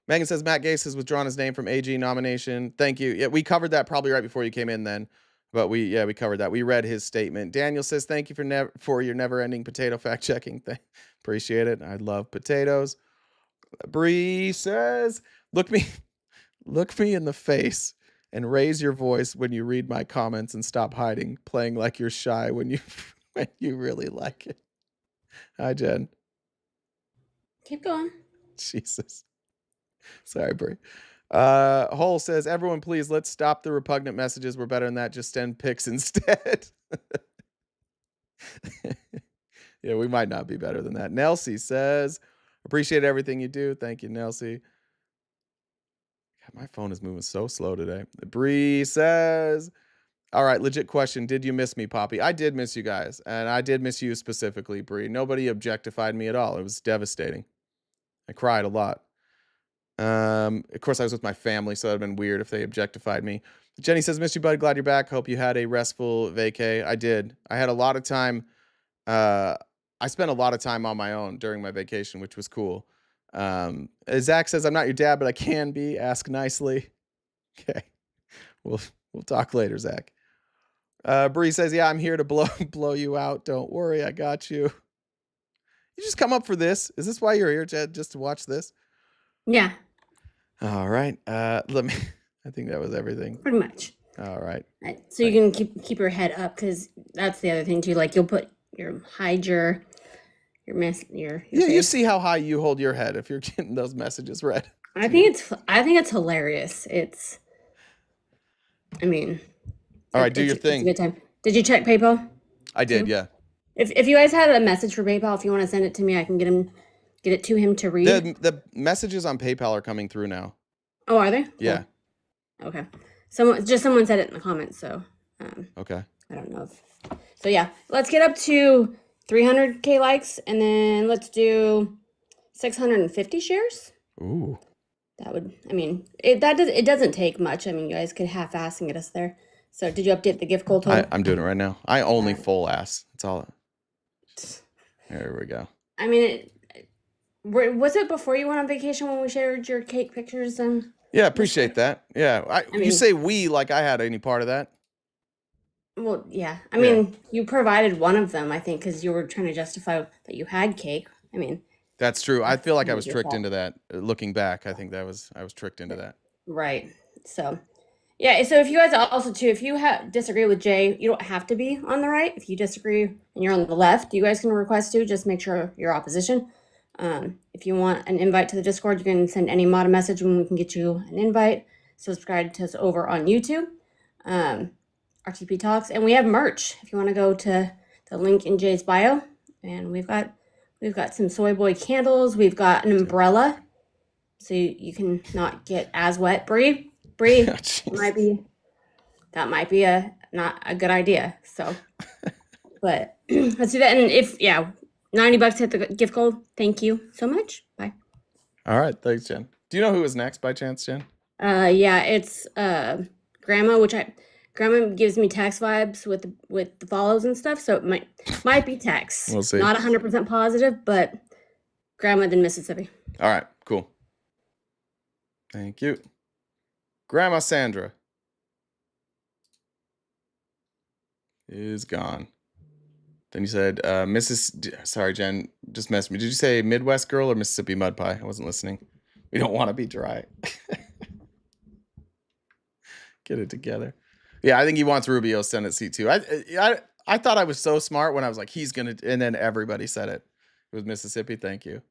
Megan says Matt Gaetz has withdrawn his name from AG nomination. Thank you. Yeah, we covered that probably right before you came in then. But we covered that. We read his statement. Daniel says, thank you for your never-ending potato fact-checking. Appreciate it. I love potatoes. Bree says, look me in the face and raise your voice when you read my comments and stop hiding, playing like you're shy when you when you really like it. Hi, Jen. Keep going. Jesus. Sorry, Brie. Hole says, everyone, please, let's stop the repugnant messages. We're better than that. Just send pics instead. Yeah, we might not be better than that. Nelsie says, appreciate everything you do. Thank you, Nelsie. God, my phone is moving so slow today. Bree says, all right, legit question. Did you miss me, Poppy? I did miss you guys. And I did miss you specifically, Bree. Nobody objectified me at all. It was devastating. I cried a lot. Of course, I was with my family, so it would have been weird if they objectified me. Jenny says, miss you, bud. Glad you're back. Hope you had a restful vacay. I did. I had a lot of time. I spent a lot of time on my own during my vacation, which was cool. Zach says, I'm not your dad, but I can be. Ask nicely. Okay. We'll talk later, Zach. Bree says, yeah, I'm here to blow you out. Don't worry. I got you. You just come up for this. Is this why you're here, Jed? Just to watch this? Yeah, All right. Let me. I think that was everything. pretty much. All right. Right. So you can keep your head up, because that's the other thing too. Like, you'll hide your Yeah, you face. see how high you hold your head if you're getting those messages read. I think it's hilarious. I mean, All right, do your it's a thing. good time. Did you check PayPal? I did, yeah. If you guys had a message for PayPal, if you want to send it to me, I can get it to him to read. The messages on PayPal are coming through now. Oh, are they? Cool. Yeah. Okay. Someone said it in the comments, so Okay. I don't know so yeah, let's get up to 300K likes, and then let's do 650 shares. Ooh. That would, it doesn't take much. I mean, you guys could half-ass and get us there. So did you update the gift goal total? I'm doing it right now. I only full ass. That's all. There we go. I mean, was it before you went on vacation when we shared your cake pictures and? Yeah, appreciate that. Yeah, you say we like I had any part of that. Well, yeah. I mean, you provided one of them, I think, because you were trying to justify that you had cake. I mean, that's true. I feel like I was your tricked fault. into that. Looking back, I think I was tricked into that. Right. So, yeah. So if you guys also too, if you disagree with Jay, you don't have to be on the right. If you disagree and you're on the left, you guys can request to just make sure you're opposition. If you want an invite to the Discord, you can send any mod a message and we can get you an invite. Subscribe to us over on YouTube, RTP Talks, and we have merch. If you want to go to the link in Jay's bio, and we've got some soy boy candles. We've got an umbrella, so you can not get as wet. Bree, that might be not a good idea. So, but let's do that. And $90 hit the gift goal. Thank you so much. Bye. All right, thanks, Jen. Do you know who was next by chance, Jen? Yeah, it's Grandma, Grandma gives me tax vibes with the follows and stuff, so it might be tax. We'll see. Not 100% positive, but Grandma in Mississippi. All right, cool. Thank you. Grandma Sandra is gone. Then you said, sorry, Jen, just messed me. Did you say Midwest girl or Mississippi mud pie? I wasn't listening. We don't want to be dry. Get it together. Yeah, I think he wants Rubio's Senate seat too. I thought I was so smart when I was like, he's gonna, and then everybody said it. It was Mississippi. Thank you.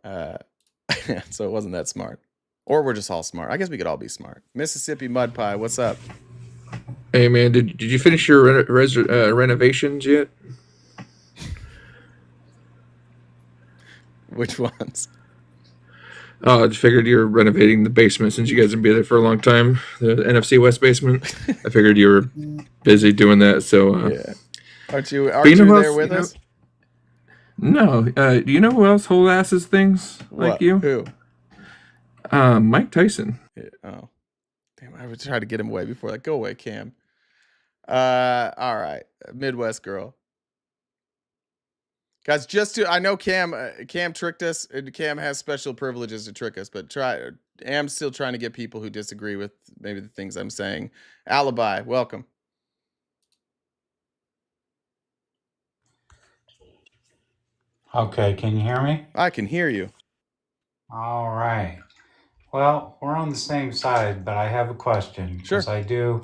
So it wasn't that smart, or we're just all smart. I guess we could all be smart. Mississippi mud pie. What's up? Hey man, did you finish your renovations yet? Which ones? I just figured you're renovating the basement since you guys have been there for a long time. The NFC West basement. I figured you were busy doing that. So yeah, aren't you there with us? No. Do you know who else whole asses things like you? Who? Mike Tyson. Yeah, oh, damn! I would try to get him away before that. Go away, Cam. All right, Midwest girl. Guys, I know Cam tricked us, and Cam has special privileges to trick us, but I'm still trying to get people who disagree with maybe the things I'm saying. Alibi, welcome. Okay, can you hear me? I can hear you. All right. Well, we're on the same side, but I have a question. Sure. Because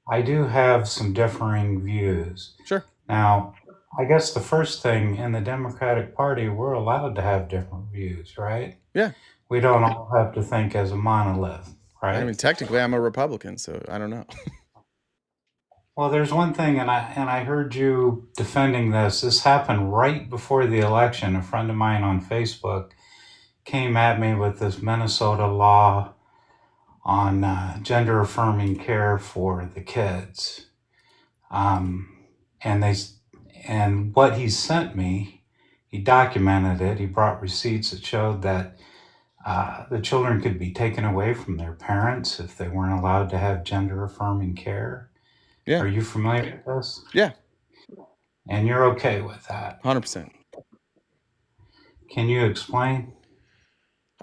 I do have some differing views. Sure. Now, I guess the first thing in the Democratic Party, we're allowed to have different views, right? Yeah. We don't all have to think as a monolith, I mean, right? technically, I'm a Republican, so I don't know. Well, there's one thing, and I heard you defending this. This happened right before the election. A friend of mine on Facebook came at me with this Minnesota law on gender affirming care for the kids, um, and what he sent me, he documented it. He brought receipts that showed that the children could be taken away from their parents if they weren't allowed to have gender affirming care. Yeah. Are you familiar with this? Yeah. And you're okay with that? 100%. Can you explain?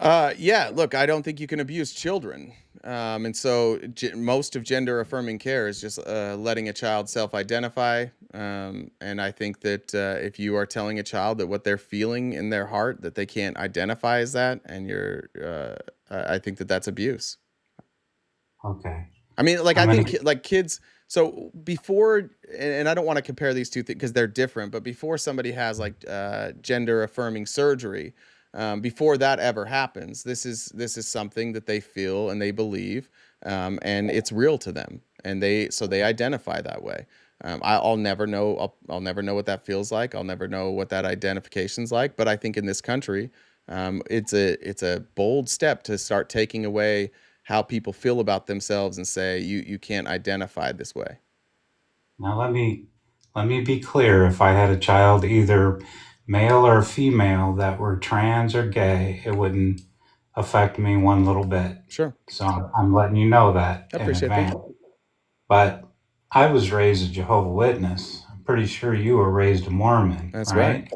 Yeah, look, I don't think you can abuse children. And so most of gender affirming care is just letting a child self-identify. And I think that if you are telling a child that what they're feeling in their heart, that they can't identify as that, and I think that that's abuse. Okay. I mean, like, I'm I gonna. think like kids. So before, and I don't want to compare these two things because they're different, but before somebody has like gender affirming surgery, before that ever happens, this is something that they feel and they believe, and it's real to them, and they identify that way. I'll never know. I'll never know what that feels like. I'll never know what that identification's like. But I think in this country, it's a bold step to start taking away how people feel about themselves and say you can't identify this way. Now let me be clear. If I had a child, either male or female, that were trans or gay, it wouldn't affect me one little bit. Sure. So I'm letting you know that I in appreciate that. advance. But I was raised a Jehovah Witness. I'm pretty sure you were raised a Mormon, That's right? right.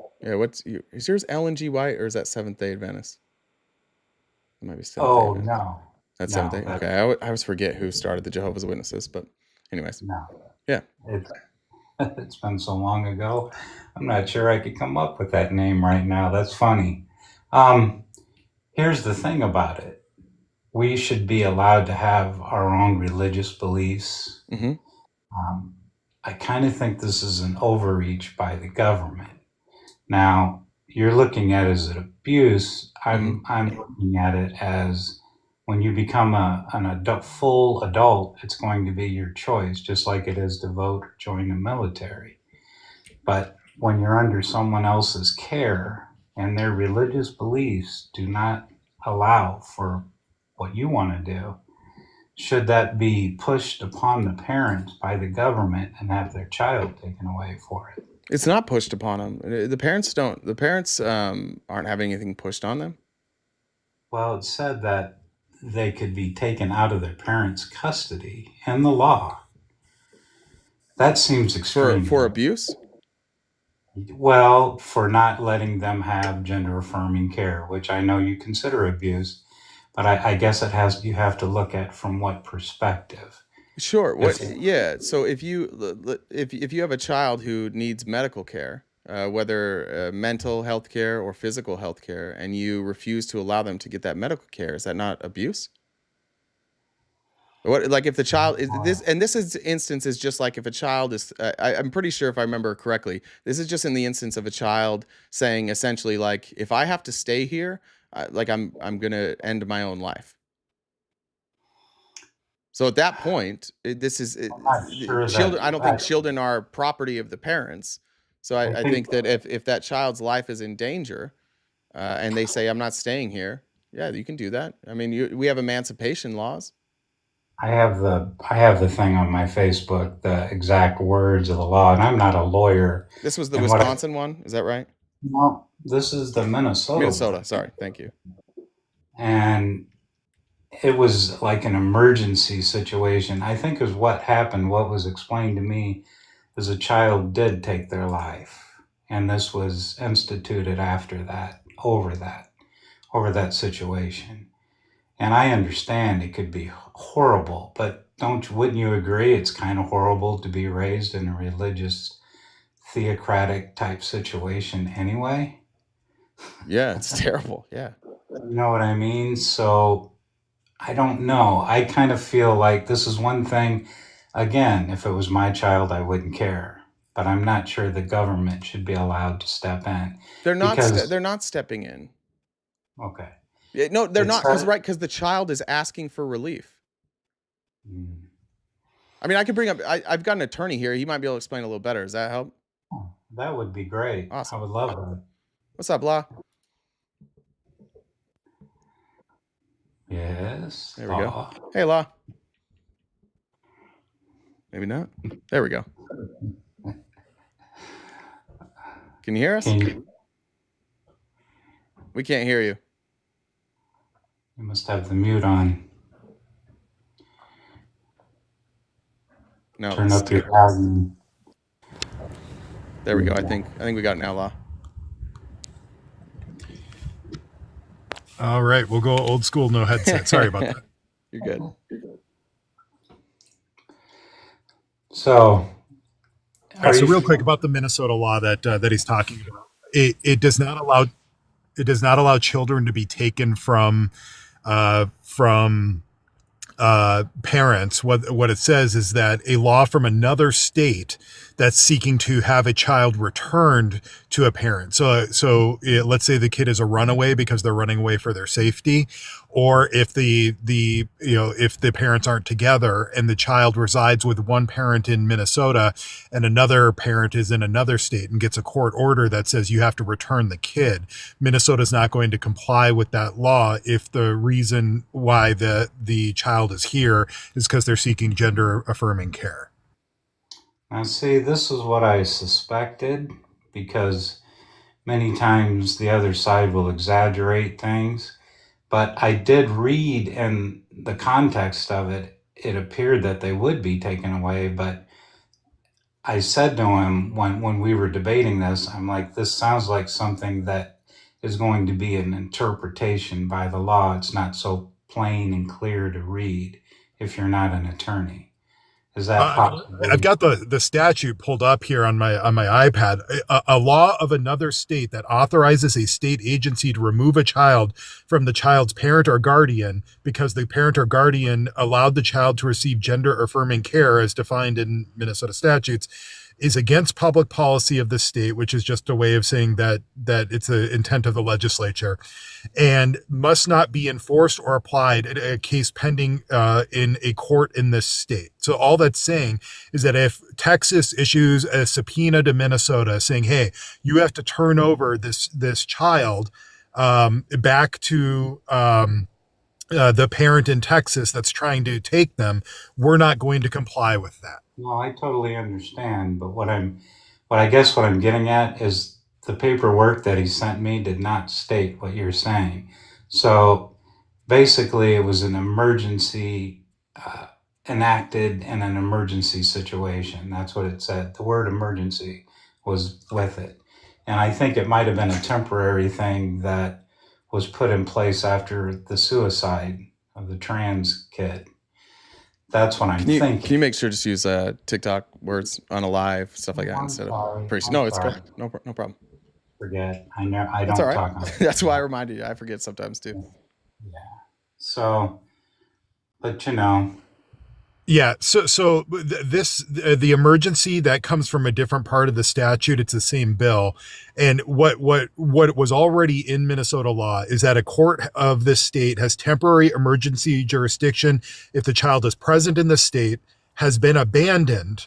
Yeah. Is yours Ellen G. White or is that Seventh Day Adventist? It might be Seventh Day Oh Adventist. no, That's Seventh no, Day. that Okay. I always forget who started the Jehovah's Witnesses, but anyways, no. yeah. It's it's been so long ago. I'm not sure I could come up with that name right now. That's funny. Um, Here's the thing about it. We should be allowed to have our own religious beliefs. Mm-hmm. I kind of think this is an overreach by the government. Now, you're looking at it as an abuse. I'm looking at it as when you become an adult, full adult, it's going to be your choice, just like it is to vote or join the military. But when you're under someone else's care and their religious beliefs do not allow for what you want to do, should that be pushed upon the parents by the government and have their child taken away for it? It's not pushed upon them. The parents don't. The parents aren't having anything pushed on them. Well, it said that they could be taken out of their parents' custody in the law. That seems extreme. For abuse? Well, for not letting them have gender affirming care, which I know you consider abuse, but I guess you have to look at from what perspective. Sure. If Yeah. So if you have a child who needs medical care, whether mental health care or physical health care, and you refuse to allow them to get that medical care, is that not abuse? What, like if the child is this, and this is instance is just like if a child is, I'm pretty sure if I remember correctly, this is just in the instance of a child saying essentially like, if I have to stay here, like I'm gonna end my own life. So at that point, this is I'm not sure children. I don't think that children are property of the parents. So I I think think that if that child's life is in danger, and they say I'm not staying here, yeah, you can do that. I mean, we have emancipation laws. I have the thing on my Facebook, the exact words of the law, and I'm not a lawyer. This was the And Wisconsin one, is that right? no, this is the Minnesota. Minnesota. Sorry, thank you. And it was like an emergency situation. I think is what happened. What was explained to me is a child did take their life, and this was instituted after that, over that situation. And I understand it could be horrible, but wouldn't you agree it's kind of horrible to be raised in a religious, theocratic type situation anyway? Yeah, it's terrible. Yeah. You know what I mean? So I don't know. I kind of feel like this is one thing, again, if it was my child, I wouldn't care. but I'm not sure the government should be allowed to step in. They're not. Because, They're not stepping in. okay. Yeah, no, they're It not. says, Because the child is asking for relief. I mean, I could bring up. I've got an attorney here. He might be able to explain a little better. Does that help? oh, that would be great. Awesome. I would love that. What's up, Law? Yes. There we go. Hey, Law. Maybe not. There we go. Can you hear us? We can't hear you. You must have the mute on. No. Turn up your volume. There we go. I think we got it now, Law. All right, we'll go old school, no headset. Sorry about that. You're good. So, so real quick about the Minnesota law that he's talking about. It does not allow children to be taken from parents. What it says is that a law from another state that's seeking to have a child returned to a parent. So let's say the kid is a runaway because they're running away for their safety, or if if the parents aren't together and the child resides with one parent in Minnesota and another parent is in another state and gets a court order that says you have to return the kid, Minnesota's not going to comply with that law if the reason why the child is here is because they're seeking gender affirming care. now see, this is what I suspected, because many times the other side will exaggerate things. But I did read in the context of it, it appeared that they would be taken away. But I said to him when we were debating this, I'm like, this sounds like something that is going to be an interpretation by the law. It's not so plain and clear to read if you're not an attorney. Is that possible? I've got the statute pulled up here on my iPad. A law of another state that authorizes a state agency to remove a child from the child's parent or guardian because the parent or guardian allowed the child to receive gender affirming care as defined in Minnesota statutes is against public policy of the state, which is just a way of saying that it's the intent of the legislature, and must not be enforced or applied in a case pending in a court in this state. So all that's saying is that if Texas issues a subpoena to Minnesota saying, hey, you have to turn over this child back to the parent in Texas that's trying to take them, we're not going to comply with that. No, I totally understand, but what I'm getting at is the paperwork that he sent me did not state what you're saying. So basically, it was an emergency enacted in an emergency situation. That's what it said. The word emergency was with it. And I think it might have been a temporary thing that was put in place after the suicide of the trans kid. That's what I'm thinking. Can you make sure to use TikTok words on a live, stuff like that instead of pretty? No, it's good. No problem. Forget. I know. I That's don't all right. talk on That's why I reminded you. I forget sometimes too. Yeah. So, but you know. Yeah. So the emergency that comes from a different part of the statute, it's the same bill. And what was already in Minnesota law is that a court of this state has temporary emergency jurisdiction if the child is present in the state, has been abandoned,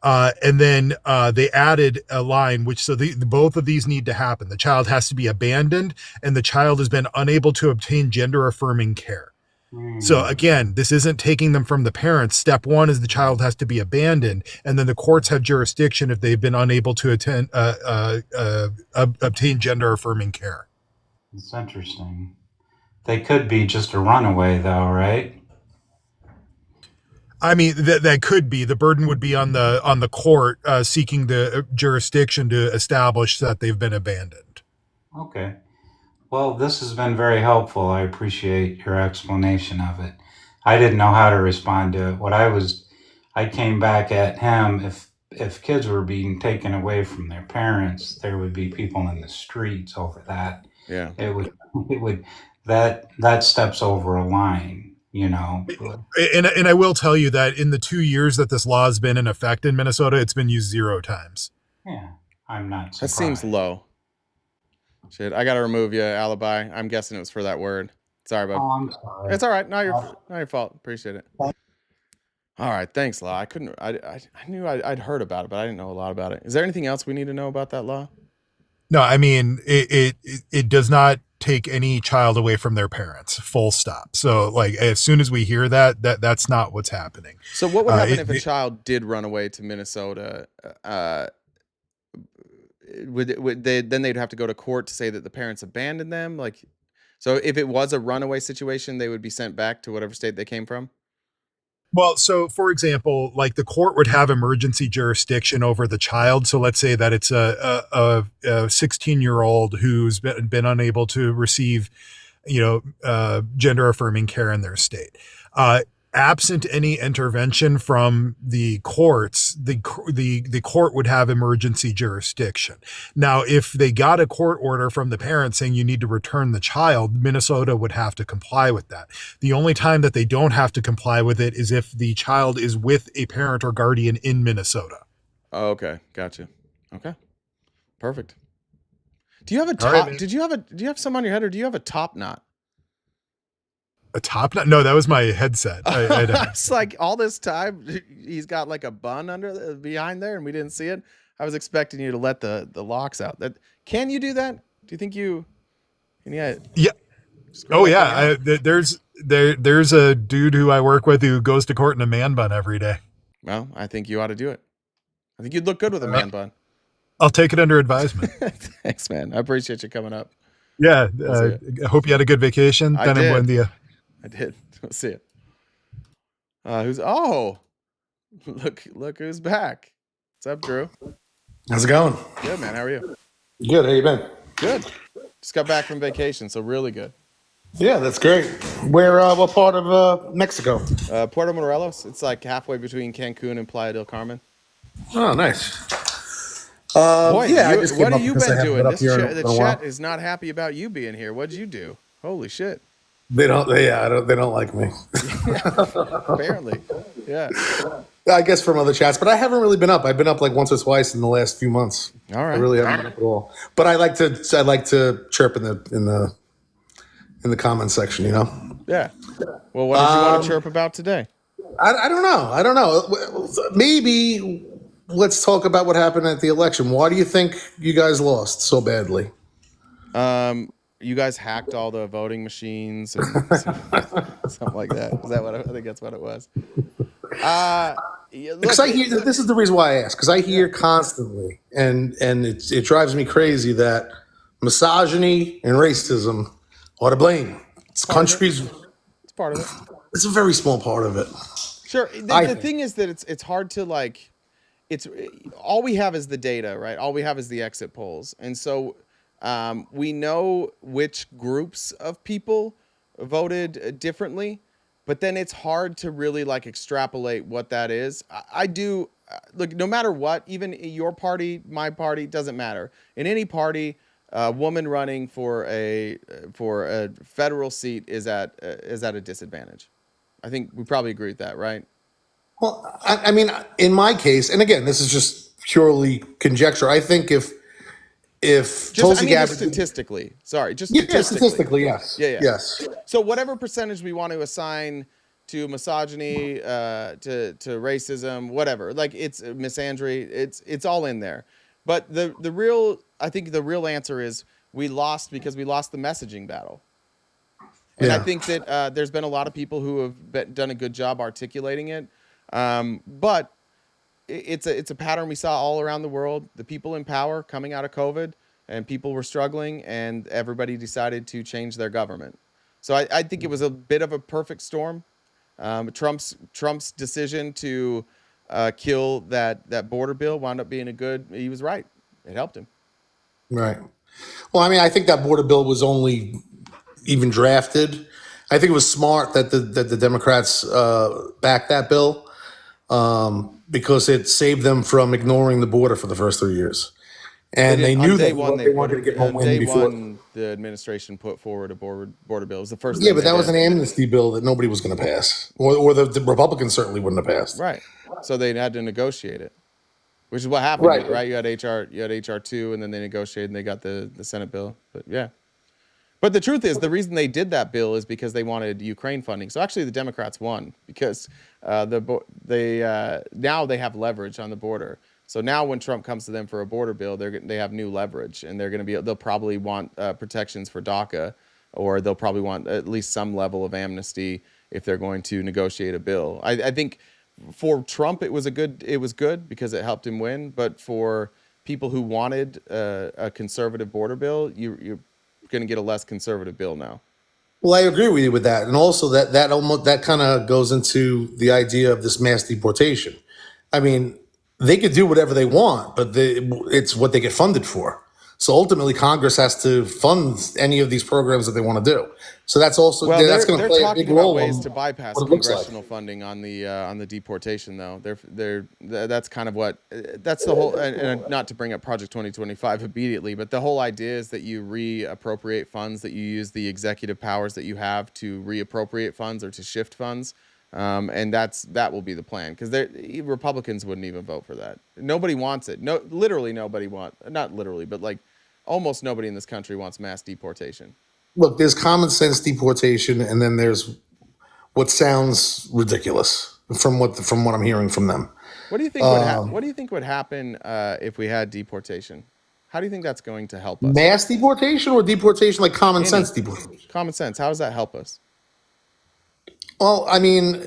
and then they added a line, which both of these need to happen. The child has to be abandoned and the child has been unable to obtain gender affirming care. So again, this isn't taking them from the parents. Step one is the child has to be abandoned, and then the courts have jurisdiction if they've been unable to obtain gender affirming care. It's interesting. They could be just a runaway, though, right? I mean, that could be. The burden would be on the court seeking the jurisdiction to establish that they've been abandoned. Okay. Well, this has been very helpful. I appreciate your explanation of it. I didn't know how to respond to it. I came back at him. If kids were being taken away from their parents, there would be people in the streets over that. Yeah. It would that steps over a line. you know. And I will tell you that in the 2 years that this law has been in effect in Minnesota, it's been used 0 times. Yeah, I'm not That surprised. seems low. Shit, I gotta remove you, alibi. I'm guessing it was for that word. Sorry, bud. Oh, I'm sorry. It's all right. Not your fault. Appreciate it. All right, thanks, law. I couldn't. I knew I'd heard about it, but I didn't know a lot about it. Is there anything else we need to know about that law? No, I mean it does not take any child away from their parents. Full stop. So like as soon as we hear that's not what's happening. So what would happen if a child did run away to Minnesota? Then they'd have to go to court to say that the parents abandoned them? Like, so if it was a runaway situation, they would be sent back to whatever state they came from? Well, so for example, like the court would have emergency jurisdiction over the child. So let's say that it's a 16-year-old who's been unable to receive, gender affirming care in their state. Absent any intervention from the courts, the court would have emergency jurisdiction. Now, if they got a court order from the parents saying you need to return the child, Minnesota would have to comply with that. The only time that they don't have to comply with it is if the child is with a parent or guardian in Minnesota. Oh, okay, gotcha. Okay, perfect. Do you have a top? Right, do you have some on your head, or do you have a top knot? A top knot? No, that was my headset. It's like all this time he's got like a bun behind there, and we didn't see it. I was expecting you to let the locks out. Can you do that? Do you think you? Yeah. Oh yeah. There's a dude who I work with who goes to court in a man bun every day. Well, I think you ought to do it. I think you'd look good with a man bun. I'll take it under advisement. Thanks, man. I appreciate you coming up. Yeah. I hope you had a good vacation. I did. I did. Let's see it. Look who's back. What's up, Drew? How's it going? Good, man. How are you? Good. How you been? Good. Just got back from vacation, so really good. Yeah, that's great. Where? What part of Mexico? Puerto Morelos. It's like halfway between Cancun and Playa del Carmen. Oh, nice. Boy, I just what came up have you because I been haven't doing? up here in The a while. chat is not happy about you being here. What'd you do? Holy shit. They don't. They don't like me. Apparently, yeah. I guess from other chats, but I haven't really been up. I've been up like once or twice in the last few months. All right. I really haven't been up at all. But I like to chirp in the comment section. Yeah. Well, what did you want to chirp about today? I don't know. Maybe let's talk about what happened at the election. Why do you think you guys lost so badly? You guys hacked all the voting machines and something like that. Is that what I think that's what it was? Because I hear this is the reason why I ask. Because I hear constantly, and it drives me crazy that misogyny and racism are to blame. It's countries. It's part of it. It's a very small part of it. Sure. The thing is that it's hard to like. It's all we have is the data, right? All we have is the exit polls, and so. We know which groups of people voted differently, but then it's hard to really like extrapolate what that is. I do look, no matter what, even your party, my party, doesn't matter. In any party, a woman running for a federal seat is at a disadvantage. I think we probably agree with that, right? Well, I mean, in my case, and again, this is just purely conjecture. I think if Tulsi Gabbard, statistically, statistically, yes. Yeah. Yes. So whatever percentage we want to assign to misogyny, to racism, whatever, like it's misandry, it's all in there. But I think the real answer is we lost because we lost the messaging battle. And I think that there's been a lot of people who have done a good job articulating it, but. It's a pattern we saw all around the world. The people in power coming out of COVID, and people were struggling, and everybody decided to change their government. So I think it was a bit of a perfect storm. Trump's decision to kill that border bill wound up being he was right. It helped him. Right. Well, I mean, I think that border bill was only even drafted. I think it was smart that the Democrats backed that bill. Because it saved them from ignoring the border for the first 3 years. And they knew that they wanted to get home win before. the administration put forward a border bill. It was the first Yeah, thing but they that was did. an amnesty bill that nobody was going to pass, or the Republicans certainly wouldn't have passed. Right. So they had to negotiate it, which is what happened, Right. right? You had HR2, and then they negotiated and they got the Senate bill. But yeah. But the truth is, the reason they did that bill is because they wanted Ukraine funding. So actually, the Democrats won because now they have leverage on the border. So now when Trump comes to them for a border bill, they have new leverage, and they'll probably want protections for DACA, or they'll probably want at least some level of amnesty if they're going to negotiate a bill. I think for Trump it was good because it helped him win. But for people who wanted a conservative border bill, you're going to get a less conservative bill now. Well, I agree with you with that, and also that kind of goes into the idea of this mass deportation. I mean, they could do whatever they want, but it's what they get funded for. So ultimately, Congress has to fund any of these programs that they want to do. So that's also that's going to play a big role. Ways to bypass what it looks congressional like. funding on the deportation, though. That's kind of what that's the whole. And not to bring up Project 2025 immediately, but the whole idea is that you reappropriate funds, that you use the executive powers that you have to reappropriate funds or to shift funds. And that will be the plan, because Republicans wouldn't even vote for that. Nobody wants it. No, literally nobody not literally, but like almost nobody in this country wants mass deportation. Look, there's common sense deportation, and then there's what sounds ridiculous from what I'm hearing from them. What do you think what do you think would happen if we had deportation? How do you think that's going to help us? Mass deportation or deportation like common sense deportation? Common sense. How does that help us? Well, I mean,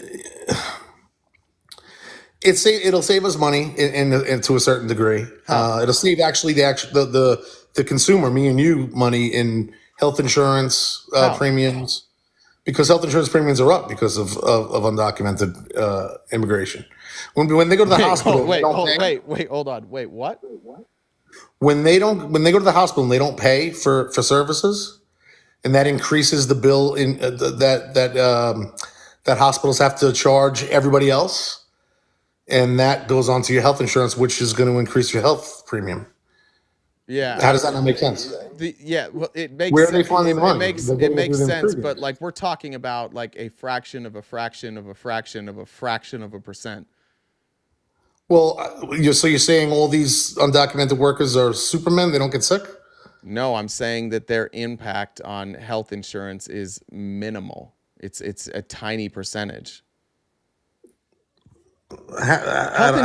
it'll save us money in to a certain degree. It'll save actually the consumer, me and you, money in health insurance premiums, because health insurance premiums are up because of undocumented immigration. When they go to the hospital, hold on. Wait, what? When they go to the hospital and they don't pay for services, and that increases the bill in that hospitals have to charge everybody else, and that goes onto your health insurance, which is going to increase your health premium. Yeah. How does that not make sense? Well, it makes Where are they finding the money? It makes sense, but like we're talking about like a fraction of a fraction of a fraction of a fraction of a percent. Well, so you're saying all these undocumented workers are supermen? They don't get sick? No, I'm saying that their impact on health insurance is minimal. It's a tiny percentage. Health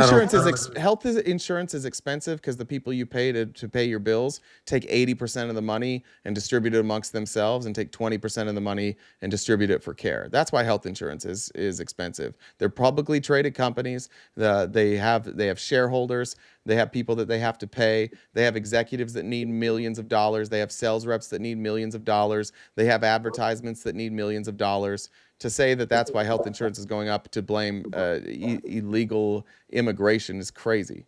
insurance is expensive because the people you pay to pay your bills take 80% of the money and distribute it amongst themselves, and take 20% of the money and distribute it for care. That's why health insurance is expensive. They're publicly traded companies. They have shareholders. They have people that they have to pay. They have executives that need millions of dollars. They have sales reps that need millions of dollars. They have advertisements that need millions of dollars. To say that that's why health insurance is going up, to blame illegal immigration, is crazy.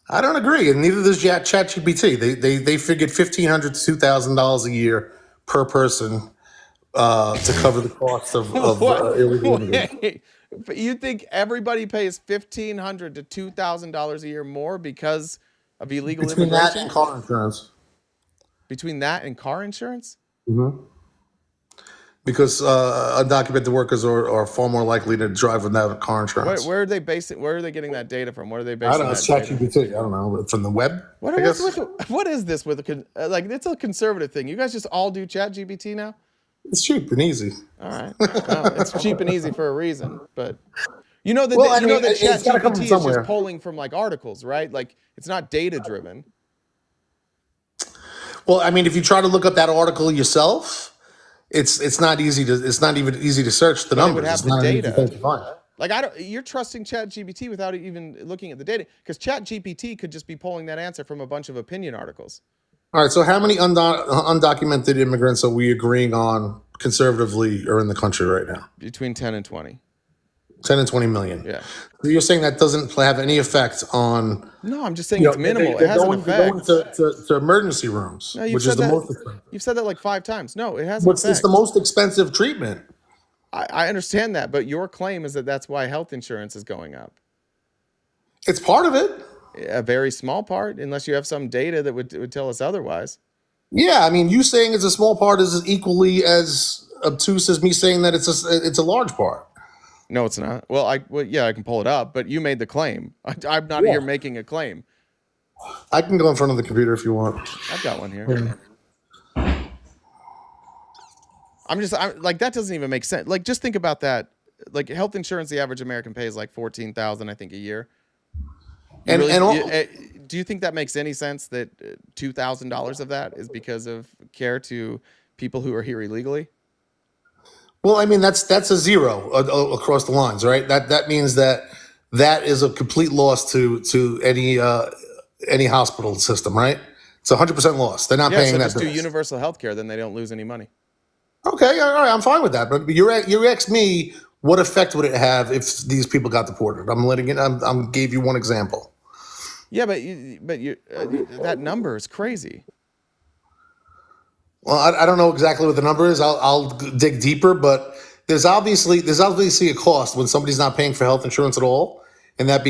I don't agree, and neither does ChatGPT. They figured $1,500 to $2,000 a year per person to cover the cost of illegal immigration. But you think everybody pays $1,500 to $2,000 a year more because of illegal Between immigration? that and car insurance. Between that and car insurance? Mm-hmm. Because undocumented workers are far more likely to drive without car insurance. Where are they getting that data from? What are they I basing don't know. that It's data? ChatGPT. I don't know. From the web? What is this with like, it's a conservative thing. You guys just all do ChatGPT now? It's cheap and easy. All right. Well, it's cheap and easy for a reason, but you know that it's gotta come from ChatGPT is somewhere. just pulling from like articles, right? Like it's not data driven. Well, I mean, if you try to look up that article yourself, it's not even easy to search the But it numbers. would have It's the not an easy data. thing to find. Like you're trusting ChatGPT without even looking at the data, because ChatGPT could just be pulling that answer from a bunch of opinion articles. All right. So, how many undocumented immigrants are we agreeing on conservatively are in the country right now? Between 10 and 20. 10 and 20 million. Yeah. So you're saying that doesn't have any effect on? No, I'm just saying it's minimal. It has an effect. They're going to emergency rooms, No, which is the most expensive. You've said that like 5 times. No, it has an effect. It's the most expensive treatment. I understand that, but your claim is that that's why health insurance is going up. It's part of it. A very small part, unless you have some data that would tell us otherwise. Yeah, I mean, you saying it's a small part is equally as obtuse as me saying that it's a large part. No, it's not. Well, yeah, I can pull it up, but you made the claim. I'm not Yeah. here making a claim. I can go in front of the computer if you want. I've got one here. I'm like, that doesn't even make sense. Like, just think about that. Like, health insurance, the average American pays like $14,000, I think, a year. Do you think that makes any sense? That $2,000 of that is because of care to people who are here illegally? Well, I mean, that's a zero across the lines, right? That means that is a complete loss to any hospital system, right? It's 100% loss. They're not paying so that. Just do bill. universal health care, then they don't lose any money. Okay, all right, I'm fine with that. But you asked me what effect would it have if these people got deported. I'm gave you one example. Yeah, but that number is crazy. Well, I don't know exactly what the number is. I'll dig deeper, but there's obviously a cost when somebody's not paying for health insurance at all, and that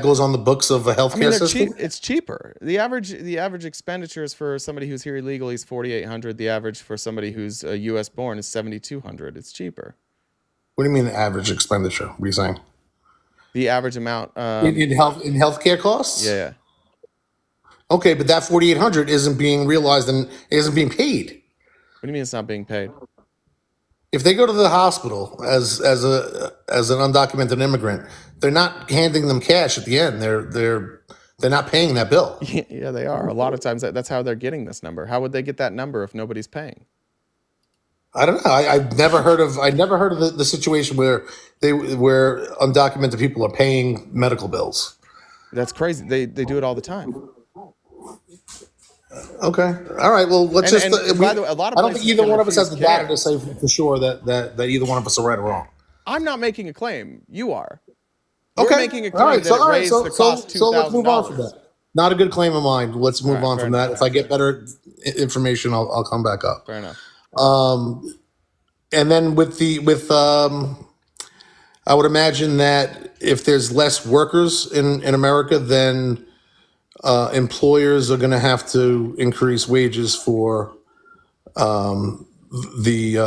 goes on the books of a healthcare system. It's cheaper. The average expenditures for somebody who's here illegally is $4,800. The average for somebody who's U.S. born is $7,200. It's cheaper. What do you mean the average expenditure? What are you saying? The average amount in healthcare costs? Yeah. Okay, but that $4,800 isn't being realized and isn't being paid. What do you mean it's not being paid? If they go to the hospital as an undocumented immigrant, they're not handing them cash at the end. They're not paying that bill. Yeah, they are. A lot of times that's how they're getting this number. How would they get that number if nobody's paying? I don't know. I've never heard of the situation where undocumented people are paying medical bills. That's crazy. They do it all the time. Okay. All right. Well, let's by the way, a lot of I don't think either one of us has the care. data to say for sure that either one of us are right or wrong. I'm not making a claim. You are. Okay. You're making a claim that it raised the cost $2,000. So let's move on from that. Not a good claim of mine. Let's move on from that. If I get better information, I'll come back up. Fair enough. And then I would imagine that if there's less workers in America, then employers are going to have to increase wages for the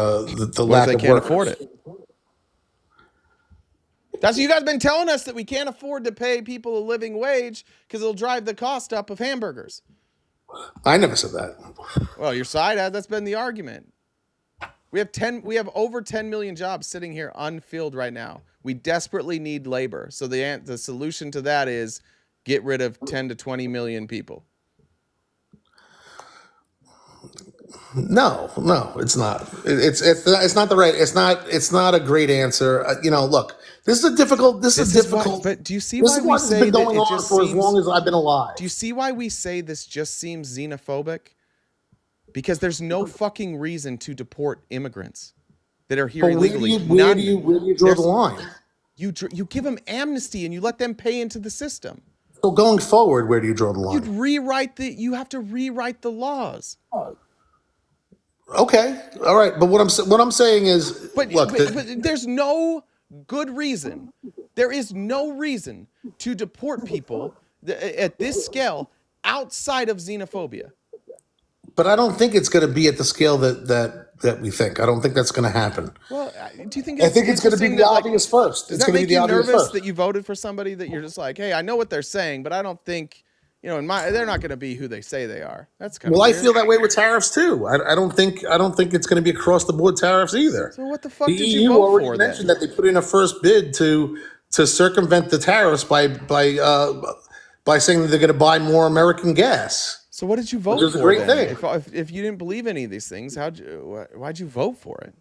lack of workers. They can't afford it. That's what you guys have been telling us, that we can't afford to pay people a living wage because it'll drive the cost up of hamburgers. I never said that. Well, your side has. That's been the argument. We have over 10 million jobs sitting here unfilled right now. We desperately need labor. So the solution to that is get rid of 10 to 20 million people. No, it's not. It's not the right. It's not a great answer. Look, this is difficult. But do you see why we say been going on for as long as I've been alive? Do you see why we say this just seems xenophobic? Because there's no fucking reason to deport immigrants that are here illegally. Where do you draw the line? You give them amnesty and you let them pay into the system. So going forward, where do you draw the line? You have to rewrite the laws. Okay, all right. But what I'm saying is, but there's no good reason. There is no reason to deport people at this scale outside of xenophobia. But I don't think it's going to be at the scale that we think. I don't think that's going to happen. Well, do you think? I think it's going to be the obvious first. Does that make you nervous that you voted for somebody that you're just like, hey, I know what they're saying, but I don't think, they're not going to be who they say they are. That's kind of weird. I feel that way with tariffs too. I don't think it's going to be across the board tariffs either. So what the fuck did you vote for? You already mentioned that they put in a first bid to circumvent the tariffs by saying that they're going to buy more American gas. So what did you vote for? Which is a great thing. If you didn't believe any of these things, why'd you vote for it?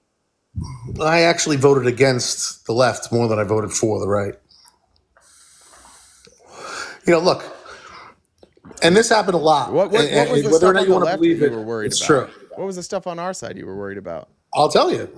I actually voted against the left more than I voted for the right. Look, and this happened a lot. What was the stuff on the left you were worried about? True. What was the stuff on our side you were worried about? I'll tell you.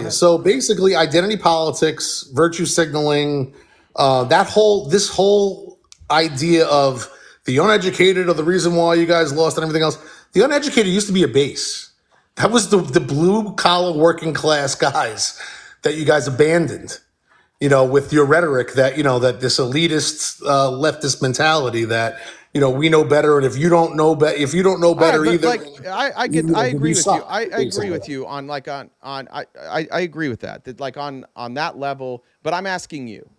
So basically, identity politics, virtue signaling, this whole idea of the uneducated are the reason why you guys lost and everything else. The uneducated used to be a base. That was the blue collar working class guys that you guys abandoned, with your rhetoric that, that this elitist leftist mentality that, we know better, and if you don't know better, But either, like I agree with you. I agree with you on like on I agree with that. That like on that level, but I'm asking you.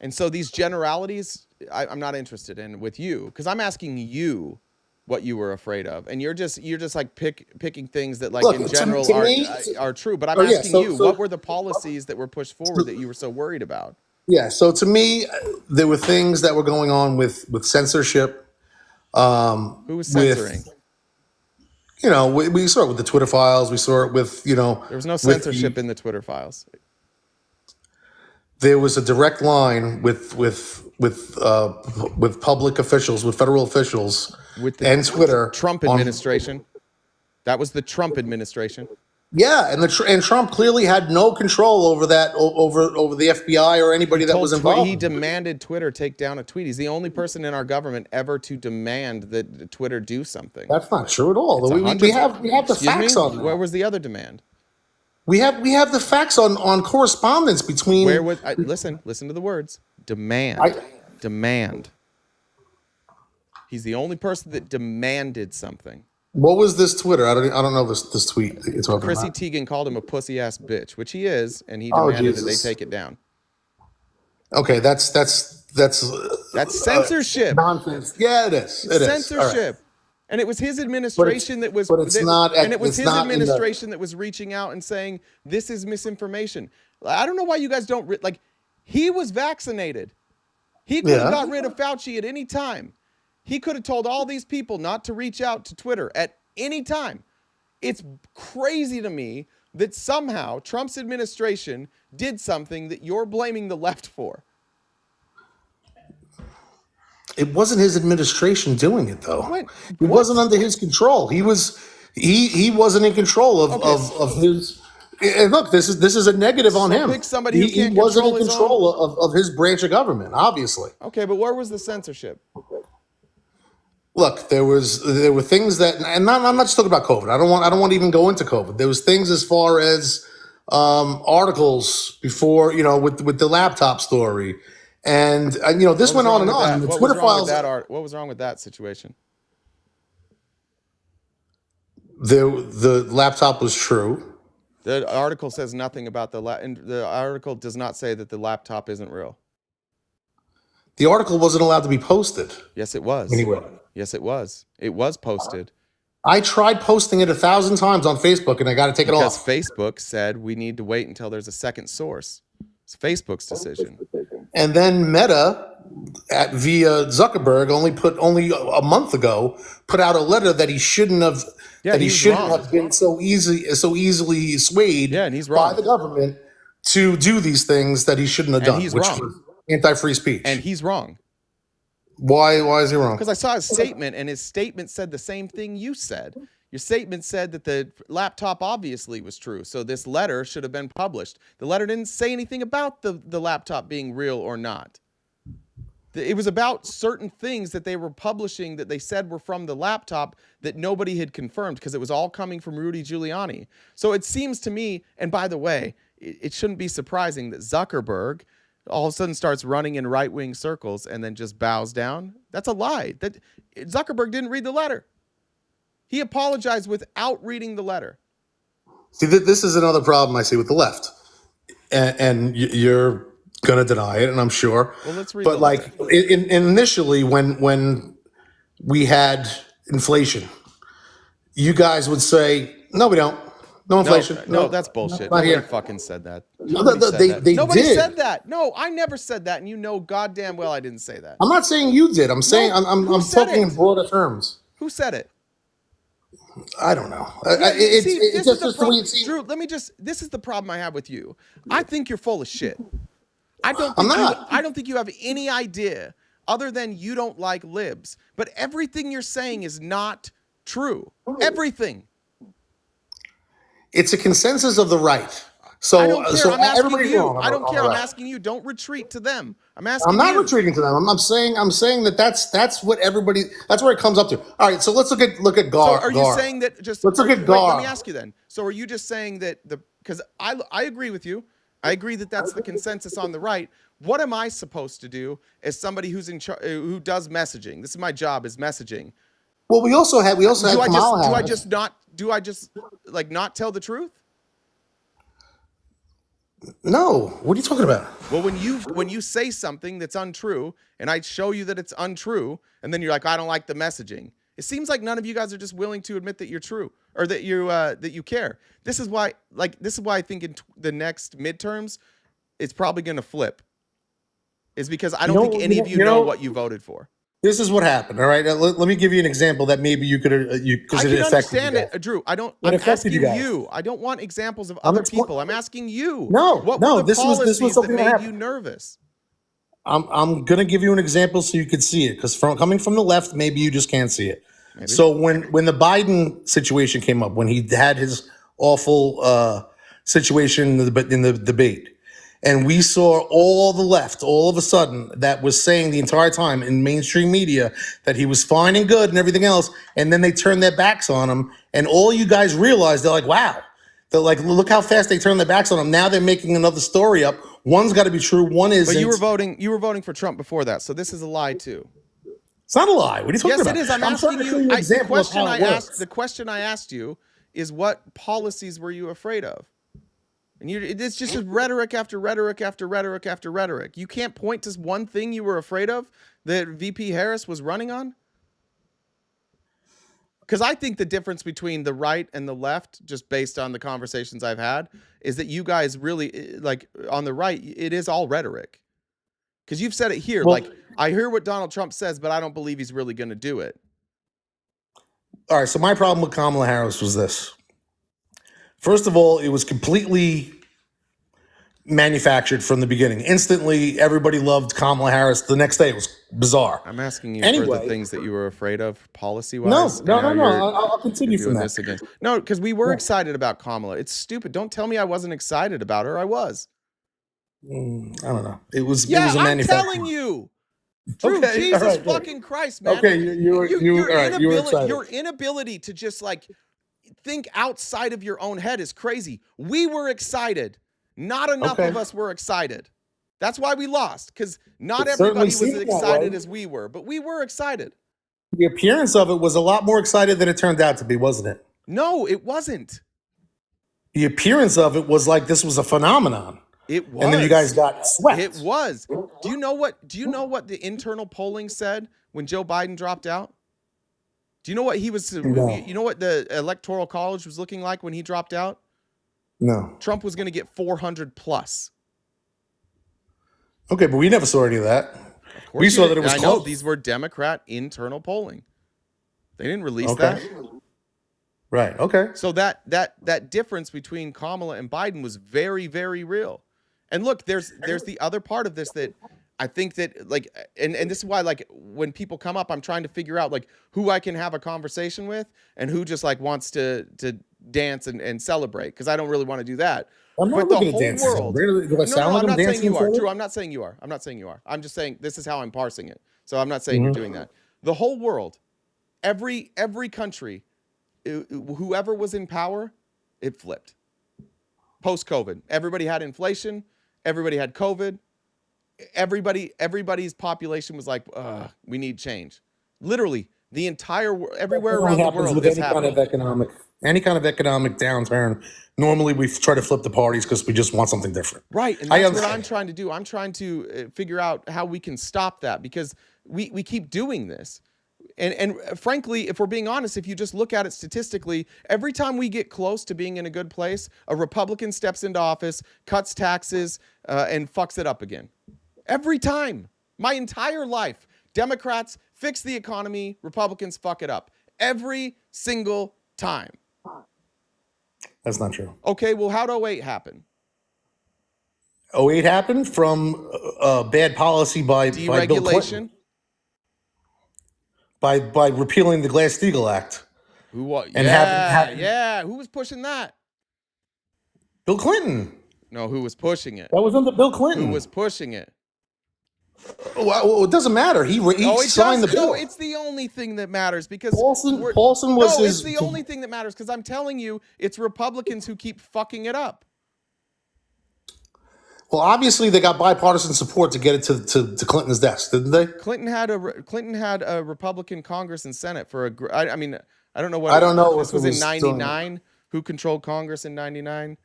And so these generalities I'm not interested in with you, because I'm asking you what you were afraid of, and you're just like picking things that like look, in to general me, are true. But I'm oh yeah, asking you, what were the policies that were pushed forward that you were so worried about? yeah. So to me, there were things that were going on with censorship. Who was censoring? We saw it with the Twitter files. We saw it with There was no censorship in the Twitter files. There was a direct line with public officials, with federal officials, and Twitter. Trump administration. That was the Trump administration. Yeah, and Trump clearly had no control over that, over the FBI or anybody that was involved. He demanded Twitter take down a tweet. He's the only person in our government ever to demand that Twitter do something. That's not true at all. We have the facts on that. Where was the other demand? We have the facts on correspondence between. Where was listen to the words demand. Demand. He's the only person that demanded something. What was this Twitter? I don't know this tweet that you're talking Chrissy about. Teigen called him a pussy ass bitch, which he is, and he demanded that they take it down. Okay, that's censorship. Nonsense. Yeah, it is. It is censorship. Right. And it was his administration that was. But it's not. And it was his administration that was reaching out and saying this is misinformation. I don't know why you guys don't like. He was vaccinated. He could have got rid of Fauci at any time. He could have told all these people not to reach out to Twitter at any time. It's crazy to me that somehow Trump's administration did something that you're blaming the left for. It wasn't his administration doing it, though. It wasn't under his control. He wasn't in control of his. And look, this is a negative on him. Pick somebody who can't he wasn't in control control of his branch of government, obviously. Okay, but where was the censorship? Look, there were things that, and I'm not just talking about COVID. I don't want to even go into COVID. There was things as far as articles before, with the laptop story, and this went on and on. The Twitter files. What was wrong with that situation? The laptop was true. The article says nothing about the article does not say that the laptop isn't real. The article wasn't allowed to be posted. Yes, it was. Anyway. Yes, it was. It was posted. I tried posting it 1,000 times on Facebook, and I got to take it off. Because Facebook said we need to wait until there's a second source. It's Facebook's decision. And then Meta, via Zuckerberg, only a month ago put out a letter that he shouldn't have. Yeah, that he shouldn't have been so easily swayed by the government to do these things that he shouldn't have done, which was anti-free speech. And he's wrong. Why is he wrong? Because I saw his statement, and his statement said the same thing you said. Your statement said that the laptop obviously was true, so this letter should have been published. The letter didn't say anything about the laptop being real or not. It was about certain things that they were publishing that they said were from the laptop that nobody had confirmed, because it was all coming from Rudy Giuliani. So it seems to me, and by the way, it shouldn't be surprising that Zuckerberg all of a sudden starts running in right-wing circles and then just bows down. That's a lie. That Zuckerberg didn't read the letter. He apologized without reading the letter. See, this is another problem I see with the left, and you're gonna deny it, and I'm sure. Well, let's read. But like initially, when we had inflation, you guys would say, "No, we don't. No inflation. No, that's bullshit. Nobody fucking said that. Nobody Nobody did. said that. No, I never said that, and you know goddamn well I didn't say that. I'm not saying you did. I'm saying I'm talking in broader terms. Who said it? I don't know. This It's just the way it seems. Drew, this is the problem I have with you. I think you're full of shit. I don't think you have any idea other than you don't like libs. But everything you're saying is not true. Everything. It's a consensus of the right. So, I don't care. I'm asking everybody's you. wrong. I don't care. I'm Right. asking you. Don't retreat to them. I'm asking. I'm not you. retreating to them. I'm saying that's what everybody. That's where it comes up to. All right. So let's look at Gar. So are you saying that just? Let's look at wait, Gar. let me ask you then. So are you just saying that because I agree with you. I agree that that's the consensus on the right. What am I supposed to do as somebody who's who does messaging? This is my job, is messaging. Well, we also had Do Kamala I Harris. just like not tell the truth? No, what are you talking about? Well, when you say something that's untrue and I show you that it's untrue, and then you're like, I don't like the messaging. It seems like none of you guys are just willing to admit that you're true or that you care. This is why I think in the next midterms, it's probably going to flip. Is because I don't think any of you know what you voted for. This is what happened. All right, let me give you an example that maybe you could because it affected understand you guys. it, Drew. I'm affected asking you guys. you. I don't want examples of other people. I'm asking you. No, what no, were the this was policies something that that made happened. you nervous? I'm gonna give you an example so you could see it, because coming from the left, maybe you just can't see it. Maybe. So when the Biden situation came up, when he had his awful situation in the debate, and we saw all the left all of a sudden that was saying the entire time in mainstream media that he was fine and good and everything else, and then they turned their backs on him, and all you guys realized, they're like, wow. They're like, look how fast they turned their backs on him. Now they're making another story up. One's got to be true, one isn't. But you were voting for Trump before that, so this is a lie too. It's not a lie. What are you talking about? Yes, it is. I'm trying asking to show you. an example of how it works. The question I asked you is, what policies were you afraid of? And it's just rhetoric after rhetoric after rhetoric after rhetoric. You can't point to one thing you were afraid of that VP Harris was running on. Because I think the difference between the right and the left, just based on the conversations I've had, is that you guys really, like, on the right, it is all rhetoric. Because you've said it here, Well, like, I hear what Donald Trump says, but I don't believe he's really going to do it. All right, so my problem with Kamala Harris was this. First of all, it was completely manufactured from the beginning. Instantly, everybody loved Kamala Harris. The next day, it was bizarre. I'm asking you for the things that you were afraid of policy-wise. No. I'll continue from that. Again. No, because we were excited about Kamala. It's stupid. Don't tell me I wasn't excited about her. I was. I don't know. It was a I'm manufactured. telling you. Drew, Okay, Jesus all right, fucking Christ, man. Okay, you were excited. Your inability to just like think outside of your own head is crazy. We were excited. Not enough of us were excited. That's why we lost, because not It everybody certainly was seemed that excited way. as we were, but we were excited. The appearance of it was a lot more excited than it turned out to be, wasn't it? No, it wasn't. The appearance of it was like this was a phenomenon. It was. And then you guys got swept. It was. Do you know what the internal polling said when Joe Biden dropped out? Do you know what he was? No. You know what the Electoral College was looking like when he dropped out? No. Trump was going to get 400 plus. Okay, but we never saw any of that. We You saw did. that it was I know close. these were Democrat internal polling. They didn't release Okay. that. Right. Okay. So that difference between Kamala and Biden was very, very real. And look, there's the other part of this that I think that, like, and this is why, like, when people come up, I'm trying to figure out, like, who I can have a conversation with and who just, like, wants to dance and celebrate, because I don't really want to do that. I'm not But the looking whole to dance. world. Do I sound like I'm I'm not saying dancing? you are. for it? Drew, I'm not saying you are. I'm not saying you are. I'm just saying this is how I'm parsing it. So I'm not saying you're doing that. The whole world, every country, whoever was in power, it flipped. Post-COVID, everybody had inflation. Everybody had COVID. Everybody's population was like, we need change. Literally, the entire world, everywhere around the world, with this any happened. any kind of economic downturn. Normally, we try to flip the parties because we just want something different. Right, and that's what I'm trying to do. I'm trying to figure out how we can stop that, because we keep doing this. And frankly, if we're being honest, if you just look at it statistically, every time we get close to being in a good place, a Republican steps into office, cuts taxes, and fucks it up again. Every time. My entire life. Democrats fix the economy, Republicans fuck it up. Every single time. That's not true. Okay, well, how'd 08 happen? 08 happened from bad policy by Bill Clinton. Deregulation. By repealing the Glass-Steagall Act. Who was? And yeah. Who was pushing that? Bill Clinton. No, who was pushing it? That was under Bill Clinton. Who was pushing it? Well, it doesn't matter. He signed the bill. No, it's the only thing that matters, because Paulson was it's the only thing that matters, because I'm telling you, it's Republicans who keep fucking it up. Well, obviously they got bipartisan support to get it to Clinton's desk, didn't they? Clinton had a Republican Congress and Senate for I mean, I don't know I what don't know this if it was in was still. '99. Who controlled Congress in '99?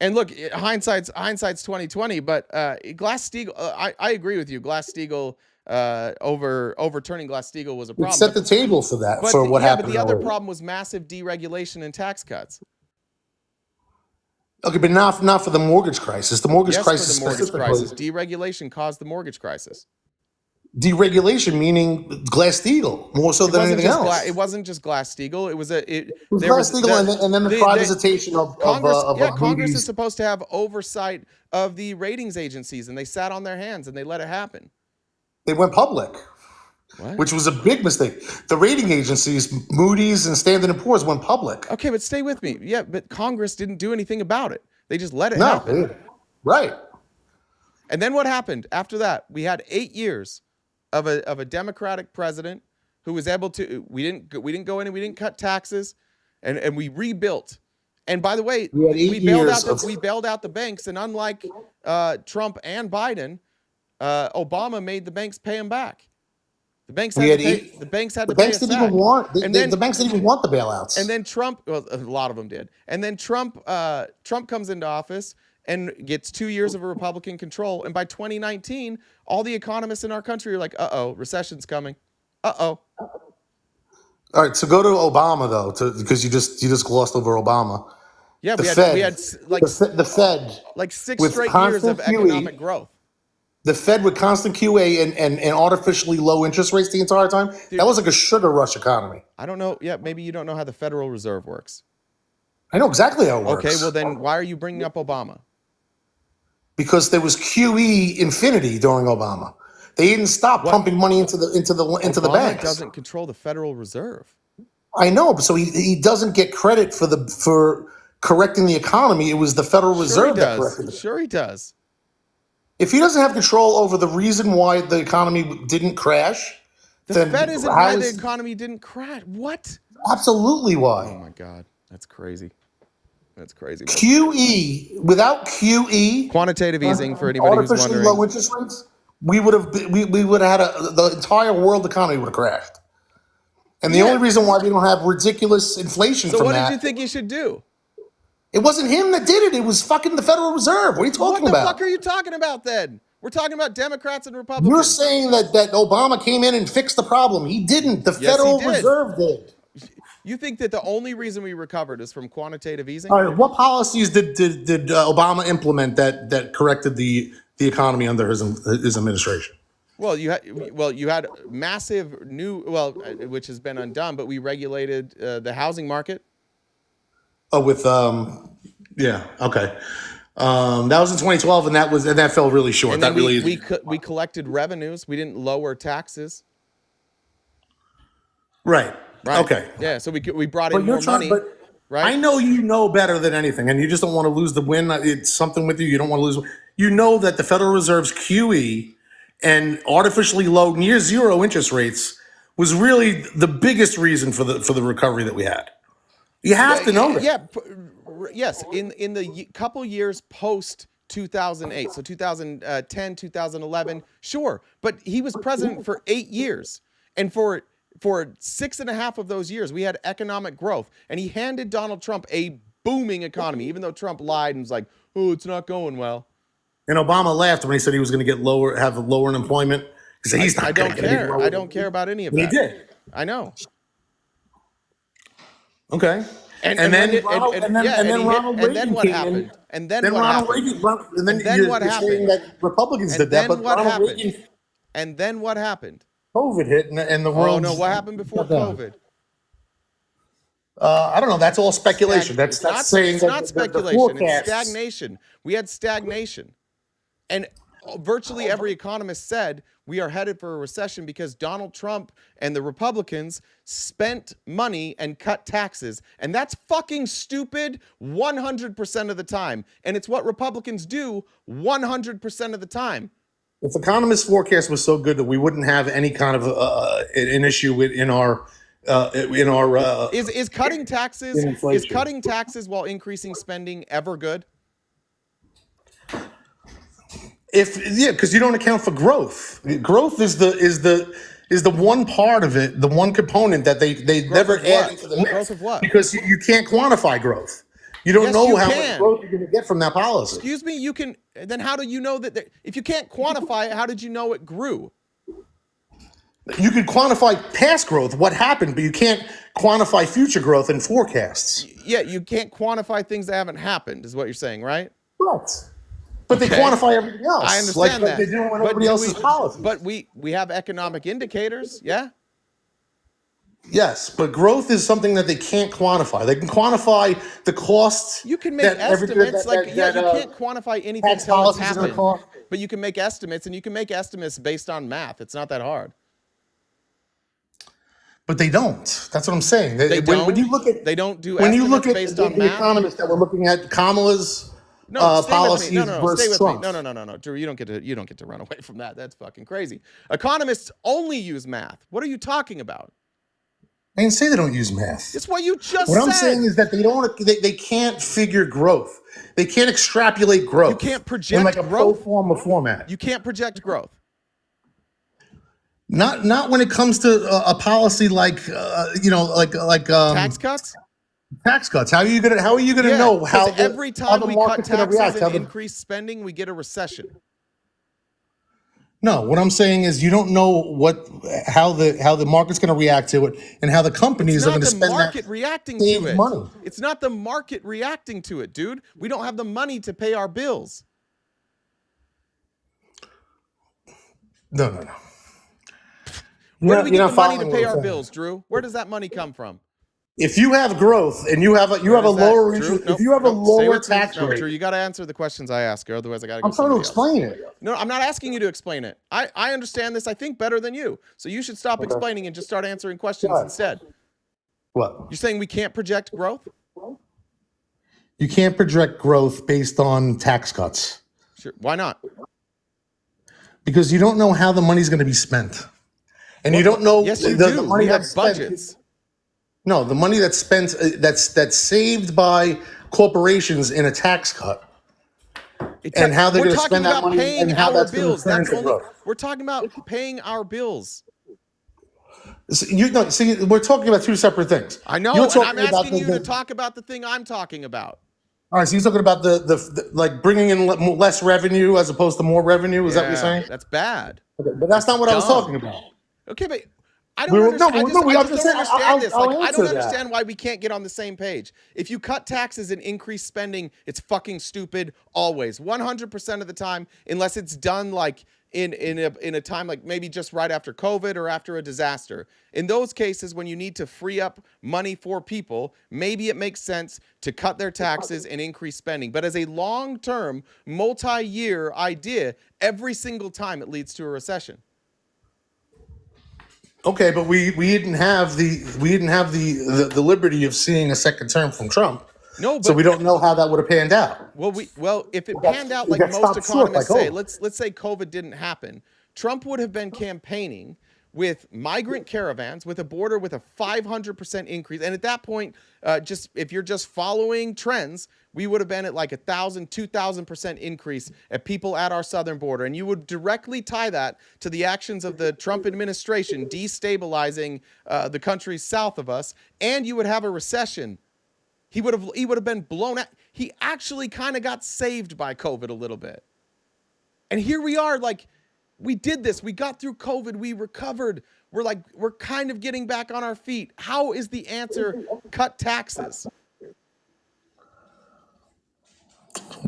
And look, hindsight's 2020. But Glass-Steagall, I agree with you. Glass-Steagall overturning Glass-Steagall was a It problem. set the table for that, But for what yeah, happened. but the other in 08. problem was massive deregulation and tax cuts. Okay, but not for the mortgage crisis. The mortgage Yes, crisis for the mortgage specifically. crisis. Deregulation caused the mortgage crisis. Deregulation meaning Glass-Steagall more so than anything else. It wasn't just Glass-Steagall. It was It was Glass-Steagall and then the privatization of Congress is Moody's. supposed to have oversight of the ratings agencies, and they sat on their hands and they let it happen. They went public, What? which was a big mistake. The rating agencies, Moody's and Standard & Poor's, went public. Okay, but stay with me. Yeah, but Congress didn't do anything about it. They just let it No, happen. right. And then what happened after that? We had 8 years of a Democratic president who was able to. We didn't go in and we didn't cut taxes, and we rebuilt. And by the way, we bailed out the banks. And unlike Trump and Biden, Obama made the banks pay them back. The banks had to pay. The banks had to pay us back. The banks didn't even want the bailouts. And then Trump, well, a lot of them did. And then Trump comes into office and gets 2 years of a Republican control. And by 2019, all the economists in our country are like, recession's coming. All right, so go to Obama though, because you just glossed over Obama. Yeah, we had like the Fed, like 6 with straight years of constant QE. economic growth. The Fed with constant QA and artificially low interest rates the entire time. That was like a sugar rush economy. I don't know. Yeah, maybe you don't know how the Federal Reserve works. I know exactly how it works. Okay, well then why are you bringing up Obama? Because there was QE infinity during Obama. They didn't stop pumping money into the Obama banks. Doesn't control the Federal Reserve. I know, but so he doesn't get credit for correcting the economy. It was the Federal Reserve that corrected it. Sure he does. If he doesn't have control over the reason why the economy didn't crash, The Fed isn't why the economy didn't crash. What? Absolutely why. Oh my God, that's crazy. That's crazy. QE, without QE, quantitative easing for anybody who's artificially wondering. low interest rates, we would have had the entire world economy would have crashed. And the only reason why we don't have ridiculous inflation So from what that, did you think you should do? it wasn't him that did it. It was fucking the Federal Reserve. What are you talking What the about? fuck are you talking about then? We're talking about Democrats and Republicans. You're saying that Obama came in and fixed the problem. He didn't. The Federal Reserve did. You think that the only reason we recovered is from quantitative easing? All right, what policies did Obama implement that corrected the economy under his administration? Well, you had massive which has been undone, but we regulated the housing market. Oh, with yeah, okay. That was in 2012, and that fell really short. And then we collected revenues. We didn't lower taxes. Right. Okay. Yeah. So we brought in more money. Right. I know you know better than anything, and you just don't want to lose the win. It's something with you. You don't want to lose. You know that the Federal Reserve's QE and artificially low, near zero interest rates was really the biggest reason for the recovery that we had. You have to know that. Yeah. Yes. In the couple years post 2008, so 2010, 2011, sure. But he was president for 8 years, and for 6.5 of those years, we had economic growth, and he handed Donald Trump a booming economy, even though Trump lied and was like, "Oh, it's not going well." And Obama laughed when he said he was going to have lower unemployment. He said he's not. I don't care. I don't care about any of that. He did. I know. Okay. And then what happened? And then what happened? That Republicans did that, but Ronald Reagan. And then what happened? COVID hit, and the world. Oh no! What happened before COVID? I don't know. That's all speculation. That's saying it's not speculation. It's stagnation. We had stagnation, and virtually every economist said we are headed for a recession because Donald Trump and the Republicans spent money and cut taxes, and that's fucking stupid 100% of the time, and it's what Republicans do 100% of the time. If economists' forecast was so good that we wouldn't have any kind of an issue in our is cutting taxes while increasing spending ever good? because you don't account for growth. Growth is the one part of it, the one component that they Growth never of add what? into the mix Growth of what? because you can't quantify growth. You don't Yes, know you how much can. growth you're going to get from that policy. Excuse me, you can. Then how do you know that? If you can't quantify it, how did you know it grew? You could quantify past growth, what happened, but you can't quantify future growth in forecasts. Yeah, you can't quantify things that haven't happened, is what you're saying, right? Right. But they Okay. quantify everything else. I understand like that. they do with But everybody do else's policies. But we have economic indicators, yeah? Yes, but growth is something that they can't quantify. They can quantify the cost. You can make estimates, you can't quantify anything tax until it's policies are gonna happened. cost. But you can make estimates, and you can make estimates based on math. It's not that hard. But they don't. That's what I'm saying. They When you don't? look at They don't do when you estimates look at based the on math? economists that were looking at Kamala's No, stay with me. policies No, stay versus with Trump's. me. No, Drew, you don't get to run away from that. That's fucking crazy. Economists only use math. What are you talking about? I didn't say they don't use math. It's what you just What said. I'm saying is that they can't figure growth. They can't extrapolate growth. You can't project in like a growth? pro forma format. You can't project growth. Not when it comes to a policy like Tax cuts? tax cuts. How are you gonna Yeah, know how 'cause every how time the we cut market's gonna taxes react? and increase spending, we get a recession. No, what I'm saying is you don't know how the market's going to react to it and how the companies It's are not going to the spend market that reacting to saved it. money. It's not the market reacting to it, dude. We don't have the money to pay our bills. No. Where do we You're get not the money following to what pay I'm our saying. bills, Drew? Where does that money come from? If you have growth and you have a Where is that? lower Drew, interest, nope, if you have a nope, stay lower with me. tax No, rate, Drew, you got to answer the questions I ask, or otherwise I got to go I'm trying to somebody else. explain it. No, I'm not asking you to explain it. I understand this, I think, better than you. So you should stop explaining and just start answering questions What? instead. What? You're saying we can't project growth? You can't project growth based on tax cuts Sure. Why not? because you don't know how the money's going to be spent, and you don't know Yes, you the do. money We have that's spent. budgets. No, the money that's spent that's saved by corporations in a tax cut. And how they're We're going to talking spend that about money paying and how our that's going to bills. turn That's into only. growth. We're talking about paying our bills. See, we're talking about two separate things. I know, You're and talking I'm about asking you to talk about the thing I'm talking about. All right, so you're talking about the like bringing in less revenue as opposed to more revenue. Is that what you're saying? That's bad. Okay, but that's not what I was Dumb. talking about. Okay, but I We don't were- understand. no, I no, just, we- I I'm just just don't saying, understand this. I'll Like, I answer don't that. understand why we can't get on the same page. If you cut taxes and increase spending, it's fucking stupid always. 100% of the time, unless it's done like in a time like maybe just right after COVID or after a disaster. In those cases, when you need to free up money for people, maybe it makes sense to cut their taxes and increase spending. But as a long-term, multi-year idea, every single time it leads to a recession. Okay, but we didn't have the liberty of seeing a second term from Trump. No, So but we don't know how that would have panned out. Well, if it We got- panned out we like got most stopped short by economists say, COVID. let's say COVID didn't happen, Trump would have been campaigning with migrant caravans, with a border with a 500% increase, and at that point, just if you're just following trends, we would have been at like 1,000, 2,000% increase at people at our southern border, and you would directly tie that to the actions of the Trump administration destabilizing the countries south of us, and you would have a recession. He would have been blown out. He actually kind of got saved by COVID a little bit. And here we are, like, we did this. We got through COVID. We recovered. We're kind of getting back on our feet. How is the answer cut taxes?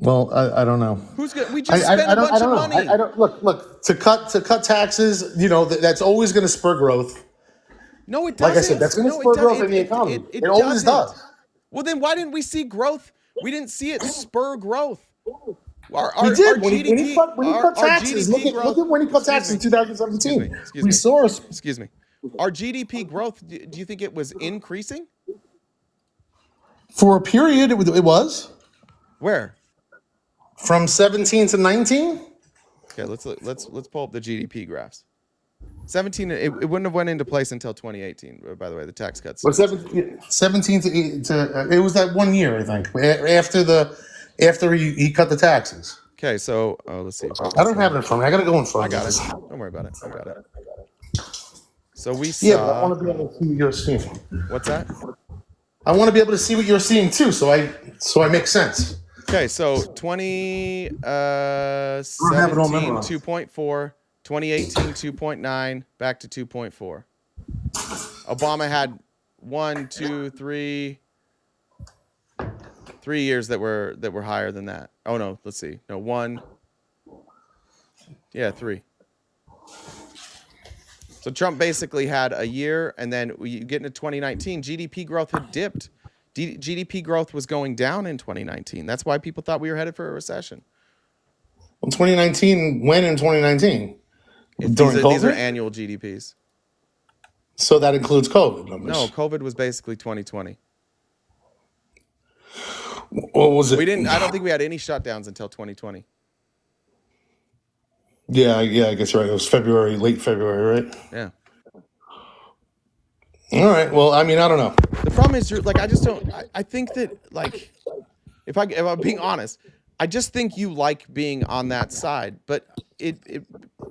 Well, I don't know. Who's good? We just spent a bunch of money. I don't look to cut taxes. You know that's always going to spur growth. No, it doesn't. Like I said, that's going to No, spur it growth doesn't. in the economy. It always doesn't. does. Well, then why didn't we see growth? We didn't see it spur growth. We did when he cut taxes. Look at when he cut taxes in 2017. We saw us. Excuse me. Our GDP growth. Do you think it was increasing? For a period. It was Where? from 17 to 19. Okay, let's pull up the GDP graphs. 17. It wouldn't have went into place until 2018. By the way, the tax cuts. Well, 17 to it was that 1 year, I think, after he cut the taxes. Okay, so let's see. I don't have it in front of me. I got to go in front I of got it. me. Don't worry about it. I got it. So we Yeah, but I saw. want to be able to see what you're seeing. What's that? I want to be able to see what you're seeing too, so I make sense. Okay, so 2017 2.4, 2018 2.9, back to 2.4. Obama had 3 years that were higher than that. Oh no, let's see. No, 3. So Trump basically had a year, and then you get into 2019, GDP growth had dipped. GDP growth was going down in 2019. That's why people thought we were headed for a recession. Well, 2019, when in 2019? During COVID? These are annual GDPs. So that includes COVID numbers? No, COVID was basically 2020. What was it? I don't think we had any shutdowns until 2020. Yeah, I guess you're right. It was February, late February, right? Yeah. All right. Well, I mean, I don't know. The problem is, I just don't. I think that, like, if I'm being honest, I just think you like being on that side. But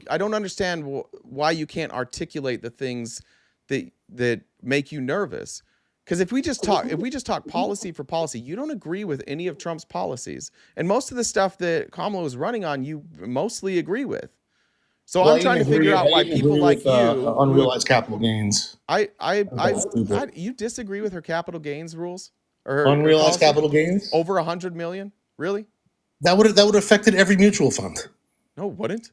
I don't understand why you can't articulate the things that make you nervous. Because if we just talk policy for policy, you don't agree with any of Trump's policies, and most of the stuff that Kamala was running on, you mostly agree with. So I'm trying to figure out why people like you unrealized capital gains. You disagree with her capital gains rules or her unrealized capital gains over 100 million? Really? That would have affected every mutual fund. No, it wouldn't.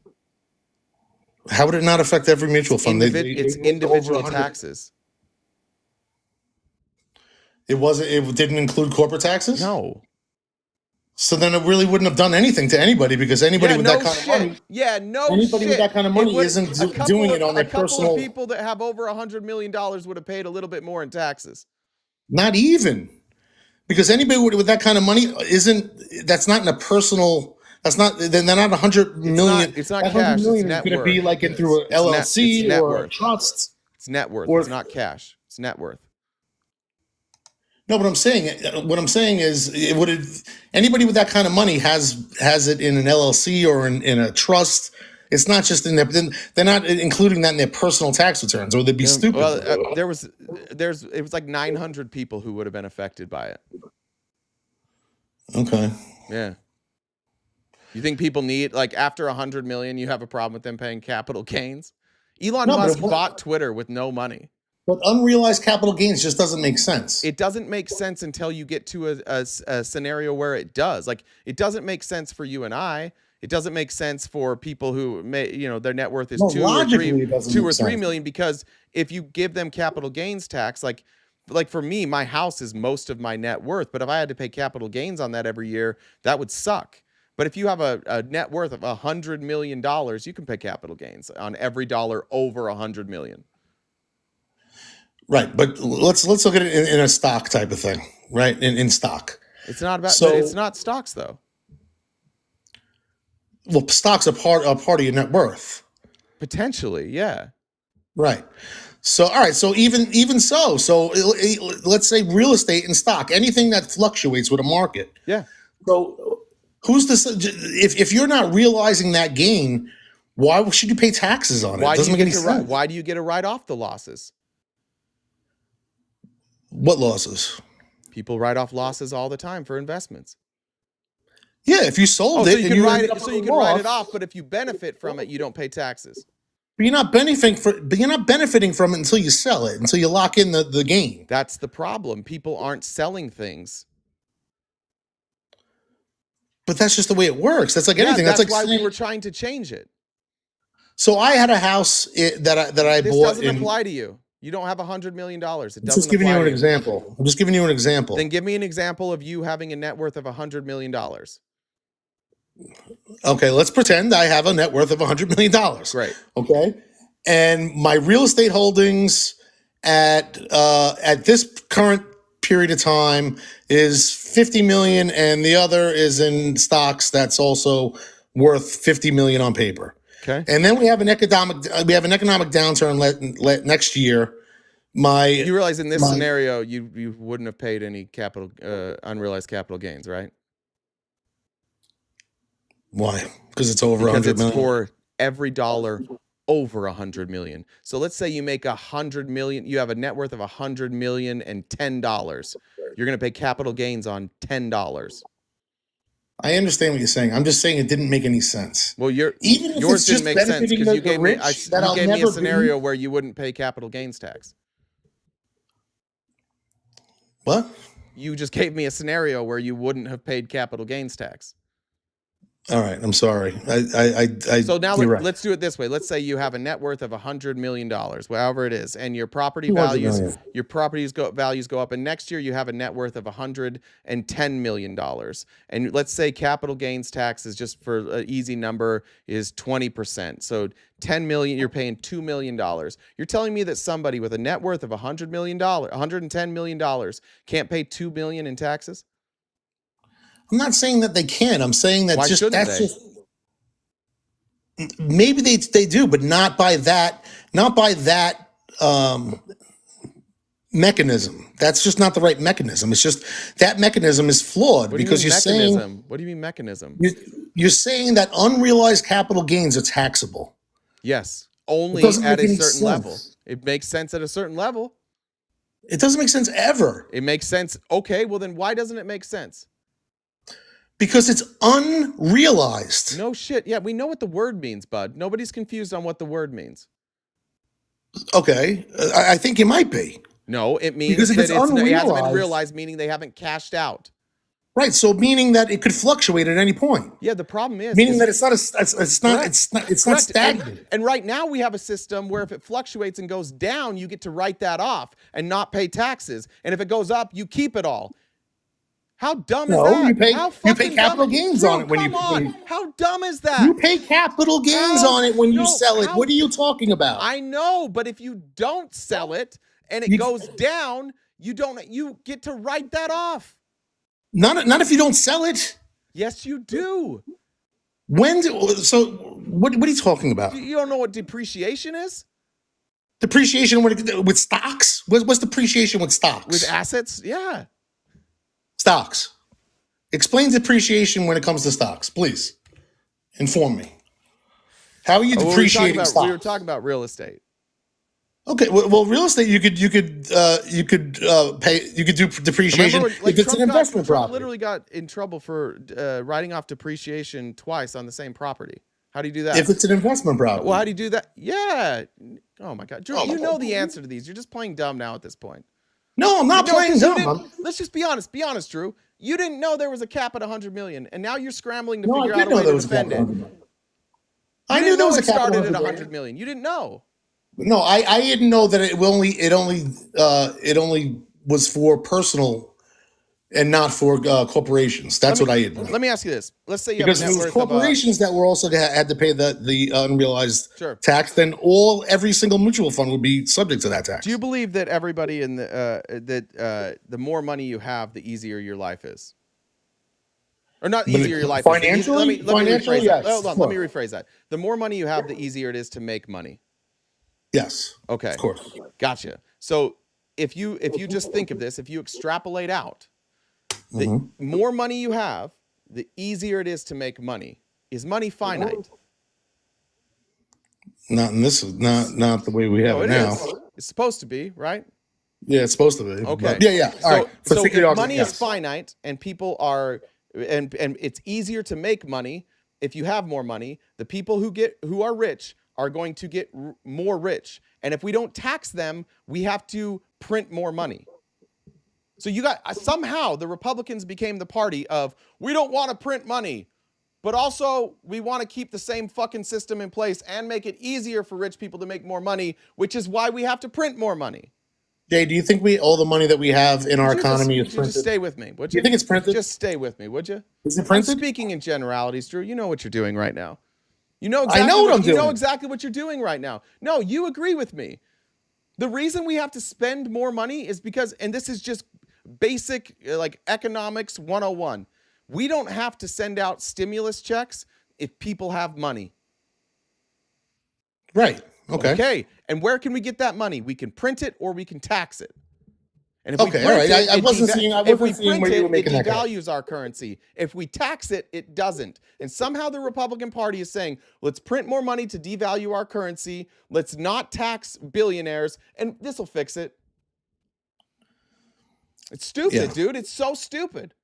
How would it not affect every mutual fund? It's individual taxes. It wasn't. It didn't include corporate taxes. No. So then it really wouldn't have done anything to anybody because anybody with that kind of money. Yeah, no. Anybody with that kind of money isn't doing it on their personal. A couple of people that have over $100 million would have paid a little bit more in taxes. Not even, because anybody with that kind of money isn't. That's not in a personal. That's not. Then they're not 100 million. It's not cash. It's net worth. Going to be like in through an LLC or a trust. It's net worth. It's not cash. It's net worth. No, what I'm saying is, it would have anybody with that kind of money has it in an LLC or in a trust. It's not just in their. They're not including that in their personal tax returns, or they'd be stupid. Well, it was like 900 people who would have been affected by it. Okay. Yeah. You think people need, like, after 100 million, you have a problem with them paying capital gains? Elon Musk bought Twitter with no money. But unrealized capital gains just doesn't make sense. It doesn't make sense until you get to a scenario where it does. Like, it doesn't make sense for you and I. It doesn't make sense for people who their net worth is 2 or 3 million, because if you give them capital gains tax, like for me, my house is most of my net worth. But if I had to pay capital gains on that every year, that would suck. But if you have a net worth of $100 million, you can pay capital gains on every dollar over 100 million. Right, but let's look at it in a stock type of thing, right? In stock. It's not about. So, it's not stocks though. Well, stocks are part of your net worth. Potentially, yeah. Right. So, all right. So even so, let's say real estate and stock, anything that fluctuates with a market. Yeah. So, who's this? If you're not realizing that gain, why should you pay taxes on it? It doesn't make any sense. Why do you get to write off the losses? What losses? People write off losses all the time for investments. Yeah, if you sold it, so you can write it off. But if you benefit from it, you don't pay taxes. But you're not benefiting from it until you sell it, until you lock in the gain. That's the problem. People aren't selling things. But that's just the way it works. That's like anything. That's like why we were trying to change it. So I had a house that I bought. This doesn't apply to you. You don't have $100 million. It doesn't. I'm just giving you an example. I'm just giving you an example. Then give me an example of you having a net worth of $100 million. Okay, let's pretend I have a net worth of $100 million. Great. Okay, and my real estate holdings at this current period of time is 50 million, and the other is in stocks that's also worth 50 million on paper. Okay. And then we have an economic downturn next year. You realize in this scenario you wouldn't have paid any capital unrealized capital gains, right? Why? Because it's over Because 100 it's million. for every dollar over 100 million. So let's say you make 100 million, you have a net worth of 100 million and $10. You're going to pay capital gains on $10. I understand what you're saying. I'm just saying it didn't make any sense. Well, Even if yours it's didn't just make sense benefiting because you the gave me rich, that you I'll gave me a never be. scenario where you wouldn't pay capital gains tax. What? You just gave me a scenario where you wouldn't have paid capital gains tax. All right, I'm sorry. So now you're right. let's do it this way. Let's say you have a net worth of $100 million, whatever it is, and your property 200 values million. values go up, and next year you have a net worth of $110 million. And let's say capital gains tax is, just for an easy number, is 20%. So 10 million, you're paying $2 million. You're telling me that somebody with a net worth of $110 million can't pay $2 million in taxes? I'm not saying that they can. I'm saying that Why just shouldn't that's they? just maybe they do, but not by that mechanism. That's just not the right mechanism. It's just that mechanism is flawed What do you because mean you're mechanism? saying What do you mean mechanism? you're saying that unrealized capital gains are taxable. Yes, It only doesn't at make a any certain level. sense. It makes sense at a certain level. It doesn't make sense ever It makes sense. Okay, well then why doesn't it make sense? because it's unrealized. No shit. Yeah, we know what the word means, bud. Nobody's confused on what the word means. Okay, I think it might be. No, it means Because if that it's it hasn't been unrealized- realized, meaning they haven't cashed out. Right, so meaning that it could fluctuate at any point. Yeah, the problem is Meaning that it's not Correct. stagnant. And right now we have a system where if it fluctuates and goes down, you get to write that off and not pay taxes. And if it goes up, you keep it all. How dumb is No, that? you pay How you pay fucking capital dumb- gains Drew, on it when you come on. How dumb is that? you pay capital gains How- on it when you no, sell it. how- What are you talking about? I know, but if you don't sell it and it You- goes down, you get to write that off. Not if you don't sell it. Yes, you do. So what are you talking about? You don't know what depreciation is? Depreciation with stocks? What's depreciation with stocks? With assets? Yeah. Stocks. Explain depreciation when it comes to stocks, please. Inform me. How are you Well, depreciating stocks? we were talking about real estate. Okay, well, real estate you could do depreciation Remember when, if it's an investment Trump property. literally got in trouble for writing off depreciation twice on the same property. How do you do that? If it's an investment property. Well, how do you do that? Yeah. Oh my God, Drew, you know the answer to these. You're just playing dumb now at this point. No, I'm not playing dumb. Let's just be honest. Be honest, Drew. You didn't know there was a cap at 100 million, and now you're scrambling to No, I figure did out a know way there to was a cap defend at it. 100 million. I knew there was a cap at started 100 at million. 100 million. You didn't know. No, I didn't know that it only was for personal and not for corporations. That's what I didn't know. Let me ask you this. Let's say you Because have if a it net was worth corporations that were also had to pay the unrealized Sure. tax, then every single mutual fund would be subject to that tax. Do you believe that everybody in the more money you have, the easier your life is? Or not easier your life is. Financially? Let me Financially, rephrase yes. that. Hold on, let me rephrase that. The more money you have, the easier it is to make money. Yes. Okay. Of course. Gotcha. So if you just think of this, if you extrapolate out, the Mm-hmm. more money you have, the easier it is to make money. Is money finite? Not the way we have No, it it now. is. It's supposed to be, right? Yeah, it's supposed to be. Okay. But yeah. All right. For So sake of if argument, money yes. is finite and people are and it's easier to make money if you have more money, the people who are rich are going to get more rich. And if we don't tax them, we have to print more money. So you got somehow the Republicans became the party of we don't want to print money, but also we want to keep the same fucking system in place and make it easier for rich people to make more money, which is why we have to print more money. Jay, do you think all the money that we have in our Would you economy just, is would you printed? just stay with me, would Do you? you think it's printed? Just stay with me, would you? Is it printed? I'm speaking in generalities, Drew. You know what you're doing right now. You know exactly I know what I'm You know doing. exactly what you're doing right now. No, you agree with me. The reason we have to spend more money is because, and this is just basic like economics 101. We don't have to send out stimulus checks if people have money. Right. Okay. Okay. And where can we get that money? We can print it or we can tax it. And if we Okay, all print right. it, I wasn't seeing. I if we wasn't seeing print where you it, were it making that. devalues our currency. If we tax it, it doesn't. And somehow the Republican Party is saying, let's print more money to devalue our currency. Let's not tax billionaires, and this will fix it. It's stupid, dude. It's so stupid.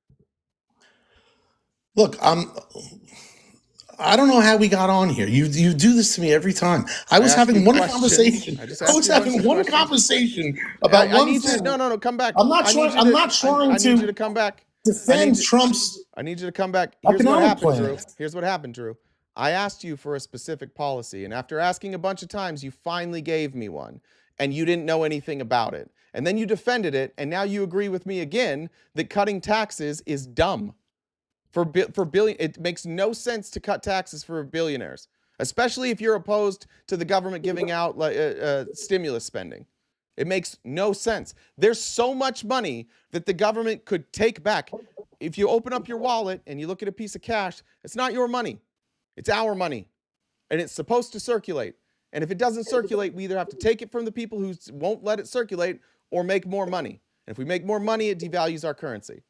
Look, I don't know how we got on here. You do this to me every time. I was having one conversation. I was having one conversation about one thing. No, come back. I'm not trying. I'm not trying to. I need you to come back. Defend Trump's. I need you to come back. Here's what economic happened, plan. Drew. Here's what happened, Drew. I asked you for a specific policy, and after asking a bunch of times, you finally gave me one, and you didn't know anything about it. And then you defended it, and now you agree with me again that cutting taxes is dumb. For billion, it makes no sense to cut taxes for billionaires, especially if you're opposed to the government giving out stimulus spending. It makes no sense. There's so much money that the government could take back. If you open up your wallet and you look at a piece of cash, it's not your money. It's our money, and it's supposed to circulate. And if it doesn't circulate, we either have to take it from the people who won't let it circulate or make more money. And if we make more money, it devalues our currency.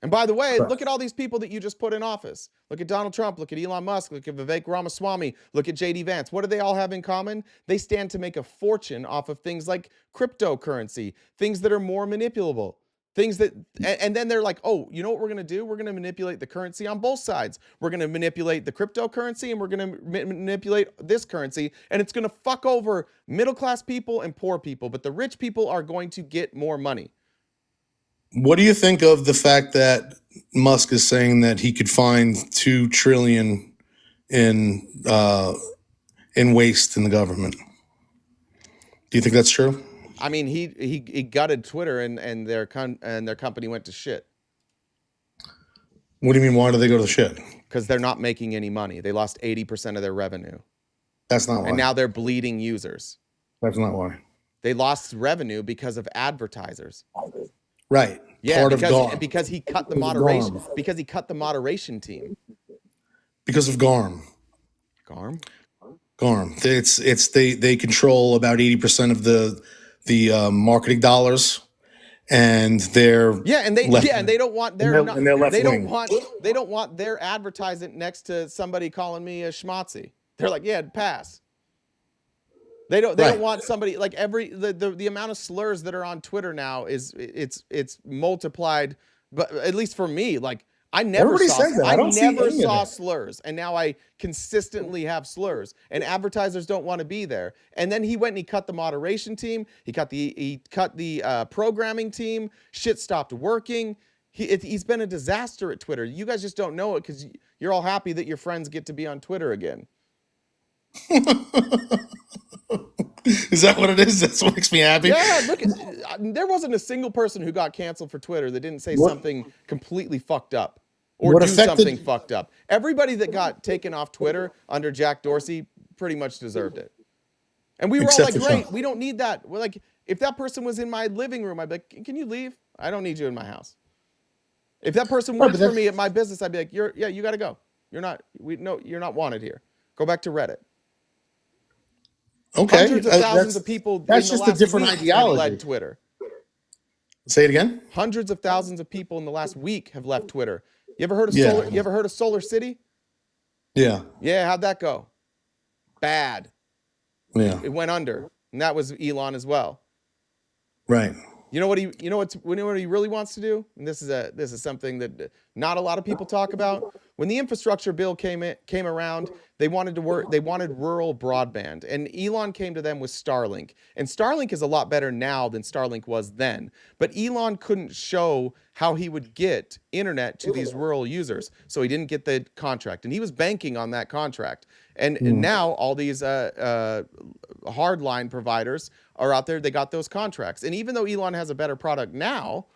And by the way, look at all these people that you just put in office. Look at Donald Trump. Look at Elon Musk. Look at Vivek Ramaswamy. Look at J.D. Vance. What do they all have in common? They stand to make a fortune off of things like cryptocurrency, things that are more manipulable, things that, and then they're like, oh, you know what we're going to do? We're going to manipulate the currency on both sides. We're going to manipulate the cryptocurrency, and we're going to manipulate this currency, and it's going to fuck over middle-class people and poor people, but the rich people are going to get more money. What do you think of the fact that Musk is saying that he could find $2 trillion in waste in the government? Do you think that's true? I mean, he gutted Twitter and their company went to shit. What do you mean? Why do they go to the shit? Because they're not making any money. They lost 80% of their revenue. That's not why. And now they're bleeding users. That's not why. They lost revenue because of advertisers. Right. Yeah, because he cut the moderation. Because he cut the moderation team. Because of GARM. GARM. It's they control about 80% of the marketing dollars, and they're and they don't want their they don't want their advertisement next to somebody calling me a schmatzy. They're like, yeah, pass. They don't want somebody like the amount of slurs that are on Twitter now it's multiplied, but at least for me, like I never saw slurs, and now I consistently have slurs, and advertisers don't want to be there. And then he went and he cut the moderation team, he cut the programming team, shit stopped working. He's been a disaster at Twitter. You guys just don't know it because you're all happy that your friends get to be on Twitter again. Is that what it is? That's what makes me happy. Yeah, look, there wasn't a single person who got canceled for Twitter that didn't say something completely fucked up or something fucked up. Everybody that got taken off Twitter under Jack Dorsey pretty much deserved it. And we were all like, great, we don't need that. We're like, if that person was in my living room, I'd be like, can you leave? I don't need you in my house. If that person works for me at my business, I'd be like, you got to go. You're not wanted here. Go back to Reddit. Okay. Hundreds of thousands of people. That's just a different ideology. Led Twitter. Say it again. Hundreds of thousands of people in the last week have left Twitter. You ever heard of Solar? You ever heard of Solar City? Yeah. Yeah. How'd that go? Bad. Yeah. It went under, and that was Elon as well. Right. You know what he really wants to do? And this is something that not a lot of people talk about. When the infrastructure bill came around, they wanted rural broadband, and Elon came to them with Starlink. And Starlink is a lot better now than Starlink was then. But Elon couldn't show how he would get internet to these rural users, so he didn't get the contract, and he was banking on that contract. And now all these hardline providers are out there. They got those contracts, and even though Elon has a better product now,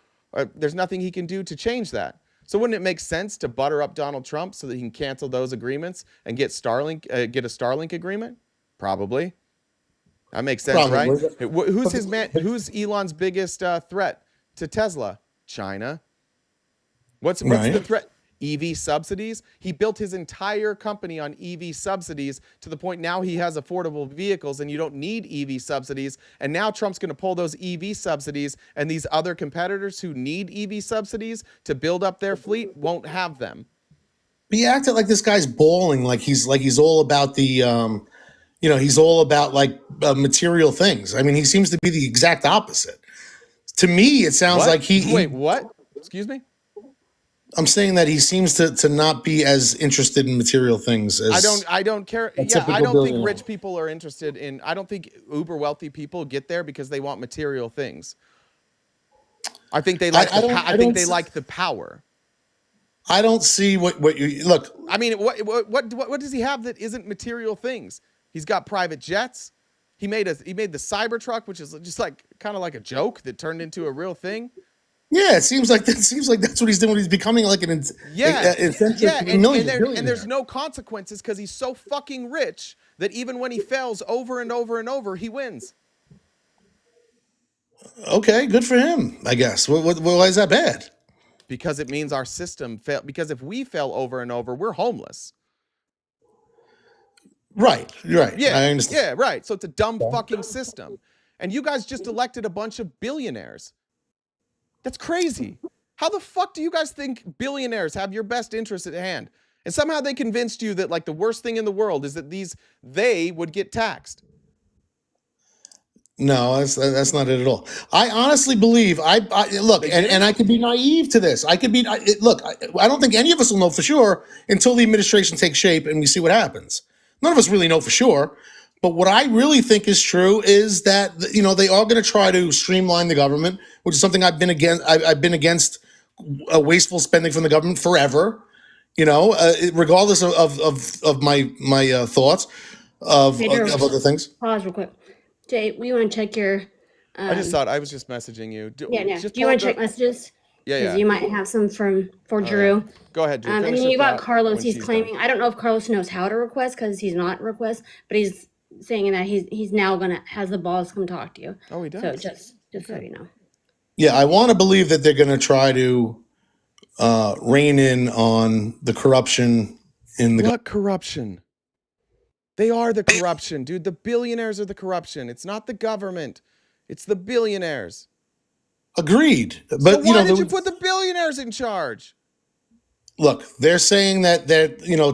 there's nothing he can do to change that. So wouldn't it make sense to butter up Donald Trump so that he can cancel those agreements and get a Starlink agreement? Probably. That makes sense, right? Who's Elon's biggest threat to Tesla? China. What's the threat? EV subsidies. He built his entire company on EV subsidies to the point now he has affordable vehicles and you don't need EV subsidies. And now Trump's going to pull those EV subsidies, and these other competitors who need EV subsidies to build up their fleet won't have them. He acted like this guy's bawling, like he's all about the he's all about like material things. I mean, he seems to be the exact opposite. To me, it sounds like Wait, what? Excuse me? I'm saying that he seems to not be as interested in material things as I don't care. Yeah, I don't think rich people are interested in, I don't think uber wealthy people get there because they want material things. I think they like they like the power. I don't see what you look. I mean, what does he have that isn't material things? He's got private jets. He made the Cybertruck, which is just like kind of like a joke that turned into a real thing. Yeah, it seems like that's what he's doing. He's becoming like an and there's no consequences because he's so fucking rich that even when he fails over and over and over, he wins. Okay, good for him, I guess. Why is that bad? Because it means our system failed. Because if we fail over and over, we're homeless. Right. Yeah, I understand. Yeah, right. So it's a dumb fucking system. And you guys just elected a bunch of billionaires. That's crazy. How the fuck do you guys think billionaires have your best interest at hand? And somehow they convinced you that like the worst thing in the world is that they would get taxed. No, that's not it at all. I honestly believe look, and I could be naive to this. I don't think any of us will know for sure until the administration takes shape and we see what happens. None of us really know for sure. But what I really think is true is that they are going to try to streamline the government, which is something I've been against. I've been against wasteful spending from the government forever. Regardless of my thoughts of other things. Pause real quick. Jay, we want to check your. I just thought I was just messaging you. Do you want to check messages? Yeah. You might have some for Drew. Right. Go ahead, Drew. And then you got Carlos. He's claiming. I don't know if Carlos knows how to request because he's not request, but he's saying that he's now has the balls to come talk to you. Oh, he does. So just so you know. Yeah, I want to believe that they're going to try to rein in on the corruption in the. What corruption? They are the corruption, dude. The billionaires are the corruption. It's not the government. It's the billionaires. Agreed. But so why did you put the billionaires in charge? Look, they're saying that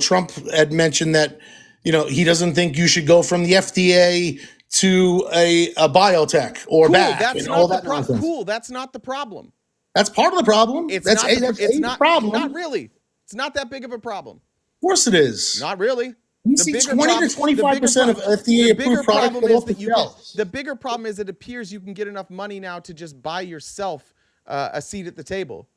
Trump had mentioned that he doesn't think you should go from the FDA to a biotech or back. That's not the problem. Cool. That's not the problem. That's part of the problem. It's not problem. Not really. It's not that big of a problem. Of course it is. Not really. You see 20 to 25% of FDA approved products get off the shelf. The bigger problem is it appears you can get enough money now to just buy yourself a seat at the table.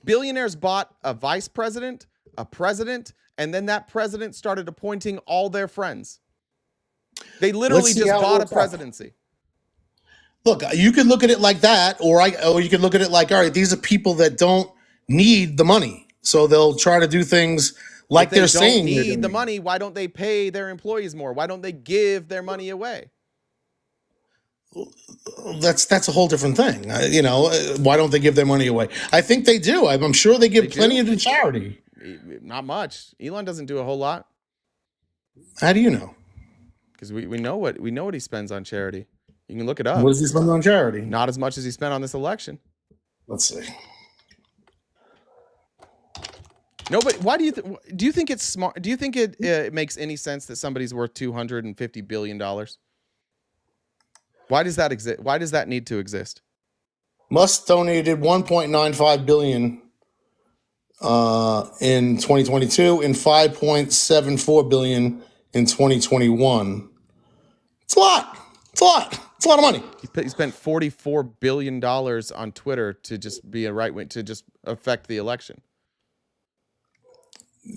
Billionaires bought a vice president, a president, and then that president started appointing all their friends. They literally just bought a presidency. Look, you could look at it like that, or you could look at it like, all right, these are people that don't need the money, so they'll try to do things like they're saying they don't need the money. Why don't they pay their employees more? Why don't they give their money away? That's a whole different thing. Why don't they give their money away? I think they do. I'm sure they give plenty to charity. Not much. Elon doesn't do a whole lot. How do you know? Because we know what he spends on charity. You can look it up. What does he spend on charity? Not as much as he spent on this election. Let's see. No, but why do you think it's smart? Do you think it makes any sense that somebody's worth $250 billion? Why does that exist? Why does that need to exist? Musk donated $1.95 billion in 2022 and $5.74 billion in 2021. It's a lot. It's a lot of money. He spent $44 billion on Twitter to just be a right wing, to just affect the election.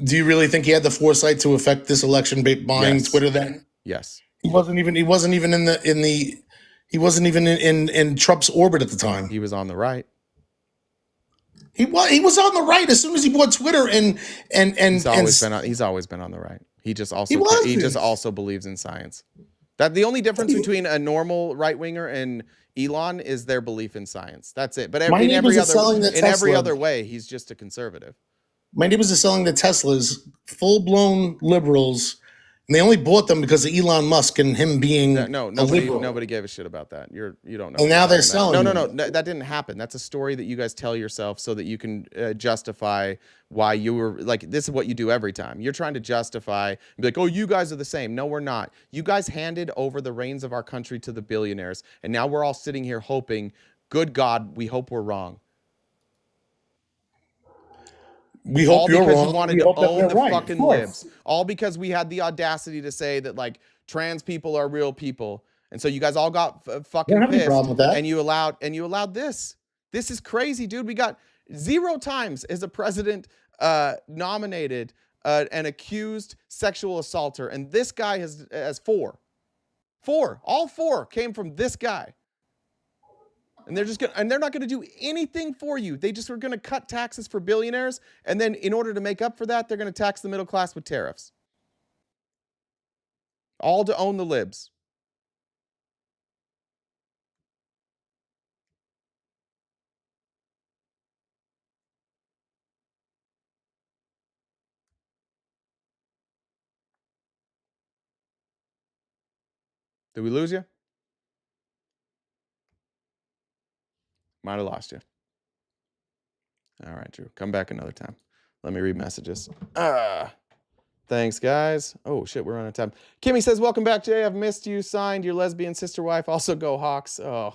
Do you really think he had the foresight to affect this election buying Twitter then? Yes. He wasn't even in Trump's orbit at the time. He was on the right. He was on the right as soon as he bought Twitter and he's always been on the right. He just also believes in science. That the only difference between a normal right winger and Elon is their belief in science. That's it. But My neighbors are selling the in every Tesla. other way, he's just a conservative. My neighbors are selling the Teslas, full blown liberals, and they only bought them because of Elon Musk and him being Nobody gave a shit about that. You don't know. And now they're selling No, them. that didn't happen. That's a story that you guys tell yourself so that you can justify why you were like. This is what you do every time. You're trying to justify and be like, oh, you guys are the same. No, we're not. You guys handed over the reins of our country to the billionaires, and now we're all sitting here hoping. Good God, we hope we're wrong. We hope you're wrong. You wanted we to hope that own we're the right. fucking libs. All because we had the audacity to say that like trans people are real people, and so you guys all got fucking don't have any pissed. problem with that. And you allowed this. This is crazy, dude. We got 0 times as a president nominated an accused sexual assaulter, and this guy has 4. All 4 came from this guy. And they're not gonna do anything for you. They just are gonna cut taxes for billionaires, and then in order to make up for that, they're gonna tax the middle class with tariffs. All to own the libs. Did we lose you? Might have lost you. All right, Drew. Come back another time. Let me read messages. Thanks, guys. Oh, shit, we're out of time. Kimmy says, welcome back, Jay. I've missed you. Signed, your lesbian sister wife. Also, go Hawks. Oh,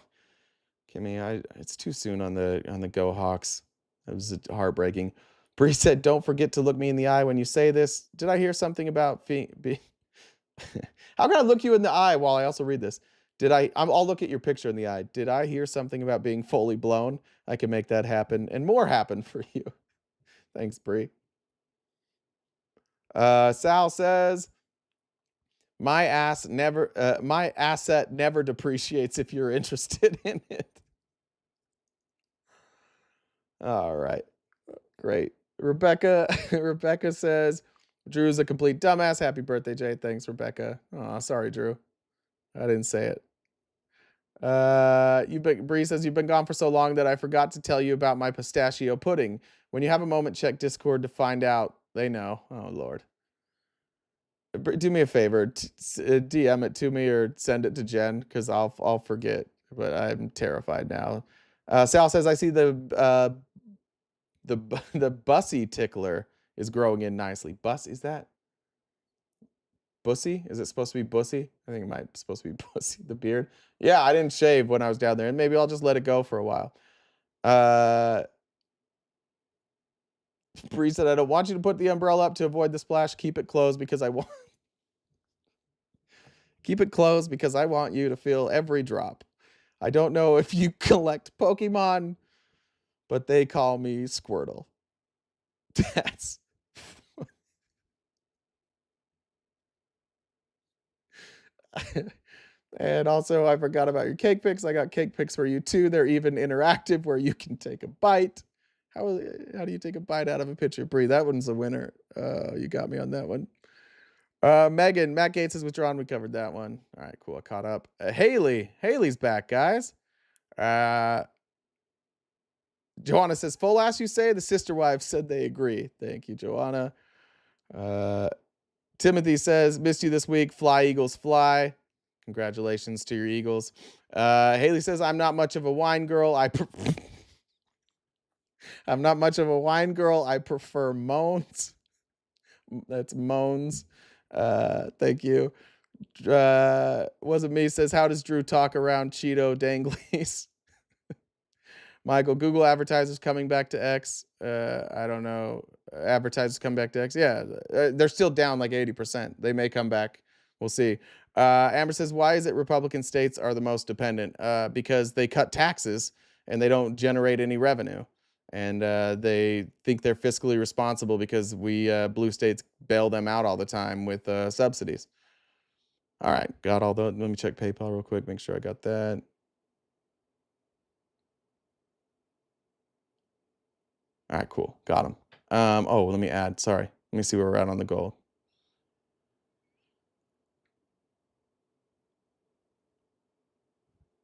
Kimmy, it's too soon on the go Hawks. It was heartbreaking. Bree said, don't forget to look me in the eye when you say this. Did I hear something about being... How can I look you in the eye while I also read this? I'll look at your picture in the eye. Did I hear something about being fully blown? I can make that happen and more happen for you. Thanks, Bree. Sal says, my asset never depreciates if you're interested in it. All right. Great. Rebecca says, Drew's a complete dumbass. Happy birthday, Jay. Thanks, Rebecca. Oh, sorry, Drew. I didn't say it. Bree says, you've been gone for so long that I forgot to tell you about my pistachio pudding. When you have a moment, check Discord to find out. They know. Oh, Lord. Do me a favor. DM it to me or send it to Jen because I'll forget. But I'm terrified now. Sal says, I see the bussy tickler is growing in nicely. Is that Bussy? Is it supposed to be Bussy? I think it might be supposed to be Bussy, the beard. Yeah, I didn't shave when I was down there, and maybe I'll just let it go for a while. Bree said, I don't want you to put the umbrella up to avoid the splash. Keep it closed because I want keep it closed because I want you to feel every drop. I don't know if you collect Pokemon, but they call me Squirtle. That's and also, I forgot about your cake pics. I got cake pics for you too. They're even interactive where you can take a bite. How do you take a bite out of a picture? Bree, that one's a winner. You got me on that one. Megan, Matt Gaetz is withdrawn. We covered that one. All right, cool. I caught up. Haley's back, guys. Joanna says, full ass you say? The sister wives said they agree. Thank you, Joanna. Timothy says, missed you this week. Fly, Eagles, fly. Congratulations to your Eagles. Haley says, I'm not much of a wine girl. I'm not much of a wine girl. I prefer moans. That's moans. Thank you. Wasn't me says, how does Drew talk around Cheeto danglies? Michael, Google advertisers coming back to X. I don't know. Advertisers come back to X. Yeah, they're still down like 80%. They may come back. We'll see. Amber says, why is it Republican states are the most dependent? Because they cut taxes and they don't generate any revenue. And they think they're fiscally responsible because we blue states bail them out all the time with subsidies. All right, got all the. Let me check PayPal real quick, make sure I got that. All right, cool, got them. Oh, let me add. Sorry, let me see where we're at on the goal.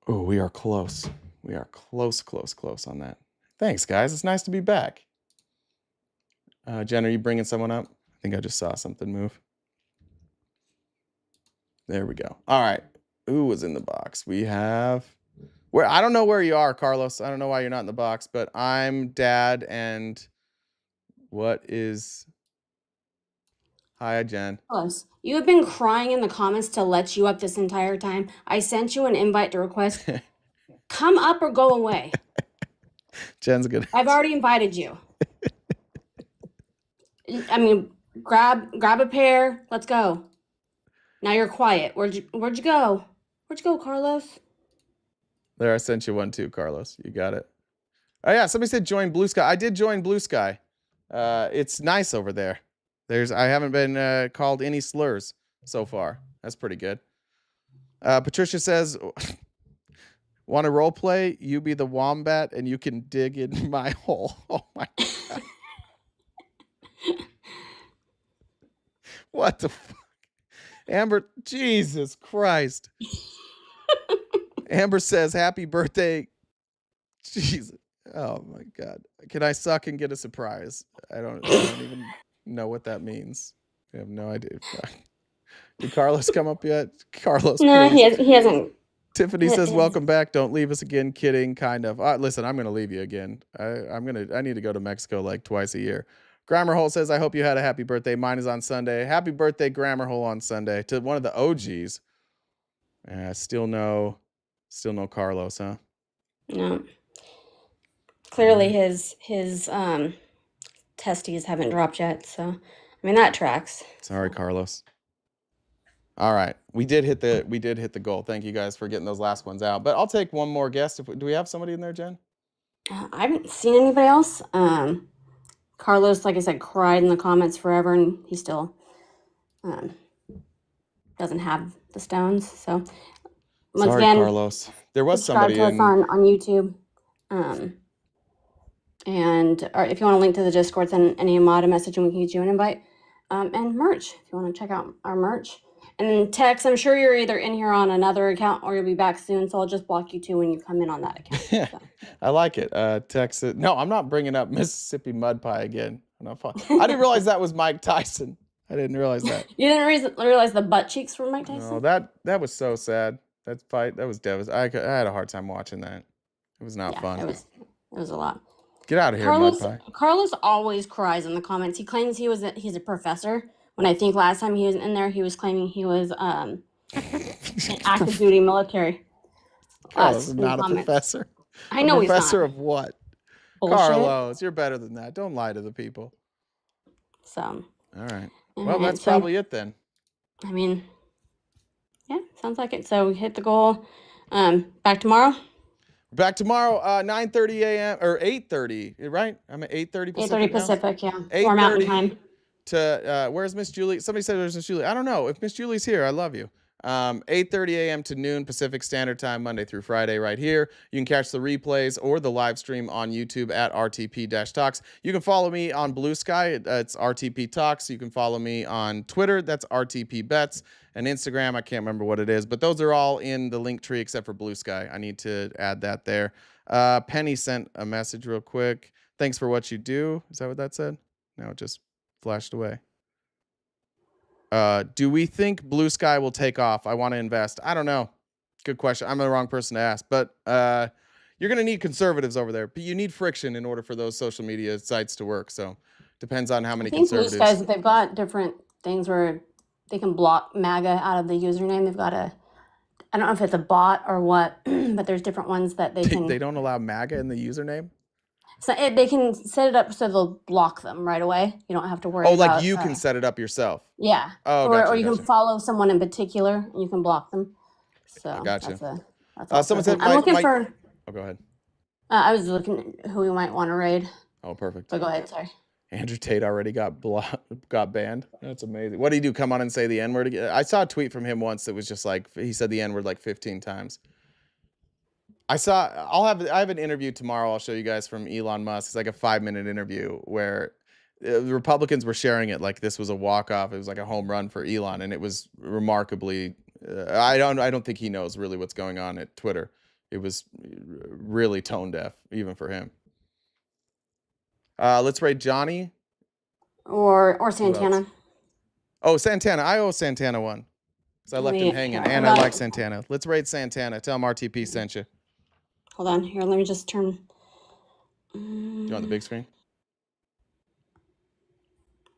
Oh, we are close. We are close on that. Thanks, guys. It's nice to be back. Jen, are you bringing someone up? I think I just saw something move. There we go. All right. Who was in the box? We have where I don't know where you are, Carlos. I don't know why you're not in the box, but I'm Dad and what is hi, Jen. Close. You have been crying in the comments to let you up this entire time. I sent you an invite to request. Come up or go away. Jen's good. I've already invited you. I mean, grab a pair. Let's go. Now you're quiet. Where'd you go? Where'd you go, Carlos? There, I sent you one too, Carlos. You got it. Oh yeah, somebody said join Blue Sky. I did join Blue Sky. It's nice over there. I haven't been called any slurs so far. That's pretty good. Patricia says, want to role play? You be the wombat and you can dig in my hole. Oh my God. What the fuck? Amber, Jesus Christ. Amber says, happy birthday. Jesus. Oh my God. Can I suck and get a surprise? I don't even know what that means. I have no idea. Did Carlos come up yet? Carlos, No, please. he hasn't. Tiffany says, welcome back. Don't leave us again. Kidding, kind of. Listen, I'm going to leave you again. I need to go to Mexico like twice a year. Grammar Hole says, I hope you had a happy birthday. Mine is on Sunday. Happy birthday, Grammar Hole, on Sunday. To one of the OGs. Still no Carlos, huh? No. Clearly his testes haven't dropped yet, so I mean that tracks. Sorry, Carlos. All right. We did hit the goal. Thank you guys for getting those last ones out. But I'll take one more guest. Do we have somebody in there, Jen? I haven't seen anybody else. Carlos, like I said, cried in the comments forever, and he still doesn't have the stones. So once Sorry, again, Carlos. There was subscribe somebody to us in on YouTube. Or if you want to link to the Discord, send any mod a message and we can get you an invite. And merch, if you want to check out our merch. And then Tex, I'm sure you're either in here on another account or you'll be back soon, so I'll just block you too when you come in on that account. So. I like it. Text it. No, I'm not bringing up Mississippi Mud Pie again. I didn't realize that was Mike Tyson. I didn't realize that. You didn't realize the butt cheeks from Mike Tyson? No, that was so sad. That fight, that was devastating. I had a hard time watching that. It was not fun. It was a lot. Get out of here, Mud Pie. Carlos always cries in the comments. He claims he's a professor. When I think last time he was in there, he was claiming he was an active duty military. Carlos is not a professor. I know he's not. Professor of what? Bullshit. Carlos, you're better than that. Don't lie to the people. So. All right. Well, that's probably it then. I mean, yeah, sounds like it. So we hit the goal. Back tomorrow? Back tomorrow, 9:30 a.m. or 8:30, right? I'm at 8:30 Pacific. 8:30 Pacific, yeah. 8:30 or Mountain Time. To where's Miss Julie? Somebody said there's Miss Julie. I don't know. If Miss Julie's here, I love you. 8:30 a.m. to noon Pacific Standard Time, Monday through Friday, right here. You can catch the replays or the live stream on YouTube at RTP-Talks. You can follow me on Blue Sky. It's RTP Talks. You can follow me on Twitter. That's RTP Bets. And Instagram, I can't remember what it is, but those are all in the link tree except for Blue Sky. I need to add that there. Penny sent a message real quick. Thanks for what you do. Is that what that said? No, it just flashed away. Do we think Blue Sky will take off? I want to invest. I don't know. Good question. I'm the wrong person to ask, but you're going to need conservatives over there. But you need friction in order for those social media sites to work. So depends on how many conservatives. Blue Skies, they've got different things where they can block MAGA out of the username. They've got I don't know if it's a bot or what, but there's different ones that they can. They don't allow MAGA in the username? So they can set it up so they'll block them right away. You don't have to worry about. Oh, like you can set it up yourself? Yeah. Oh, or you can follow someone in particular and you can block them. So gotcha. That's someone said I'm looking for. Oh, go ahead. I was looking at who we might want to raid. Oh, perfect. But go ahead, sorry. Andrew Tate already got banned. That's amazing. What did he do? Come on and say the N-word again? I saw a tweet from him once that was just like, he said the N-word like 15 times. I have an interview tomorrow I'll show you guys from Elon Musk. It's like a 5-minute interview where the Republicans were sharing it like this was a walk-off. It was like a home run for Elon, and it was remarkably I don't think he knows really what's going on at Twitter. it was really tone deaf, even for him. Let's rate Johnny. Or Who else? Santana. Oh, Santana. I owe Santana one. Because I left him hanging, and I like Santana. Let's rate Santana. Tell him RTP sent you. Hold on. Here, let me just turn. Do you want the big screen?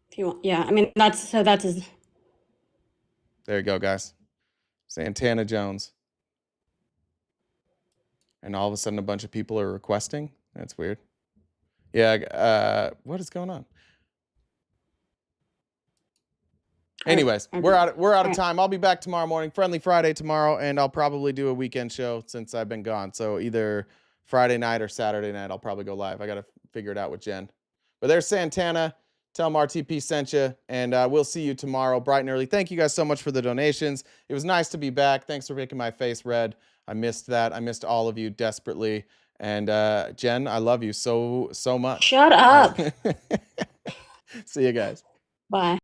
If you want. Yeah, I mean, that's his. There you go, guys. Santana Jones. And all of a sudden, a bunch of people are requesting. That's weird. Yeah. What is going on? Anyways, we're out of time. I'll be back tomorrow morning. Friendly Friday tomorrow, and I'll probably do a weekend show since I've been gone. So either Friday night or Saturday night, I'll probably go live. I got to figure it out with Jen. But there's Santana. Tell him RTP sent you, and we'll see you tomorrow bright and early. Thank you guys so much for the donations. It was nice to be back. Thanks for making my face red. I missed that. I missed all of you desperately. And Jen, I love you so much. Shut up. See you guys. Bye.